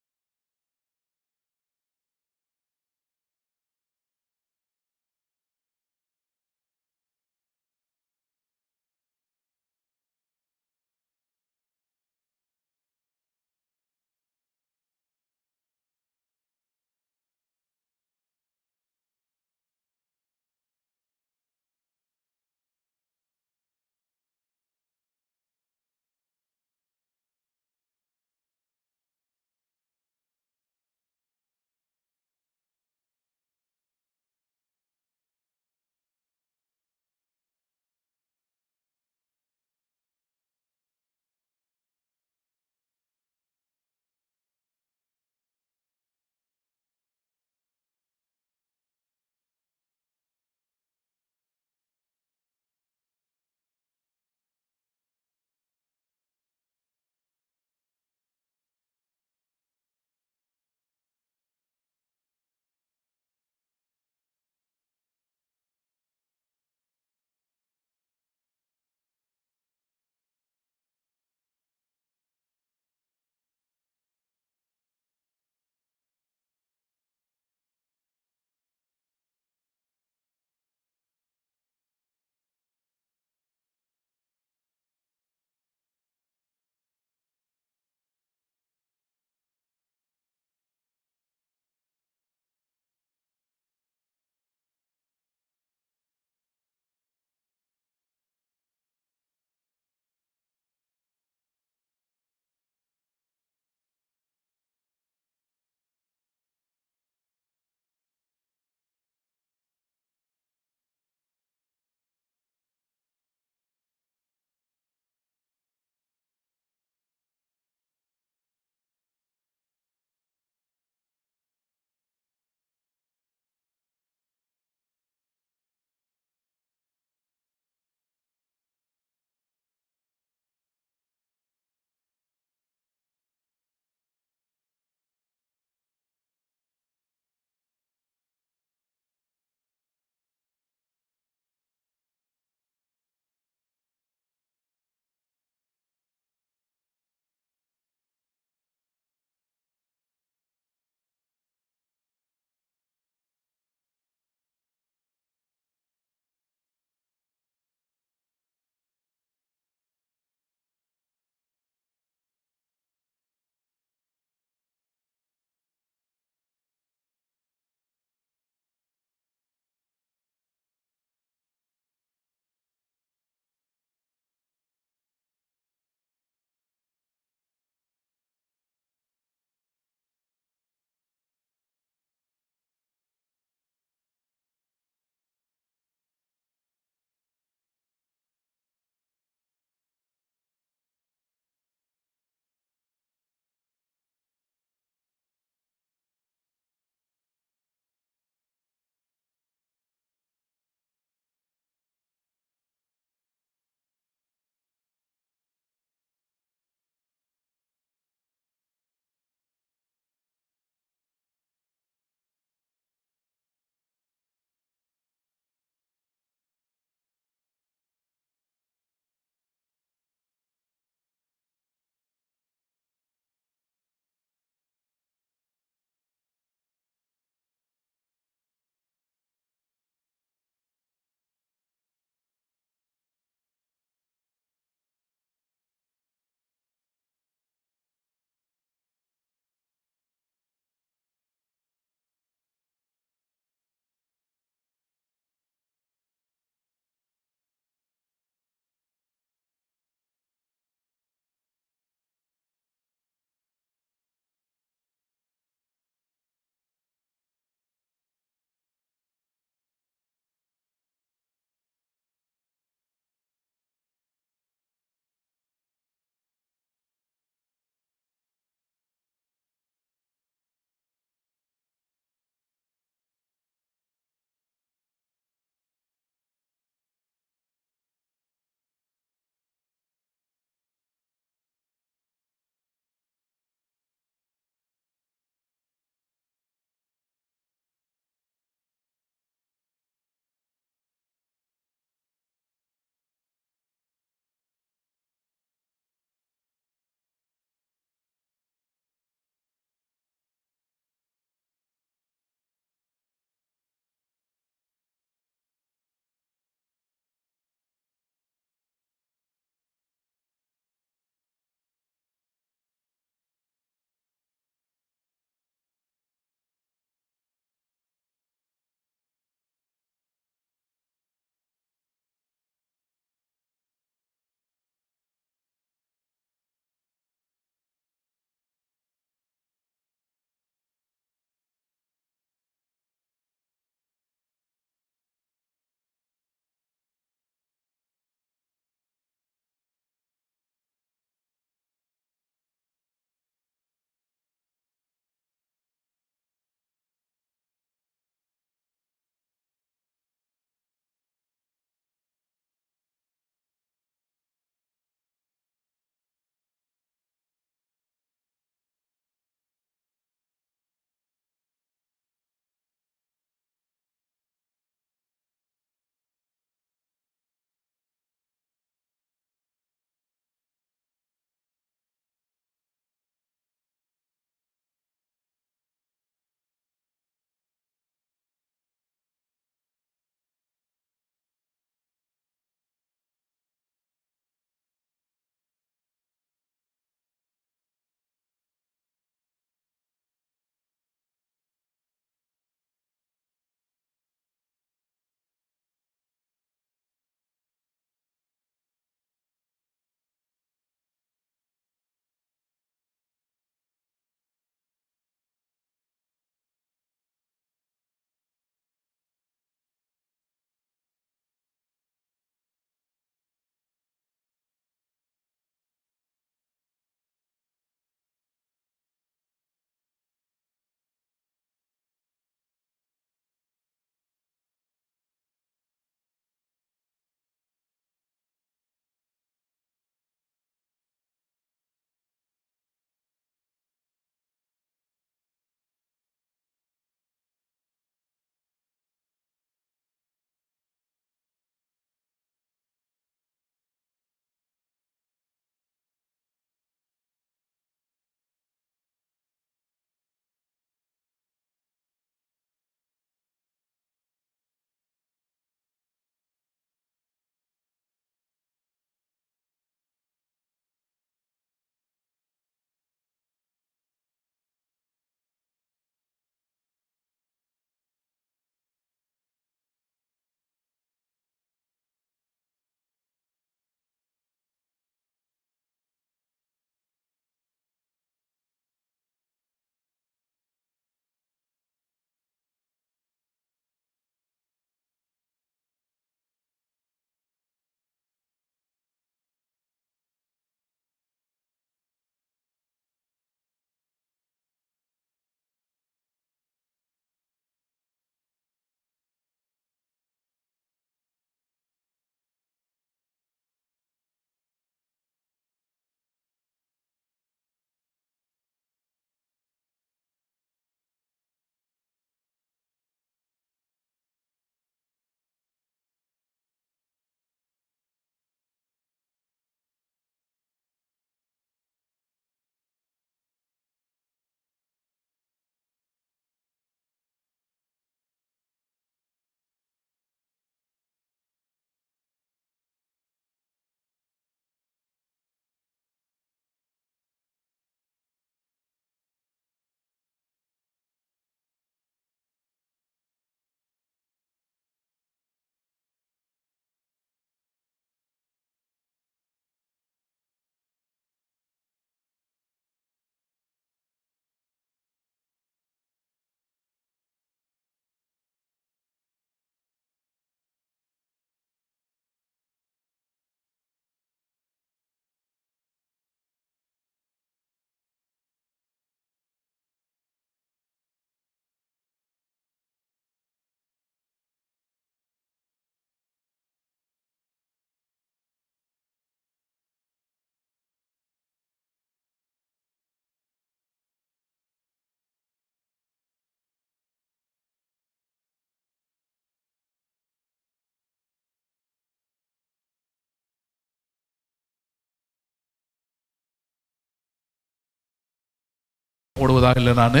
போடுவதாக இல்லை, நான்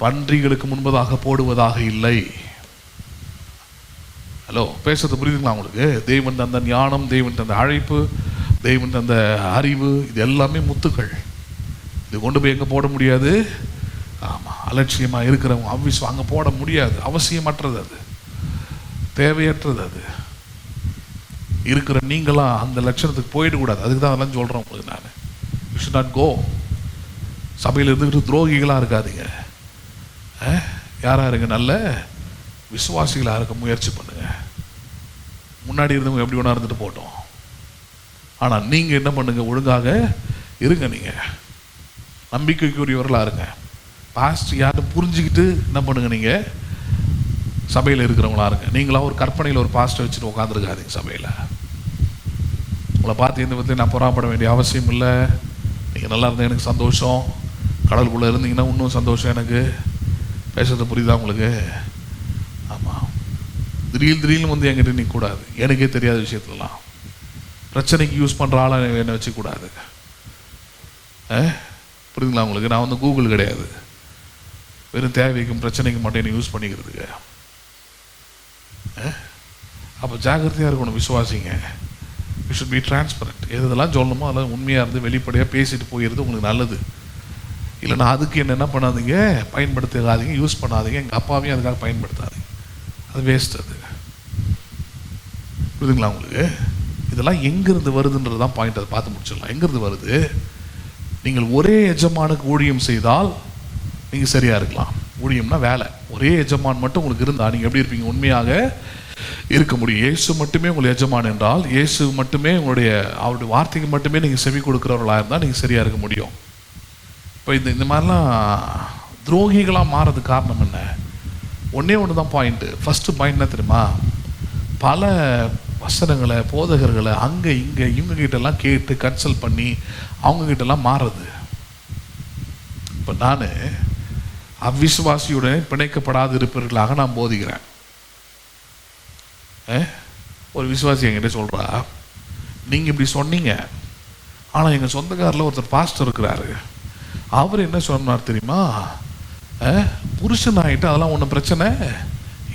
பன்றிகளுக்கு முன்பதாக போடுவதாக இல்லை. ஹலோ, பேசுறது புரியுதுங்களா உங்களுக்கு? தேவன் தந்த ஞானம், தேவன் தந்த அழைப்பு, தேவன் தந்த அறிவு, இது எல்லாமே முத்துக்கள். இது கொண்டு போய் எங்கே போட முடியாது? ஆமாம், அலட்சியமாக இருக்கிறவங்க அவ்விஸ் அங்கே போட முடியாது. அவசியமற்றது, அது தேவையற்றது. அது இருக்கிற நீங்களாம் அந்த லட்சணத்துக்கு போயிடக்கூடாது. அதுக்கு தான் அதெல்லாம் சொல்கிறேன் உங்களுக்கு. நான் யூ ஷுட் நாட் கோ. சபையில் இருந்துக்கிட்டு துரோகிகளாக இருக்காதீங்க. யாராக இருங்க? நல்ல விசுவாசிகளாக இருக்க முயற்சி பண்ணுங்க. முன்னாடி இருந்தவங்க எப்படி வேணா இருந்துட்டு போட்டோம். ஆனால் நீங்கள் என்ன பண்ணுங்க? ஒழுங்காக இருங்க. நீங்கள் நம்பிக்கைக்குரியவர்களாக இருங்க. பாஸ்ட் யாரும் புரிஞ்சுக்கிட்டு என்ன பண்ணுங்க? நீங்கள் சபையில் இருக்கிறவங்களா இருங்க. நீங்களா ஒரு கற்பனையில் ஒரு பாஸ்ட்டை வச்சுட்டு உட்காந்துருக்காதீங்க சபையில். உங்களை பார்த்து எந்த விதத்தையும் நான் பொறாப்பட வேண்டிய அவசியம் இல்லை. நீங்கள் நல்லா இருந்தால் எனக்கு சந்தோஷம். கடலுக்குள்ளே இருந்தீங்கன்னா இன்னும் சந்தோஷம் எனக்கு. பேசுறது புரியுதா உங்களுக்கு? ஆமாம், திடீர்னு வந்து என்கிட்ட நிற்கக்கூடாது. எனக்கே தெரியாத விஷயத்துலலாம் பிரச்சனைக்கு யூஸ் பண்ணுற ஆளை என்னை வச்சுக்கூடாது. புரியுதுங்களா உங்களுக்கு? நான் வந்து கூகுள் கிடையாது. வெறும் தேவைக்கும் பிரச்சனைக்கு மட்டும் என்னை யூஸ் பண்ணிக்கிறதுக்கு. அப்போ ஜாகிரதையாக இருக்கணும் விசுவாசிங்க. You should B transparent. எதெல்லாம் சொல்லணுமோ அதெல்லாம் உண்மையாக இருந்து வெளிப்படையாக பேசிட்டு போயிடுறது உங்களுக்கு நல்லது. இல்லைன்னா அதுக்கு என்ன பண்ணாதீங்க, பயன்படுத்தாதீங்க, யூஸ் பண்ணாதீங்க. எங்கள் அப்பாவையும் அதுக்காக பயன்படுத்தாதீங்க. அது வேஸ்ட். அது புரியுதுங்களா உங்களுக்கு? இதெல்லாம் எங்கேருந்து வருதுன்றது தான் பாயிண்ட். அதை பார்த்து முடிச்சிடலாம். எங்கேருந்து வருது? நீங்கள் ஒரே எஜமானுக்கு ஊழியம் செய்தால் நீங்கள் சரியாக இருக்கலாம். ஊழியம்னா வேலை. ஒரே எஜமான் மட்டும் உங்களுக்கு இருந்தால் நீங்கள் எப்படி இருப்பீங்க? உண்மையாக இருக்க முடியும். இயேசு மட்டுமே உங்கள் எஜமான் என்றால், இயேசு மட்டுமே உங்களுடைய அவருடைய வார்த்தைக்கு மட்டுமே நீங்கள் செவி கொடுக்குறவர்களாக இருந்தால் நீங்கள் சரியாக இருக்க முடியும். இப்போ இந்த மாதிரிலாம் துரோகிகளாக மாறதுக்கு காரணம் என்ன? ஒன்றே ஒன்று தான் பாயிண்ட்டு. ஃபஸ்ட்டு பாயிண்ட் என்ன தெரியுமா? பல வசனங்களை, போதகர்களை அங்கே இங்கே இவங்ககிட்டலாம் கேட்டு கன்சல்ட் பண்ணி அவங்ககிட்டலாம் மாறுறது. இப்போ நான் அவ்விசுவாசியுடன் பிணைக்கப்படாது இருப்பவர்களாக நான் போதிக்கிறேன். ஒரு விசுவாசி என்கிட்ட சொல்கிறா, நீங்கள் இப்படி சொன்னீங்க, ஆனால் எங்கள் சொந்தக்காரில் ஒருத்தர் பாஸ்டர் இருக்கிறாரு, அவர் என்ன சொன்னார் தெரியுமா? புருஷன் ஆகிட்டு அதெல்லாம் ஒன்றும் பிரச்சனை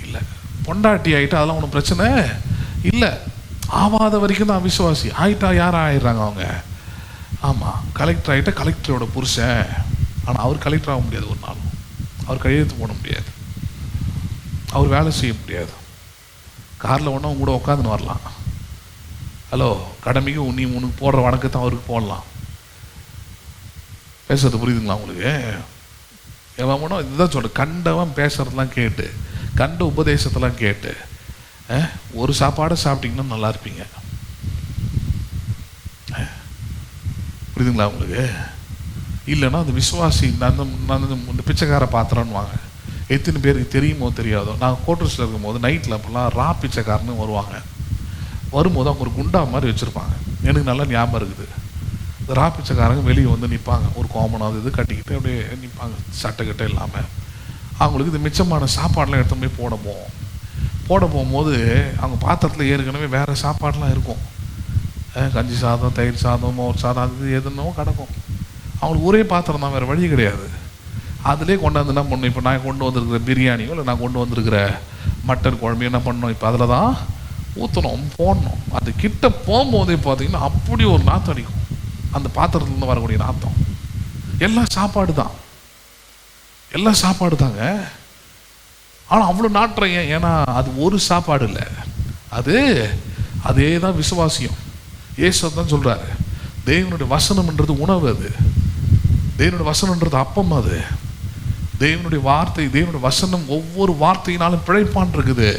இல்லை, பொண்டாட்டி ஆகிட்டு அதெல்லாம் ஒன்றும் பிரச்சனை இல்லை, ஆவாத வரைக்கும் தான் விசுவாசி. ஆகிட்டா யாரும் ஆயிடுறாங்க அவங்க. ஆமாம், கலெக்டர் ஆகிட்டா கலெக்டரோட புருஷன். ஆனால் அவர் கலெக்டர் ஆக முடியாது. ஒரு நாளும் அவர் கையெழுத்து போட முடியாது, அவர் வேலை செய்ய முடியாது. காரில் ஒன்றா கூட உட்காந்துன்னு வரலாம். ஹலோ, கடமைக்கு நீ உனக்கு போடுற வணக்கத்தை அவருக்கு போடலாம். பேசுறது புரியுதுங்களா உங்களுக்கு? எவனோ இதுதான் சொல்கிறேன். கண்டவன் பேசுறதெல்லாம் கேட்டு, கண்ட உபதேசத்தெல்லாம் கேட்டு ஒரு சாப்பாடை சாப்பிட்டீங்கன்னா நல்லா இருப்பீங்க. புரியுதுங்களா உங்களுக்கு? இல்லைன்னா அந்த விசுவாசி அந்த பிச்சைக்கார பாத்திரம்னு வாங்க. எத்தனை பேருக்கு தெரியுமோ தெரியாதோ, நாங்கள் கோட்டர்ஸில் இருக்கும்போது நைட்டில் அப்படிலாம் ரா பிச்சைக்காரன்னு வருவாங்க. வரும்போது அவங்க ஒரு குண்டா மாதிரி வச்சுருப்பாங்க. எனக்கு நல்லா ஞாபகம் இருக்குது. இந்த ரா பிச்சைக்காரங்க வெளியே வந்து நிற்பாங்க, ஒரு காமனாவது இது கட்டிக்கிட்டு அப்படியே நிற்பாங்க, சட்டைக்கிட்ட இல்லாமல். அவங்களுக்கு இது மிச்சமான சாப்பாடெலாம் எடுத்து போய் போட போகும்போது அவங்க பாத்திரத்தில் ஏற்கனவே வேறு சாப்பாடெலாம் இருக்கும். கஞ்சி சாதம், தயிர் சாதம், மோர் சாதம், அது எதுனோ கிடக்கும். அவங்களுக்கு ஒரே பாத்திரம் தான், வேறு வழி கிடையாது. அதிலே கொண்டாந்து என்ன பண்ணணும்? இப்போ நான் கொண்டு வந்திருக்கிற பிரியாணியோ இல்லை நான் கொண்டு வந்திருக்கிற மட்டன் குழம்பு என்ன பண்ணணும்? இப்போ அதில் தான் ஊற்றணும், போடணும். அது கிட்ட போகும்போதே பார்த்தீங்கன்னா அப்படி ஒரு நாற்றம் அடிக்கும். அந்த பாத்திரத்துலேருந்து வரக்கூடிய நாற்றம். எல்லாம் சாப்பாடு தான், எல்லாம் சாப்பாடு தாங்க. ஆனால் அவ்வளோ நாற்றம் ஏன்? ஏன்னா அது ஒரு சாப்பாடு இல்லை, அதே தான் விசுவாசியம். இயேசு தான் சொல்கிறாரு, தேவனுடைய வசனம்ன்றது உணவு, அது தேவனுடைய வசனம்ன்றது அப்பம், அது தேவனுடைய வார்த்தை, தேவனுடைய வசனம் ஒவ்வொரு வார்த்தையினாலும் பிழைப்பான் இருக்குது.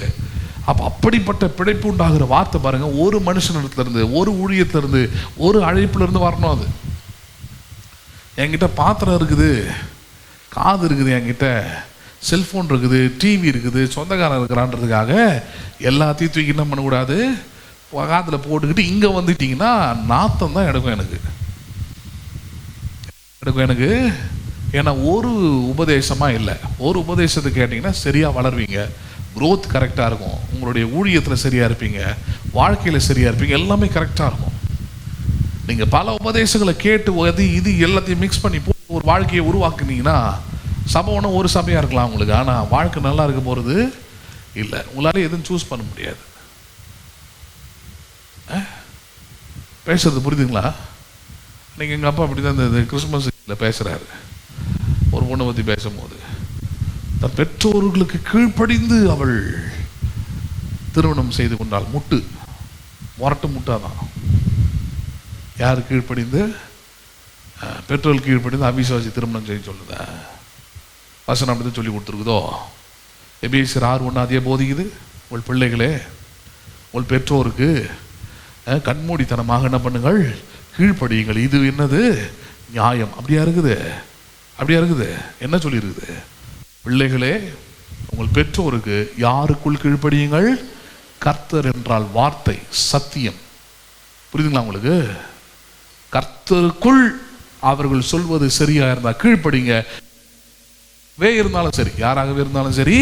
அப்போ அப்படிப்பட்ட பிழைப்பு உண்டாகிற வார்த்தை பாருங்க, ஒரு மனுஷனிடத்துலேருந்து, ஒரு ஊழியத்திலிருந்து, ஒரு அழைப்புலேருந்து வரணும். அது என்கிட்ட பாத்திரம் இருக்குது, காது இருக்குது, என்கிட்ட செல்ஃபோன் இருக்குது, டிவி இருக்குது, சொந்தக்காரன் இருக்கிறான்றதுக்காக எல்லாத்தையும் தூக்கி என்ன பண்ணக்கூடாது? காதில் போட்டுக்கிட்டு இங்கே வந்துட்டிங்கன்னா நாத்தம் தான் எடுக்கும் எனக்கு. ஏன்னா ஒரு உபதேசமாக இல்லை, ஒரு உபதேசத்தை கேட்டிங்கன்னா சரியாக வளருவீங்க, க்ரோத் கரெக்டாக இருக்கும், உங்களுடைய ஊழியத்தில் சரியாக இருப்பீங்க, வாழ்க்கையில் சரியாக இருப்பீங்க, எல்லாமே கரெக்டாக இருக்கும். நீங்கள் பல உபதேசங்களை கேட்டு இது எல்லாத்தையும் மிக்ஸ் பண்ணி போட்டு ஒரு வாழ்க்கையை உருவாக்குனீங்கன்னா சபை ஒன்றும் ஒரு சபையாக இருக்கலாம் உங்களுக்கு, ஆனால் வாழ்க்கை நல்லா இருக்க போகிறது இல்லை. உங்களால் எதுவும் சூஸ் பண்ண முடியாது. பேசுறது புரியுதுங்களா? நீங்கள் எங்கள் அப்பா அப்படி தான் இந்த கிறிஸ்மஸில் பேசுகிறாரு. ஒரு பொண்ணை பற்றி பேசும்போது தன் பெற்றோர்களுக்கு கீழ்ப்படிந்து அவள் திருமணம் செய்து கொண்டாள். முரட்டு முட்டாதான். யார் கீழ்ப்படிந்து? பெற்றோர்கள் கீழ்ப்படிந்து அவிசுவாசி திருமணம் செய்ய சொல்லுத வசனம் அப்படி சொல்லி கொடுத்துருக்குதோ? எபேசியர் 6:1 அதே போதிக்குது. உங்கள் பிள்ளைகளே உங்கள் பெற்றோருக்கு கண்மூடித்தனமாக என்ன பண்ணுங்கள், கீழ்ப்படியுங்கள், இது என்னது நியாயம். அப்படியா இருக்குது? அப்படியா இருக்குது? என்ன சொல்லியிருக்குது? பிள்ளைகளே உங்கள் பெற்றோருக்கு யாருக்குள் கீழ்ப்படியுங்கள்? கர்த்தர் என்றால் வார்த்தை, சத்தியம். புரியுதுங்களா உங்களுக்கு? கர்த்தருக்குள் அவர்கள் சொல்வது சரியா இருந்தால் கீழ்ப்படிங்க. இருந்தாலும் சரி, யாராகவே இருந்தாலும் சரி,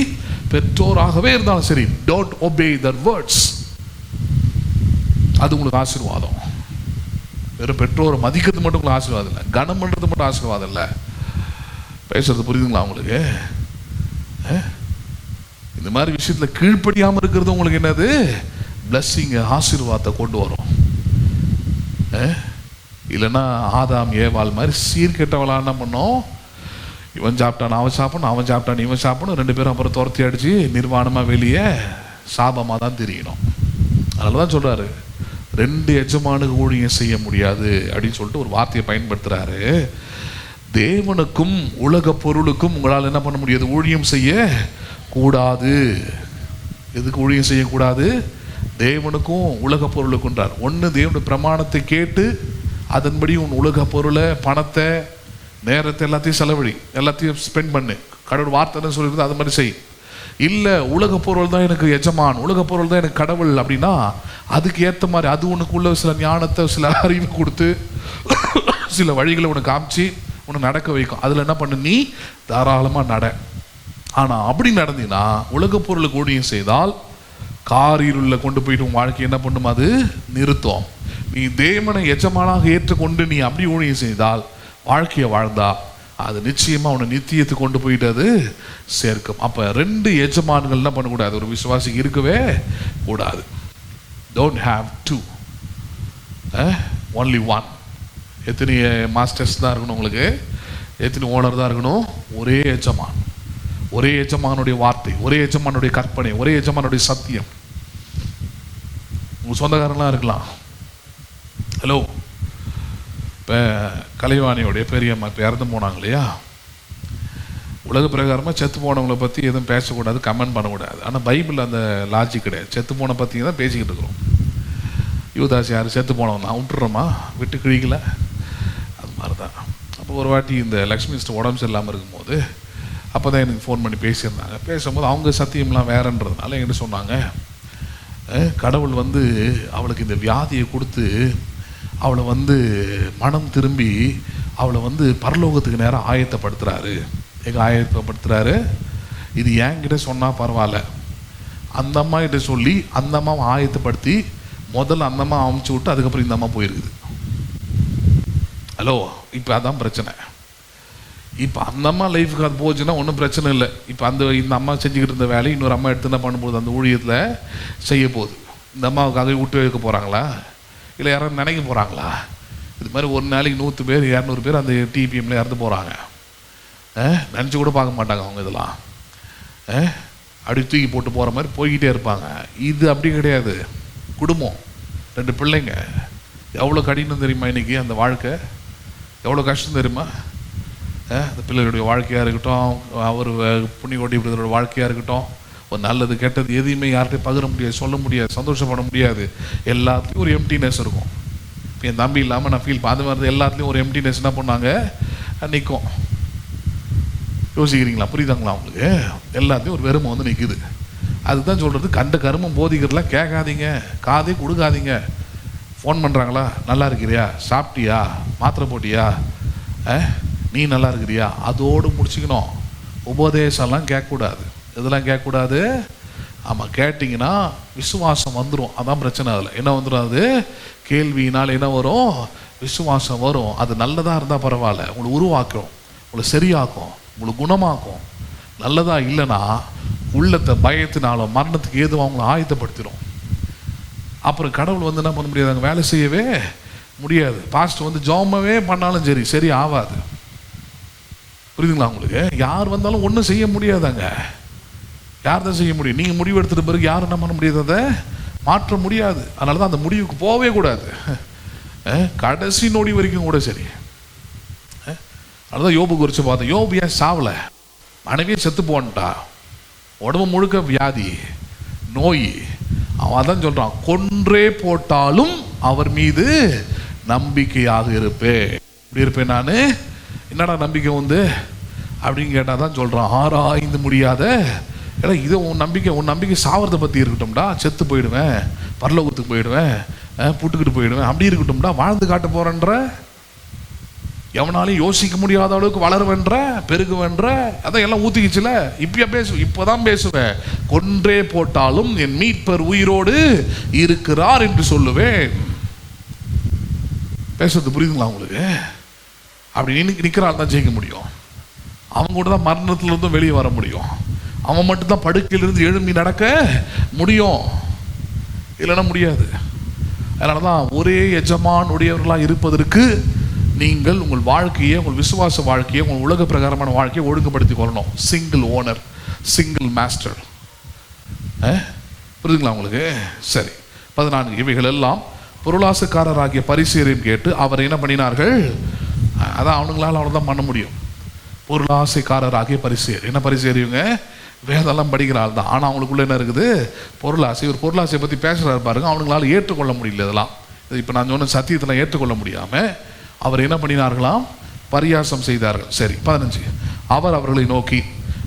பெற்றோராகவே இருந்தாலும் சரி, don't obey their words. அது உங்களுக்கு ஆசீர்வாதம். வெறும் பெற்றோரை மதிக்கிறது மட்டும் உங்களுக்கு ஆசீர்வாதம் இல்லை, கனம் பண்றது மட்டும் ஆசீர்வாதம் இல்லை. பேசுறது புரியுதுங்களா உங்களுக்கு? இந்த மாதிரி விஷயத்துல கீழ்ப்படியாம இருக்கிறது உங்களுக்கு என்னது? பிளஸ்ஸிங், ஆசீர்வாதத்தை கொண்டு வரும். இல்லைன்னா ஆதாம் ஏவாள் மாதிரி சீர்கெட்டவளா என்ன பண்ணோம்? இவன் சாப்பிட்டான் அவன் சாப்பிடணும், அவன் சாப்பிட்டான் இவன் சாப்பிடணும், 2 பேரும் அப்புறம் துரத்தி அடிச்சு நிர்வாணமா வெளியே சாபமா தான் தெரியணும். அதனாலதான் சொல்றாரு 2 எஜமானுக்கு ஊழியம் செய்ய முடியாது அப்படின்னு சொல்லிட்டு ஒரு வார்த்தையை பயன்படுத்துறாரு. தேவனுக்கும் உலக பொருளுக்கும் உங்களால் என்ன பண்ண முடியாது? ஊழியம் செய்ய கூடாது. எதுக்கு ஊழியம் செய்யக்கூடாது? தேவனுக்கும் உலக பொருளுக்குன்றார். ஒன்று, தேவனுடைய பிரமாணத்தை கேட்டு அதன்படி உன் உலக பொருளை, பணத்தை, நேரத்தை எல்லாத்தையும் செலவழி, எல்லாத்தையும் ஸ்பெண்ட் பண்ணு. கடவுள் வார்த்தை சொல்லிடுது, அது மாதிரி செய். இல்லை உலக பொருள் தான் எனக்கு எஜமான், உலக பொருள் தான் எனக்கு கடவுள் அப்படின்னா அதுக்கு ஏற்ற மாதிரி அது உனக்குள்ள சில ஞானத்தை, சில அறிவு கொடுத்து சில வழிகளை உனக்கு காமிச்சு உன்னை நடக்க வைக்கும். அதில் என்ன பண்ணு? நீ தாராளமாக நட. ஆனால் அப்படி நடந்தீங்கன்னா உலக பொருளுக்கு ஊழியம் செய்தால் காரிருள்ள கொண்டு போயிட்டு உன் வாழ்க்கை என்ன பண்ணும்? அது நிறுத்தும். நீ தேவனை எஜமானாக ஏற்றுக்கொண்டு நீ அப்படி ஊழியம் செய்தால், வாழ்க்கையை வாழ்ந்தா, அது நிச்சயமா உன்னை நித்தியத்துக்கு கொண்டு போயிட்டு அது சேர்க்கும். அப்ப 2 எஜமான்கள் என்ன பண்ணக்கூடாது? ஒரு விசுவாசிக்கு இருக்கவே கூடாது. Don't have 2, only one. எத்தனை மாஸ்டர்ஸ் தான் இருக்கணும் உங்களுக்கு? எத்தனை ஓனர் தான் இருக்கணும்? ஒரே எஜமான், ஒரே எஜமானுடைய வார்த்தை, ஒரே எஜமானுடைய கற்பனை, ஒரே எஜமானுடைய சத்தியம். உங்க சொந்தக்காரங்களாம் இருக்கலாம். ஹலோ, இப்போ கலைவாணியோடைய பெரியம்மா இப்போ இறந்து போனாங்க இல்லையா? உலக பிரகாரமாக செத்து போனவங்களை பற்றி எதுவும் பேசக்கூடாது, கமெண்ட் பண்ணக்கூடாது. ஆனால் பைபிள் அந்த லாஜிக் கிடையாது. செத்து போன பற்றி தான் பேசிக்கிட்டு இருக்கிறோம். யூதாஸ் யார்? செத்து போனவன் நான் விட்டுறோமா? விட்டு கிழிக்கல. அது மாதிரி தான். அப்போ ஒரு வாட்டி இந்த லக்ஷ்மி சிஸ்டர் உடம்பு சரியில்லாமல் இருக்கும்போது அப்போ தான் எனக்கு ஃபோன் பண்ணி பேசியிருந்தாங்க. பேசும்போது அவங்க சத்தியம்லாம் வேறன்றதுனால என்கிட்ட சொன்னாங்க, கடவுள் அவளுக்கு இந்த வியாதியை கொடுத்து அவளை மனம் திரும்பி அவளை பரலோகத்துக்கு நேரம் ஆயத்தப்படுத்துறாரு. எங்க ஆயத்தப்படுத்துறாரு? இது என்கிட்ட சொன்னா பரவாயில்ல, அந்த அம்மா கிட்ட சொல்லி அந்த அம்மாவை ஆயத்தப்படுத்தி முதல்ல அந்த அம்மா அமுச்சு விட்டு அதுக்கப்புறம் இந்த அம்மா போயிருக்குது. ஹலோ, இப்போ அதான் பிரச்சனை. இப்போ அந்த அம்மா லைஃபுக்கு அது போச்சுன்னா ஒன்றும் பிரச்சனை இல்லை. இப்போ இந்த அம்மா செஞ்சுக்கிட்டு இருந்த வேலையை இன்னொரு அம்மா எடுத்து என்ன பண்ணும்போது அந்த ஊழியத்தில் செய்ய போகுது. இந்த அம்மாவுக்காக விட்டு வைக்க போகிறாங்களா? இல்லை யாரும் நினைக்க போகிறாங்களா? இது மாதிரி ஒரு நாளைக்கு 100 பேர் 200 பேர் அந்த டிபிஎம்ல இறந்து போகிறாங்க. நினச்சி கூட பார்க்க மாட்டாங்க அவங்க. இதெல்லாம் அப்படி தூக்கி போட்டு போகிற மாதிரி போய்கிட்டே இருப்பாங்க. இது அப்படி கிடையாது. குடும்பம், 2 பிள்ளைங்க, எவ்வளோ கடினம் தெரியுமா? இன்னைக்கு அந்த வாழ்க்கை எவ்வளோ கஷ்டம் தெரியுமா? அந்த பிள்ளைகளுடைய வாழ்க்கையாக இருக்கட்டும், அவர் புண்ணியகோட்டி பிரதரோட வாழ்க்கையாக இருக்கட்டும், ஒரு நல்லது கெட்டது எதையுமே யார்கிட்டையும் பகிர முடியாது, சொல்ல முடியாது, சந்தோஷப்பட முடியாது. எல்லாத்துலேயும் ஒரு எம்டினஸ் இருக்கும். என் தம்பி இல்லாமல் நான் ஃபீல் அது மாதிரி எல்லாத்துலேயும் ஒரு எம்டினஸ் என்ன பண்ணாங்க நிற்கும். யோசிக்கிறீங்களா? புரியுதாங்களா உங்களுக்கு? எல்லாத்தையும் ஒரு வெறுமை நிற்குது. அதுதான் சொல்கிறது, கண்ட கருமம் போதிக்கிறதுலாம் கேட்காதீங்க, காதே கொடுக்காதீங்க. ஃபோன் பண்ணுறாங்களா? நல்லா இருக்கிறியா? சாப்பிட்டியா? மாத்திரை போட்டியா? நீ நல்லா இருக்கிறியா? அதோடு முடிச்சுக்கணும். உபதேசம்லாம் கேட்கக்கூடாது. இதெல்லாம் கேட்கக்கூடாது. ஆமாம், கேட்டிங்கன்னா விசுவாசம் வந்துடும். அதான் பிரச்சனை. அதில் என்ன வந்துடும்? அது கேள்வியினால் என்ன வரும்? விசுவாசம் வரும். அது நல்லதாக இருந்தால் பரவாயில்ல, உங்களை உருவாக்கும். உங்களை சரியாக்கும், உங்களை குணமாக்கும். நல்லதா இல்லைன்னா உள்ளத்தை பயத்தினாலும் மரணத்துக்கு ஏதுவாக அவங்களை ஆயத்தப்படுத்திடும். அப்புறம் கடவுள் வந்து என்ன பண்ண முடியாது, அங்கே வேலை செய்யவே முடியாது. பாஸ்ட் வந்து ஜோமவே பண்ணாலும் சரி ஆகாது. புரியுதுங்களா உங்களுக்கு? யார் வந்தாலும் ஒன்றும் செய்ய முடியாதாங்க. யார் தான் செய்ய முடியும்? நீங்கள் முடிவு எடுத்துகிட்ட பிறகு யாரும் என்ன பண்ண முடியாது, அதை மாற்ற முடியாது. அதனால தான் அந்த முடிவுக்கு போகவே கூடாது, கடைசி நொடி வரைக்கும் கூட சரி. அதுதான் யோபு குறித்து பார்த்தேன். யோபு ஏன் சாவலை? மனைவியே செத்து போன்ட்டா, உடம்பு முழுக்க வியாதி நோய். அவன் அதான் சொல்கிறான், கொன்றே போட்டாலும் அவர் மீது நம்பிக்கையாக இருப்பேன். இப்படி இருப்பேன் நான். என்னடா நம்பிக்கை வந்து அப்படின்னு கேட்டால் தான் சொல்கிறான், ஆராய்ந்து முடியாத. ஏன்னா இது உன் நம்பிக்கை சாவறதை பற்றி இருக்கட்டும்டா. செத்து போயிடுவேன், பரலோகத்துக்கு போயிடுவேன், புட்டுக்கிட்டு போயிடுவேன், அப்படி இருக்கட்டும்டா. வாழ்ந்து காட்ட போகிறேன்ற, எவனாலையும் யோசிக்க முடியாத அளவுக்கு வளருவேன்ற, பெருகுவேன்ற, அதான் எல்லாம் ஊற்றிக்கிச்சுல. இப்போதான் பேசுவேன். கொன்றே போட்டாலும் என் மீட்பர் உயிரோடு இருக்கிறார் என்று சொல்லுவேன். பேசுறது புரியுதுங்களா உங்களுக்கு? அப்படி நிற்கிறாள் தான் ஜெயிக்க முடியும். அவங்க கூட தான் மரணத்திலிருந்தும் வெளியே வர முடியும். அவன் மட்டும்தான் படுக்கையிலிருந்து எழும்பி நடக்க முடியும், இல்லைன்னா முடியாது. அதனால தான் ஒரே எஜமான் உடையவர்களாக இருப்பதற்கு நீங்கள் உங்கள் வாழ்க்கையை, உங்கள் விசுவாச வாழ்க்கையை, உங்கள் உலக பிரகாரமான வாழ்க்கையை ஒழுங்குபடுத்தி கொள்ளணும். Single owner, single master. புரியுதுங்களா உங்களுக்கு? சரி. 14 இவைகள் எல்லாம் பொருளாசக்காரராகிய பரிசேயரையும் கேட்டு அவரை என்ன பண்ணினார்கள்? அதான் அவனுங்களால் அவ்வளோதான் பண்ண முடியும். பொருளாசைக்காரராகிய பரிசேயர். என்ன பரிசேயருங்க? வேதெல்லாம் படிக்கிற ஆள் தான். ஆனால் அவங்களுக்குள்ள என்ன இருக்குது? பொருளாசை. ஒரு பொருளாசையை பற்றி பேசுகிறாரு பாருங்க. அவனுங்களால ஏற்றுக்கொள்ள முடியல இதெல்லாம். இப்போ நான் சொன்ன சத்தியத்தில் ஏற்றுக்கொள்ள முடியாமல் அவர் என்ன பண்ணினார்களாம்? பரியாசம் செய்தார்கள். சரி. 15 அவர் அவர்களை நோக்கி,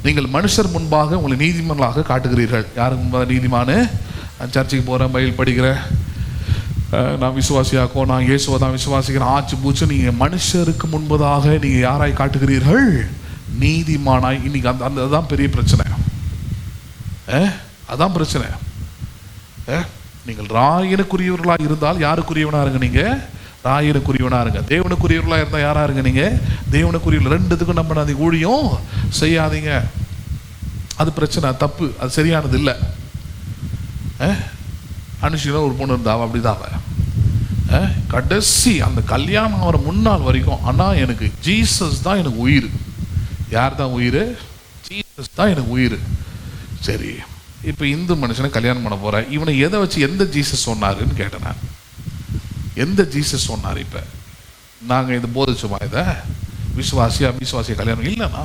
நீங்கள் மனுஷர் முன்பாக உங்களை நீதிமன்றாக காட்டுகிறீர்கள். யாருக்கு முன்பாக நீதிமானு? நான் சர்ச்சைக்கு போகிறேன், பைபிள் படிக்கிறேன், நான் விசுவாசியாக்கோ, நான் இயேசுவை தான் விசுவாசிக்கிறேன், ஆச்சு பூச்சு. நீங்கள் மனுஷருக்கு முன்பதாக நீங்கள் யாராய் காட்டுகிறீர்கள்? நீதிமானாய். இன்னைக்கு அந்த அதுதான் பெரிய பிரச்சனை. அதான் பிரச்சனை. நீங்கள் ராயனுக்குரியவர்களாக இருந்தால் யாருக்குரியவனாக இருங்க? நீங்கள் ராயனுக்குரியவனாக இருங்க. தேவனுக்குரியவர்களாக இருந்தால் யாராக இருங்க? நீங்கள் தேவனுக்குரியவர்கள். ரெண்டுத்துக்கும் நம்ம அதை ஊழியம் செய்யாதீங்க. அது பிரச்சனை, தப்பு, அது சரியானது இல்லை. அனுஷினா ஒரு பொண்ணு இருந்தா அப்படிதான். கடைசி அந்த கல்யாணம் ஆகிற முன்னாள் வரைக்கும், ஆனால் எனக்கு ஜீசஸ் தான் எனக்கு உயிர். யார் தான் உயிர்? ஜீசஸ் தான் எனக்கு உயிர். சரி, இப்போ இந்து மனுஷனை கல்யாணம் பண்ண போகிறேன், இவனை எதை வச்சு எந்த ஜீசஸ் சொன்னாருன்னு கேட்டேன் நான். எந்த ஜீசஸ் சொன்னார்? இப்போ நாங்கள் இது போதிச்சோமா? இதை விசுவாசியை கல்யாணம் இல்லைண்ணா.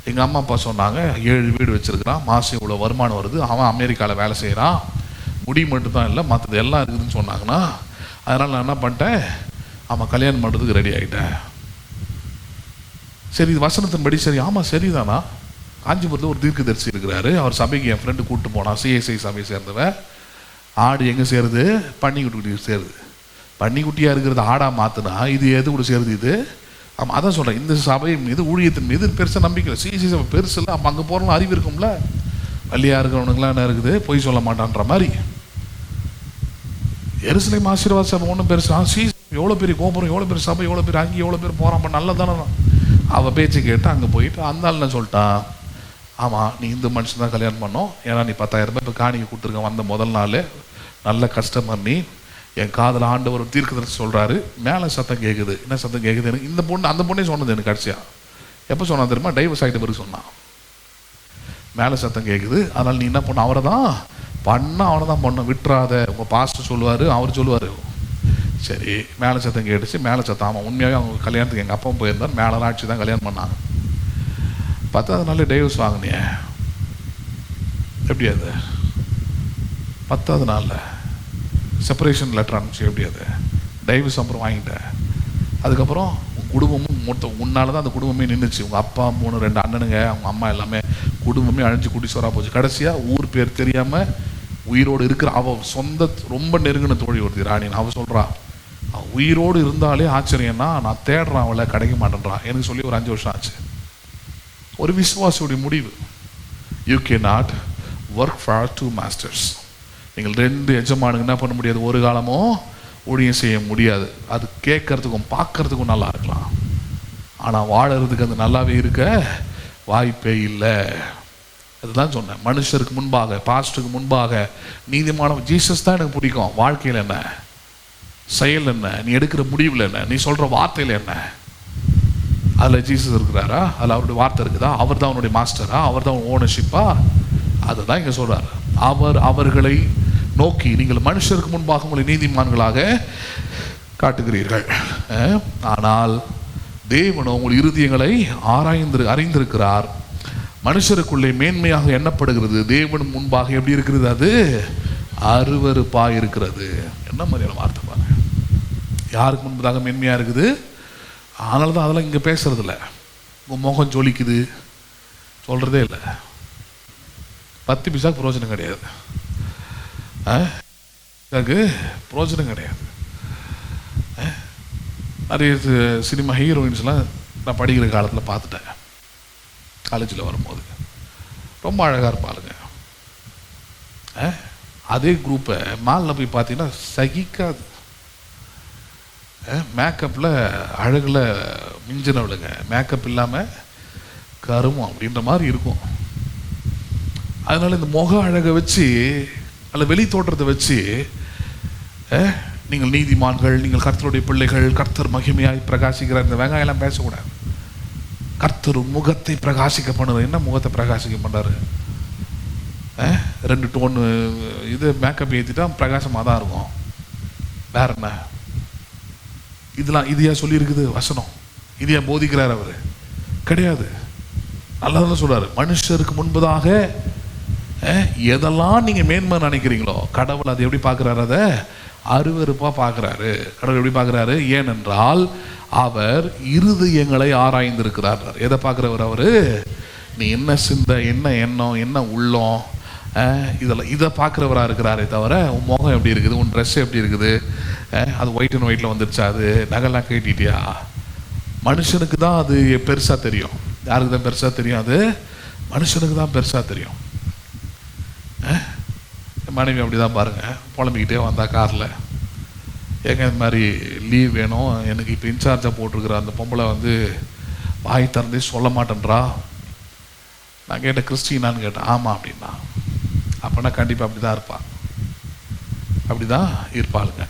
எங்கள் அம்மா அப்பா சொன்னாங்க, 7 வீடு வச்சுருக்கிறான், மாதம் இவ்வளோ வருமானம் வருது, அவன் அமெரிக்காவில் வேலை செய்கிறான், முடி மட்டும்தான் இல்லை, மற்றது எல்லாம் இருக்குதுன்னு சொன்னாங்கன்னா, அதனால் நான் என்ன பண்ணிட்டேன், ஆமாம் கல்யாணம் பண்ணுறதுக்கு ரெடி ஆகிட்டேன். சரி, இது வசனத்தின்படி சரி. ஆமாம் சரிதானா. காஞ்சிபுரத்தில் ஒரு தீர்க்கதரிசி இருக்கிறாரு, அவர் சபைக்கு என் ஃப்ரெண்டு கூப்பிட்டு போனான், சிஎஸ்ஐ சபையை சேர்ந்தவன். ஆடு எங்கே சேருது? பன்னிக்குட்டி சேருது. பன்னிக்குட்டியாக இருக்கிறது ஆடாக மாற்றினா இது எது கூட சேருது? இது. ஆமாம், அதான் சொல்கிறேன். இந்த சபை மீது, ஊழியத்தின் மீது பெருசாக நம்பிக்கை. சிஎஸ்ஐ சபை பெருசு இல்லை. அப்போ அங்கே போகிறோம், அறிவு இருக்கும்ல. வள்ளியாக இருக்கிறவனுங்களாம் என்ன இருக்குது? பொய் சொல்ல மாட்டான்ற மாதிரி. எருசலேம் ஆசீர்வாத சபை ஒன்றும் பெருசு. எவ்வளோ பெரிய கோபுரம், எவ்வளோ பெரிய சபை, எவ்வளோ பேர் அங்கே, எவ்வளோ பேர் போகிறான், நல்லதானே. அவள் பேச்சு கேட்டு அங்கே போயிட்டு அந்த ஆள் என்ன சொல்லிட்டான், ஆமாம் நீ இந்த மனுஷன் தான் கல்யாணம் பண்ணோம், ஏன்னா நீ 10,000 ரூபாய் இப்போ காணிக்க கொடுத்துருக்க, வந்த முதல் நாள் நல்ல கஸ்டமர் நீ. என் காதில் ஆண்டவர் ஒரு தீர்க்கதரிசி சொல்கிறாரு, மேலே சத்தம் கேட்குது. என்ன சத்தம் கேட்குது? எனக்கு இந்த பொண்ணு, அந்த பொண்ணே சொன்னது எனக்கு கடைசியாக. எப்போ சொன்னான் தெரியுமா? டைவர்ஸ் ஆகிட்ட பிறகு சொன்னான். மேலே சத்தம் கேட்குது, அதனால் நீ என்ன பண்ண, அவரை தான் அவனை தான் பண்ண, விட்டுறாத. உங்கள் பாஸ்டர் சொல்லுவார், அவர் சொல்லுவார். சரி, மேலே சத்தம் கேட்டுச்சு. மேலே சத்தம். ஆமாம், உண்மையாகவே அவங்க கல்யாணத்துக்கு எங்கள் அப்பா போயிருந்தார், மேலே ஆட்சி தான் கல்யாணம் பண்ணாங்க. 10வது நாள் டைவர்ஸ் வாங்கினியே, எப்படி அது? 10வது நாளில் செப்பரேஷன் லெட்டர் அனுப்பிச்சு, எப்படி அது? டைவர்ஸ் அப்புறம் வாங்கிட்டேன். அதுக்கப்புறம் குடும்பமும் முன்னால் தான் அந்த குடும்பமே நின்றுச்சு. உங்கள் அப்பா 2 அண்ணனுங்க, அவங்க அம்மா எல்லாமே, குடும்பமே அழிஞ்சு குடிசோராக போச்சு. கடைசியாக ஊர் பேர் தெரியாமல் உயிரோடு இருக்கிற அவள் சொந்த ரொம்ப நெருங்கின தோழி ஒருத்தி ராணின்னு அவள் சொல்கிறா, உயிரோடு இருந்தாலே ஆச்சரியம்னா, நான் தேடுறான் அவளை, கிடைக்க மாட்டேன்றான். எனக்கு சொல்லி ஒரு 5 வருஷம் ஆச்சு. ஒரு விசுவாசியுடைய முடிவு. You can not work for 2 masters. நீங்கள் 2 எஜமானுக்கு என்ன பண்ண முடியாது? ஒரு காலமும் ஊழியம் செய்ய முடியாது. அது கேட்கறதுக்கும் பார்க்கறதுக்கும் நல்லா இருக்கலாம், ஆனால் வாழறதுக்கு அது நல்லாவே இருக்க வாய்ப்பே இல்லை. அதுதான் சொன்னேன். மனுஷருக்கு முன்பாக, பாஸ்டருக்கு முன்பாக நீதிமானம் ஜீசஸ் தான் எனக்கு பிடிக்கும். வாழ்க்கையில் என்ன, செயல் என்ன, நீ எடுக்கிற முடிவில் என்ன, நீ சொல்கிற வார்த்தையில் என்ன, அதில் ஜீசஸ் இருக்கிறாரா, அதில் அவருடைய வார்த்தை இருக்குதா, அவர் தான் அவனுடைய மாஸ்டரா, அவர் தான் ஓனர்ஷிப்பா, அதை தான் இங்கே சொல்கிறார். அவர்களை நோக்கி நீங்கள் மனுஷருக்கு முன்பாக உங்களை நீதிமான்களாக காட்டுகிறீர்கள், ஆனால் தேவனோ உங்கள் இருதயங்களை அறிந்திருக்கிறார். மனுஷருக்குள்ளே மேன்மையாக எண்ணப்படுகிறது, தேவன் முன்பாக எப்படி இருக்கிறது, அது அருவருப்பாக இருக்கிறது. என்ன மாதிரியான வார்த்தை பாருங்க. யாருக்கு முன்பதாக மேன்மையாக இருக்குது? அதனால தான் அதெல்லாம் இங்கே பேசுறது இல்லை. உங்கள் முகம் ஜொலிக்குது சொல்கிறதே இல்லை. 10 பைசாக்கு பிரோஜனம் கிடையாது, பிரோஜனம் கிடையாது. நிறைய சினிமா ஹீரோயின்ஸ்லாம் நான் படிக்கிற காலத்தில் பார்த்துட்டேன். காலேஜில் வரும்போது ரொம்ப அழகாக இருப்பாளுங்க. அதே குரூப்பை மாலில் போய் பார்த்தீங்கன்னா சகிக்காது. மேக்கப்பில் அழகில் மிஞ்சினவளுங்க, மேக்கப் இல்லாமல் கருமம் அப்படின்ற மாதிரி இருக்கும். அதனால் இந்த முக அழகை வச்சு அல்ல வெளி தோற்றத்தை வச்சு நீங்கள் நீதிமான்கள், நீங்கள் கர்த்தருடைய பிள்ளைகள், கர்த்தர் மகிமையாய் பிரகாசிக்கிறார், இந்த வெங்காயம்லாம் பேசக்கூடாது. கர்த்தர் முகத்தை பிரகாசிக்க பண்ணுறது. என்ன முகத்தை பிரகாசிக்க பண்ணுறாரு? 2 டோன் இது மேக்கப் ஏற்றிட்டா பிரகாசமாக தான் இருக்கும். வேற என்ன? இதெல்லாம் இதையா சொல்லியிருக்குது வசனம்? இதையா போதிக்கிறார் அவர்? கிடையாது. நல்லதான் சொல்றாரு. மனுஷருக்கு முன்பதாக எதெல்லாம் நீங்க மேன்மை நினைக்கிறீங்களோ கடவுள் அதை எப்படி பார்க்கிறாரு? அதை அருவருப்பா பார்க்கிறாரு. கடவுள் எப்படி பார்க்கிறாரு? ஏனென்றால் அவர் இருதயங்களை ஆராய்ந்திருக்கிறார். எதை பார்க்கிறவர் அவரு? நீ என்ன சிந்தை, என்ன எண்ணம், என்ன உள்ளம், இதெல்லாம் இதை பார்க்குறவராக இருக்கிறாரே தவிர உன் முகம் எப்படி இருக்குது, உன் ட்ரெஸ் எப்படி இருக்குது, அது ஒயிட் அண்ட் ஒயிட்டில் வந்துருச்சா, அது நகைலாம் கட்டிட்டியா. மனுஷனுக்கு தான் அது பெருசாக தெரியும். யாருக்கு தான் பெருசாக தெரியும்? அது மனுஷனுக்கு தான் பெருசாக தெரியும். மனைவி அப்படி தான் பாருங்கள், புலம்பிக்கிட்டே வந்தா காரில், ஏங்க இந்த மாதிரி லீவ் வேணும், எனக்கு இப்போ இன்சார்ஜாக போட்டிருக்கிற அந்த பொம்பளை வந்து வாய் திறந்தே சொல்ல மாட்டேன்றா. நான் கேட்டேன், கிறிஸ்டினான்னு கேட்டேன். ஆமாம் அப்படின்னா. அப்போனா கண்டிப்பாக அப்படி தான் இருப்பாள், அப்படி தான் இருப்பாளுங்க.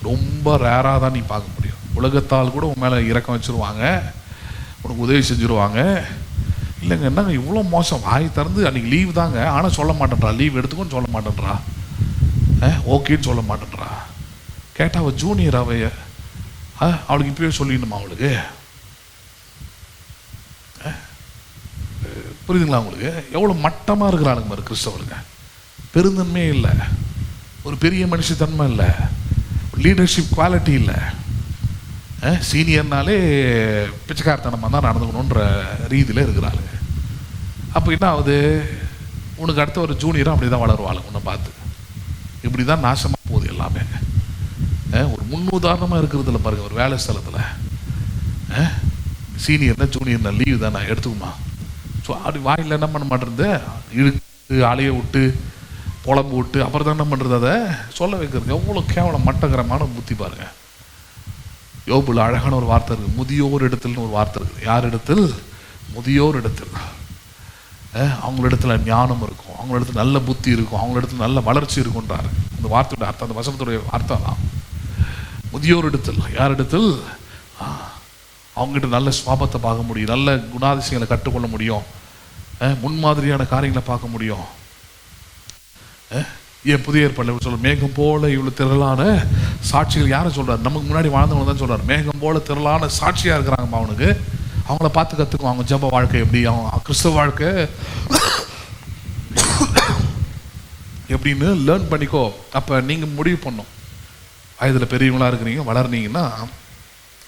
ரொம்ப ரேராக தான் நீ பார்க்க முடியும். உலகத்தால் கூட உன் மேலே இறக்கம் வச்சுருவாங்க, உனக்கு உதவி செஞ்சுருவாங்க. இல்லைங்க என்னங்க இவ்வளோ மோசம், வாய் திறந்து அன்றைக்கி லீவ் தாங்க ஆனால் சொல்ல மாட்டேன்றா, லீவ் எடுத்துக்கோன்னு சொல்ல மாட்டேன்றா, ஓகேன்னு சொல்ல மாட்டேன்றா. கேட்டால் அவள் ஜூனியர், அவைய அவளுக்கு இப்போயே சொல்லிடணுமா அவளுக்கு? புரியுதுங்களா உங்களுக்கு? எவ்வளோ மட்டமாக இருக்கிறாளுங்க மாதிரி கிறிஸ்தவளுங்க. பெருந்தன்மையே இல்லை, ஒரு பெரிய மனுஷத்தன்மை இல்லை, லீடர்ஷிப் குவாலிட்டி இல்லை. சீனியர்னாலே பிச்சைக்காரத்தனமாக தான் நடந்துக்கணுன்ற ரீதியில் இருக்கிறாளுங்க. அப்போ என்ன ஆகுது? உனக்கு அடுத்த ஒரு ஜூனியராக அப்படி தான் வளருவாளுங்க உன்னை பார்த்து. இப்படி தான் நாசமாக போகுது எல்லாமே. ஒரு முன்னுதாரணமாக இருக்கிறது இல்லை பாருங்கள். ஒரு வேலை ஸ்தலத்தில் சீனியர்னா ஜூனியர்னா லீவு தான் நான் எடுத்துக்குமா, ஸோ அப்படி வாயில் என்ன பண்ண மாட்டேறது, இழுத்து அலைய விட்டு புலம்பு விட்டு அப்புறம் தான் என்ன பண்ணுறது, அதை சொல்ல வைக்கிறது. எவ்வளோ கேவலம் மட்டகரமான புத்தி பாருங்க. யோபுல அழகான ஒரு வார்த்தை இருக்குது, முதியோர் இடத்துலன்னு ஒரு வார்த்தை இருக்குது. யார் இடத்தில்? முதியோர் இடத்தில். அவங்களிடத்துல ஞானம் இருக்கும், அவங்களிடத்துல நல்ல புத்தி இருக்கும், அவங்களிடத்துல நல்ல வளர்ச்சி இருக்குன்றாரு. அந்த வார்த்தையோட அர்த்தம், அந்த வசனத்துடைய அர்த்தம் தான். முதியோர் இடத்தில். யார் இடத்தில்? அவங்ககிட்ட நல்ல சுவாபத்தை பார்க்க முடியும், நல்ல குணாதிசயங்களை கற்றுக்கொள்ள முடியும், முன்மாதிரியான காரியங்களை பார்க்க முடியும். ஏன் புதிய ஏற்பாடு சொல்ற மேகம் போல இவ்வளோ திரளான சாட்சிகள் யாரை சொல்றாரு? நமக்கு முன்னாடி வாழ்ந்தவங்க தான் சொல்றாரு. மேகம் போல திரளான சாட்சியா இருக்கிறாங்கம்மா அவனுக்கு. அவங்கள பார்த்து கற்றுக்கும். அவங்க ஜப வாழ்க்கை எப்படி, அவங்க கிறிஸ்தவ வாழ்க்கை எப்படின்னு லேர்ன் பண்ணிக்கோ. அப்போ நீங்கள் முடிவு பண்ணும். வயதில் பெரியவங்களா இருக்கிறீங்க, வளர்னீங்கன்னா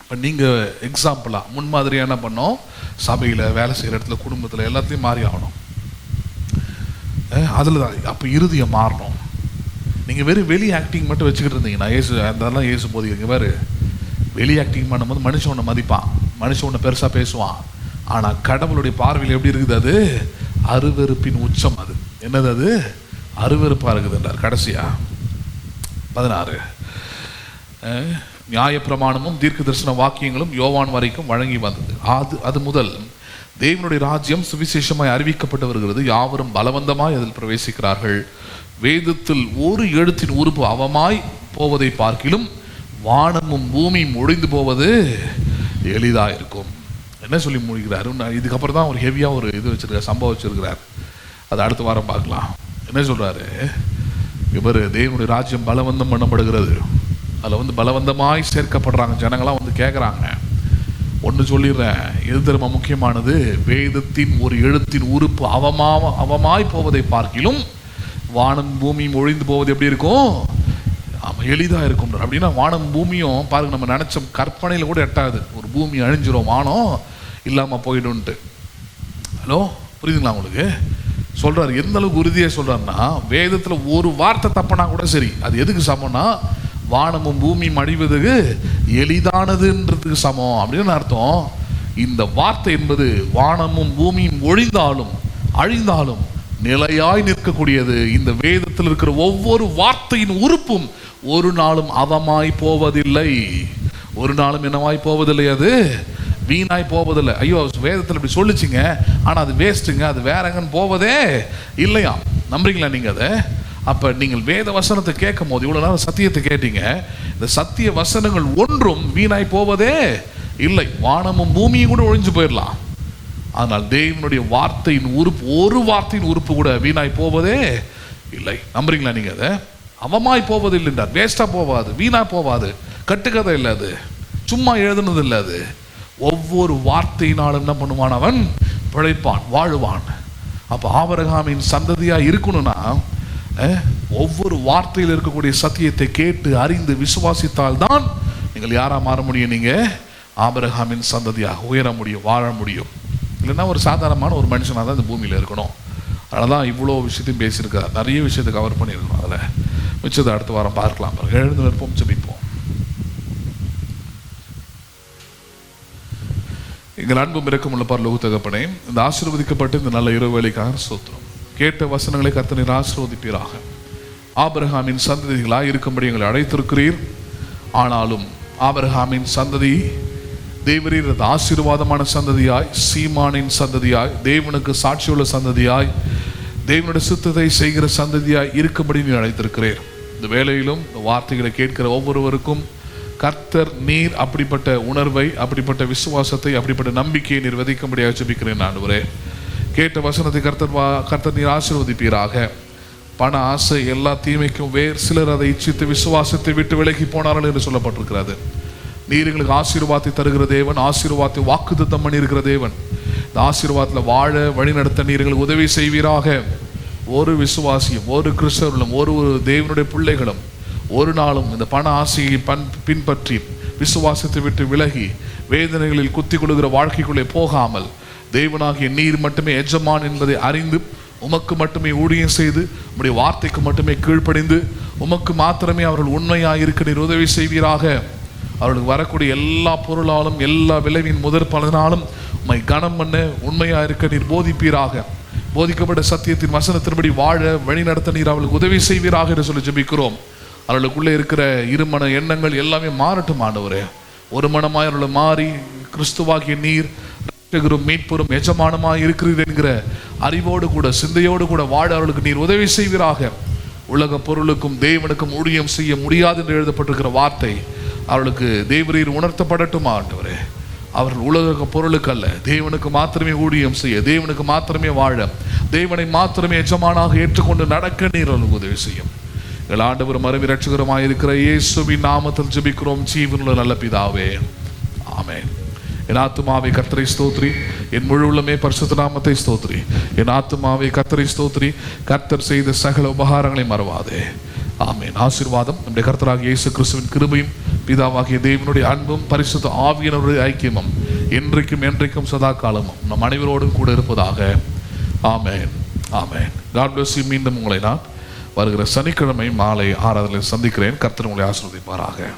இப்போ நீங்கள் எக்ஸாம்பிளாக முன்மாதிரியாக என்ன பண்ணோம்? சபையில், வேலை செய்கிற இடத்துல, குடும்பத்தில் எல்லாத்தையும் மாறி ஆகணும். அதில் தான் அப்போ இருதயம் மாறணும். நீங்கள் வெறும் வெளி ஆக்டிங் மட்டும் வச்சுக்கிட்டு இருந்தீங்கன்னா, அதெல்லாம் ஏசு போதிக்கிறீங்க வேறு. வெளி ஆக்டிங் பண்ணும்போது மனுஷன் ஒன்று மதிப்பான், மனுஷன் ஒன்று பெருசாக பேசுவான். ஆனால் கடவுளுடைய பார்வையில் எப்படி இருக்குது? அது அருவருப்பின் உச்சம். அது என்னது? அது அருவருப்பாக இருக்குதுன்றார். கடைசியா 16 நியாயப்பிரமாணமும் தீர்க்க தரிசன வாக்கியங்களும் யோவான் வரைக்கும் வழங்கி வந்தது. அது முதல் தேவனுடைய ராஜ்யம் சுவிசேஷமாய் அறிவிக்கப்பட்டு வருகிறது. யாவரும் பலவந்தமாய் அதில் பிரவேசிக்கிறார்கள். வேதத்தில் ஒரு எழுத்தின் உறுப்பு அவமாய் போவதை பார்க்கிலும் வானமும் பூமியும் ஒழிந்து போவது எளிதாக இருக்கும். என்ன சொல்லி முடிக்கிறாரு? இதுக்கப்புறம் தான் ஒரு ஹெவியாக ஒரு இது வச்சிருக்கார், சம்பவம் வச்சிருக்கிறார். அது அடுத்த வாரம் பார்க்கலாம். என்ன சொல்றாரு? இவர் தேவனுடைய ராஜ்யம் பலவந்தம் பண்ணப்படுகிறது. அதில் பலவந்தமாய் சேர்க்கப்படுறாங்க. ஜனங்களாம் கேட்குறாங்க. ஒன்று சொல்லிடுறேன், எது தெரியுமா முக்கியமானது? வேதத்தின் ஒரு எழுத்தின் உறுப்பு அவமாய் போவதை பார்க்கிலும் வானம் பூமியும் ஒழிந்து போவது எப்படி இருக்கும்? ஆமாம், எளிதாக இருக்கும். அப்படின்னா வானம் பூமியும் பாருங்க, நம்ம நினச்ச கற்பனையில் கூட எட்டாது. ஒரு பூமி அழிஞ்சிரும், வானம் இல்லாமல் போயிடும்ன்ட்டு. ஹலோ, புரியுதுங்களா உங்களுக்கு? சொல்றாரு. எந்த அளவுக்கு உறுதியாக சொல்றாருன்னா, வேதத்தில் ஒரு வார்த்தை தப்பனா கூட சரி, அது எதுக்கு சமம்னா வானமும் பூமியும் அழிவதுக்கு எளிதானதுன்றதுக்கு சமம் அப்படின்னு அர்த்தம். இந்த வார்த்தை என்பது வானமும் பூமியும் ஒழிந்தாலும் அழிந்தாலும் நிலையாய் நிற்கக்கூடியது. இந்த வேதத்தில் இருக்கிற ஒவ்வொரு வார்த்தையின் உறுப்பும் ஒரு நாளும் அவமாய் போவதில்லை. ஒரு நாளும் என்னவாய் போவதில்லை, அது வீணாய் போவதில்லை. ஐயோ, வேதத்தில் இப்படி சொல்லிச்சிங்க, ஆனால் அது வேஸ்ட்டுங்க, அது வேறங்கன்னு போவதே இல்லையா? நம்புறீங்களா நீங்கள் அதை? அப்போ நீங்கள் வேத வசனத்தை கேட்கும் போது, இவ்வளோ நேரம் சத்தியத்தை கேட்டீங்க, இந்த சத்திய வசனங்கள் ஒன்றும் வீணாய் போவதே இல்லை. வானமும் பூமியும் கூட ஒழிஞ்சு போயிடலாம், ஆனால் தேவனுடைய வார்த்தையின் உறுப்பு, ஒரு வார்த்தையின் உறுப்பு கூட வீணாய் போவதே இல்லை. நம்புறீங்களா நீங்கள் அதை? அவமாய் போவதில்லை என்றார். வேஸ்டாக போவாது, வீணாக போவாது, கட்டுக்கதை இல்லை, அது சும்மா எழுதுனது இல்லை. அது ஒவ்வொரு வார்த்தையினாலும் என்ன பண்ணுவான்? அவன் பிழைப்பான், வாழுவான். அப்போ ஆபிரகாமின் சந்ததியாக இருக்கணும்னா ஒவ்வொரு வார்த்தையில் இருக்கக்கூடிய சத்தியத்தை கேட்டு அறிந்து விசுவாசித்தால் தான் நீங்கள் யாரா மாற முடியும்? நீங்கள் ஆபிரகாமின் சந்ததியாக உயர முடியும், வாழ முடியும். இல்லைன்னா ஒரு சாதாரணமான ஒரு மனுஷனாக தான் இந்த பூமியில் இருக்கணும். அதனால தான் இவ்வளோ விஷயத்தையும் பேசியிருக்கார். நிறைய விஷயத்தை கவர் பண்ணியிருக்கணும். அதில் மிச்சத்தை அடுத்த வாரம் பார்க்கலாம். எழுந்து நிற்போம், ஜெபிப்போம். எங்கள் அன்பும் இரக்கமுள்ள பரலோக தகப்பனே, இந்த ஆசீர்வதிக்கப்பட்டு இந்த நல்ல இரவு வேளைக்காக ஸ்தோத்திரம். கேட்ட வசனங்களை கர்த்தர் நீர் ஆசீர்வதிப்பீராக. ஆபிரகாமின் சந்ததிகளாய் இருக்கும்படி எங்களை அழைத்திருக்கிறீர். ஆனாலும் ஆபிரகாமின் சந்ததி தேவரீர் ஆசீர்வாதமான சந்ததியாய், சீமானின் சந்ததியாய், தேவனுக்கு சாட்சியுள்ள சந்ததியாய், தேவனுடைய சித்தத்தை செய்கிற சந்ததியாய் இருக்கும்படி நீர் அழைத்திருக்கிறீர். இந்த வேளையிலும் இந்த வார்த்தைகளை கேட்கிற ஒவ்வொருவருக்கும் கர்த்தர் நீர் அப்படிப்பட்ட உணர்வை, அப்படிப்பட்ட விசுவாசத்தை, அப்படிப்பட்ட நம்பிக்கையை நீர் விதைக்கும்படியாக ஜெபிக்கிறேன். ஆண்டவரே, கேட்ட வசனத்தை கர்த்தர் நீர் ஆசீர்வதிப்பீராக. பண ஆசை எல்லா தீமைக்கும் வேறு. சிலர் அதை இச்சித்து விசுவாசத்தை விட்டு விலகி போனார்கள் என்று சொல்லப்பட்டிருக்கிறது. நீர் எங்களுக்கு ஆசீர்வாதத்தை தருகிற தேவன், ஆசீர்வாதத்தை வாக்குத்தத்தம் பண்ணியிருக்கிற தேவன். இந்த ஆசீர்வாதத்தில் வாழ வழிநடத்த நீர் எங்களுக்கு உதவி செய்வீராக. ஒரு விசுவாசியும், ஒரு கிறிஸ்தவர்களும், ஒரு தேவனுடைய பிள்ளைகளும் ஒரு நாளும் இந்த பண ஆசையை பின்பற்றி விசுவாசத்தை விட்டு விலகி வேதனைகளில் குத்தி கொள்கிற வாழ்க்கைக்குள்ளே போகாமல், தேவனாகிய நீர் மட்டுமே எஜமான் என்பதை அறிந்து உமக்கு மட்டுமே ஊழியம் செய்து உம்முடைய வார்த்தைக்கு மட்டுமே கீழ்ப்படிந்து உமக்கு மாத்திரமே அவர்கள் உண்மையாக இருக்க நீர் உதவி செய்வீராக. அவர்களுக்கு வரக்கூடிய எல்லா பொருளாலும் எல்லா விளைவின் முதற் பலனாலும் உம்மை கனம் பண்ண உண்மையாக இருக்க நீர் போதிப்பீராக. போதிக்கப்பட்ட சத்தியத்தின் வசனத்தின்படி வாழ வழிநடத்த நீர் அவர்களுக்கு உதவி செய்வீராக என்று சொல்லி ஜெபிக்கிறோம். அவர்களுக்குள்ளே இருக்கிற இருமன எண்ணங்கள் எல்லாமே மாறட்டும் ஆண்டவரே. ஒரு மனமாய் அவர்களை மாறி கிறிஸ்துவாகிய நீர் மீட்பெரும் எஜமானமாய் இருக்கிறீர் என்கிற அறிவோடு கூட சிந்தையோடு கூட வாழ அவர்களுக்கு நீர் உதவி செய்வீராக. உலக பொருளுக்கும் தேவனுக்கும் ஊழியம் செய்ய முடியாது என்று எழுதப்பட்டிருக்கிற வார்த்தை அவர்களுக்கு தேவரீர் உணர்த்தப்படட்டும் ஆண்டவரே. அவர்கள் உலக பொருளுக்கு அல்ல, தேவனுக்கு மாத்திரமே ஊழியம் செய்ய, தேவனுக்கு மாத்திரமே வாழ, தேவனை மாத்திரமே எஜமானாக ஏற்றுக்கொண்டு நடக்க நீர் அவர்களுக்கு உதவி செய்யும். எங்கள் ஆண்டவர் மறுவி ரட்சகரமாக இருக்கிற இயேசுவின் நாமத்தில் ஜெபிக்கிறோம் ஜீவனுள்ள நல்ல பிதாவே, ஆமென். என் ஆத்துமாவை கர்த்தரை ஸ்தோத்ரி, என் முழு உள்ளமே பரிசுத்த நாமத்தை ஸ்தோத்ரி. என் ஆத்துமாவை கர்த்தரை ஸ்தோத்ரி, கர்த்தர் செய்த சகல உபகாரங்களை மறவாதே. ஆமென். ஆசீர்வாதம் நம்முடைய கர்த்தராகிய இயேசு கிறிஸ்துவின் கிருபையும் பிதாவாகிய தேவனுடைய அன்பும் பரிசுத்த ஆவியினருடைய ஐக்கியமும் என்றைக்கும் என்றைக்கும் சதா காலமும் நம் அனைவரோடும் கூட இருப்பதாக. ஆமென், ஆமென். God bless you. மீண்டும் உங்களை நான் வருகிற சனிக்கிழமை மாலை 6 சந்திக்கிறேன். கர்த்தர் உங்களை ஆசீர்வதிப்பாராக.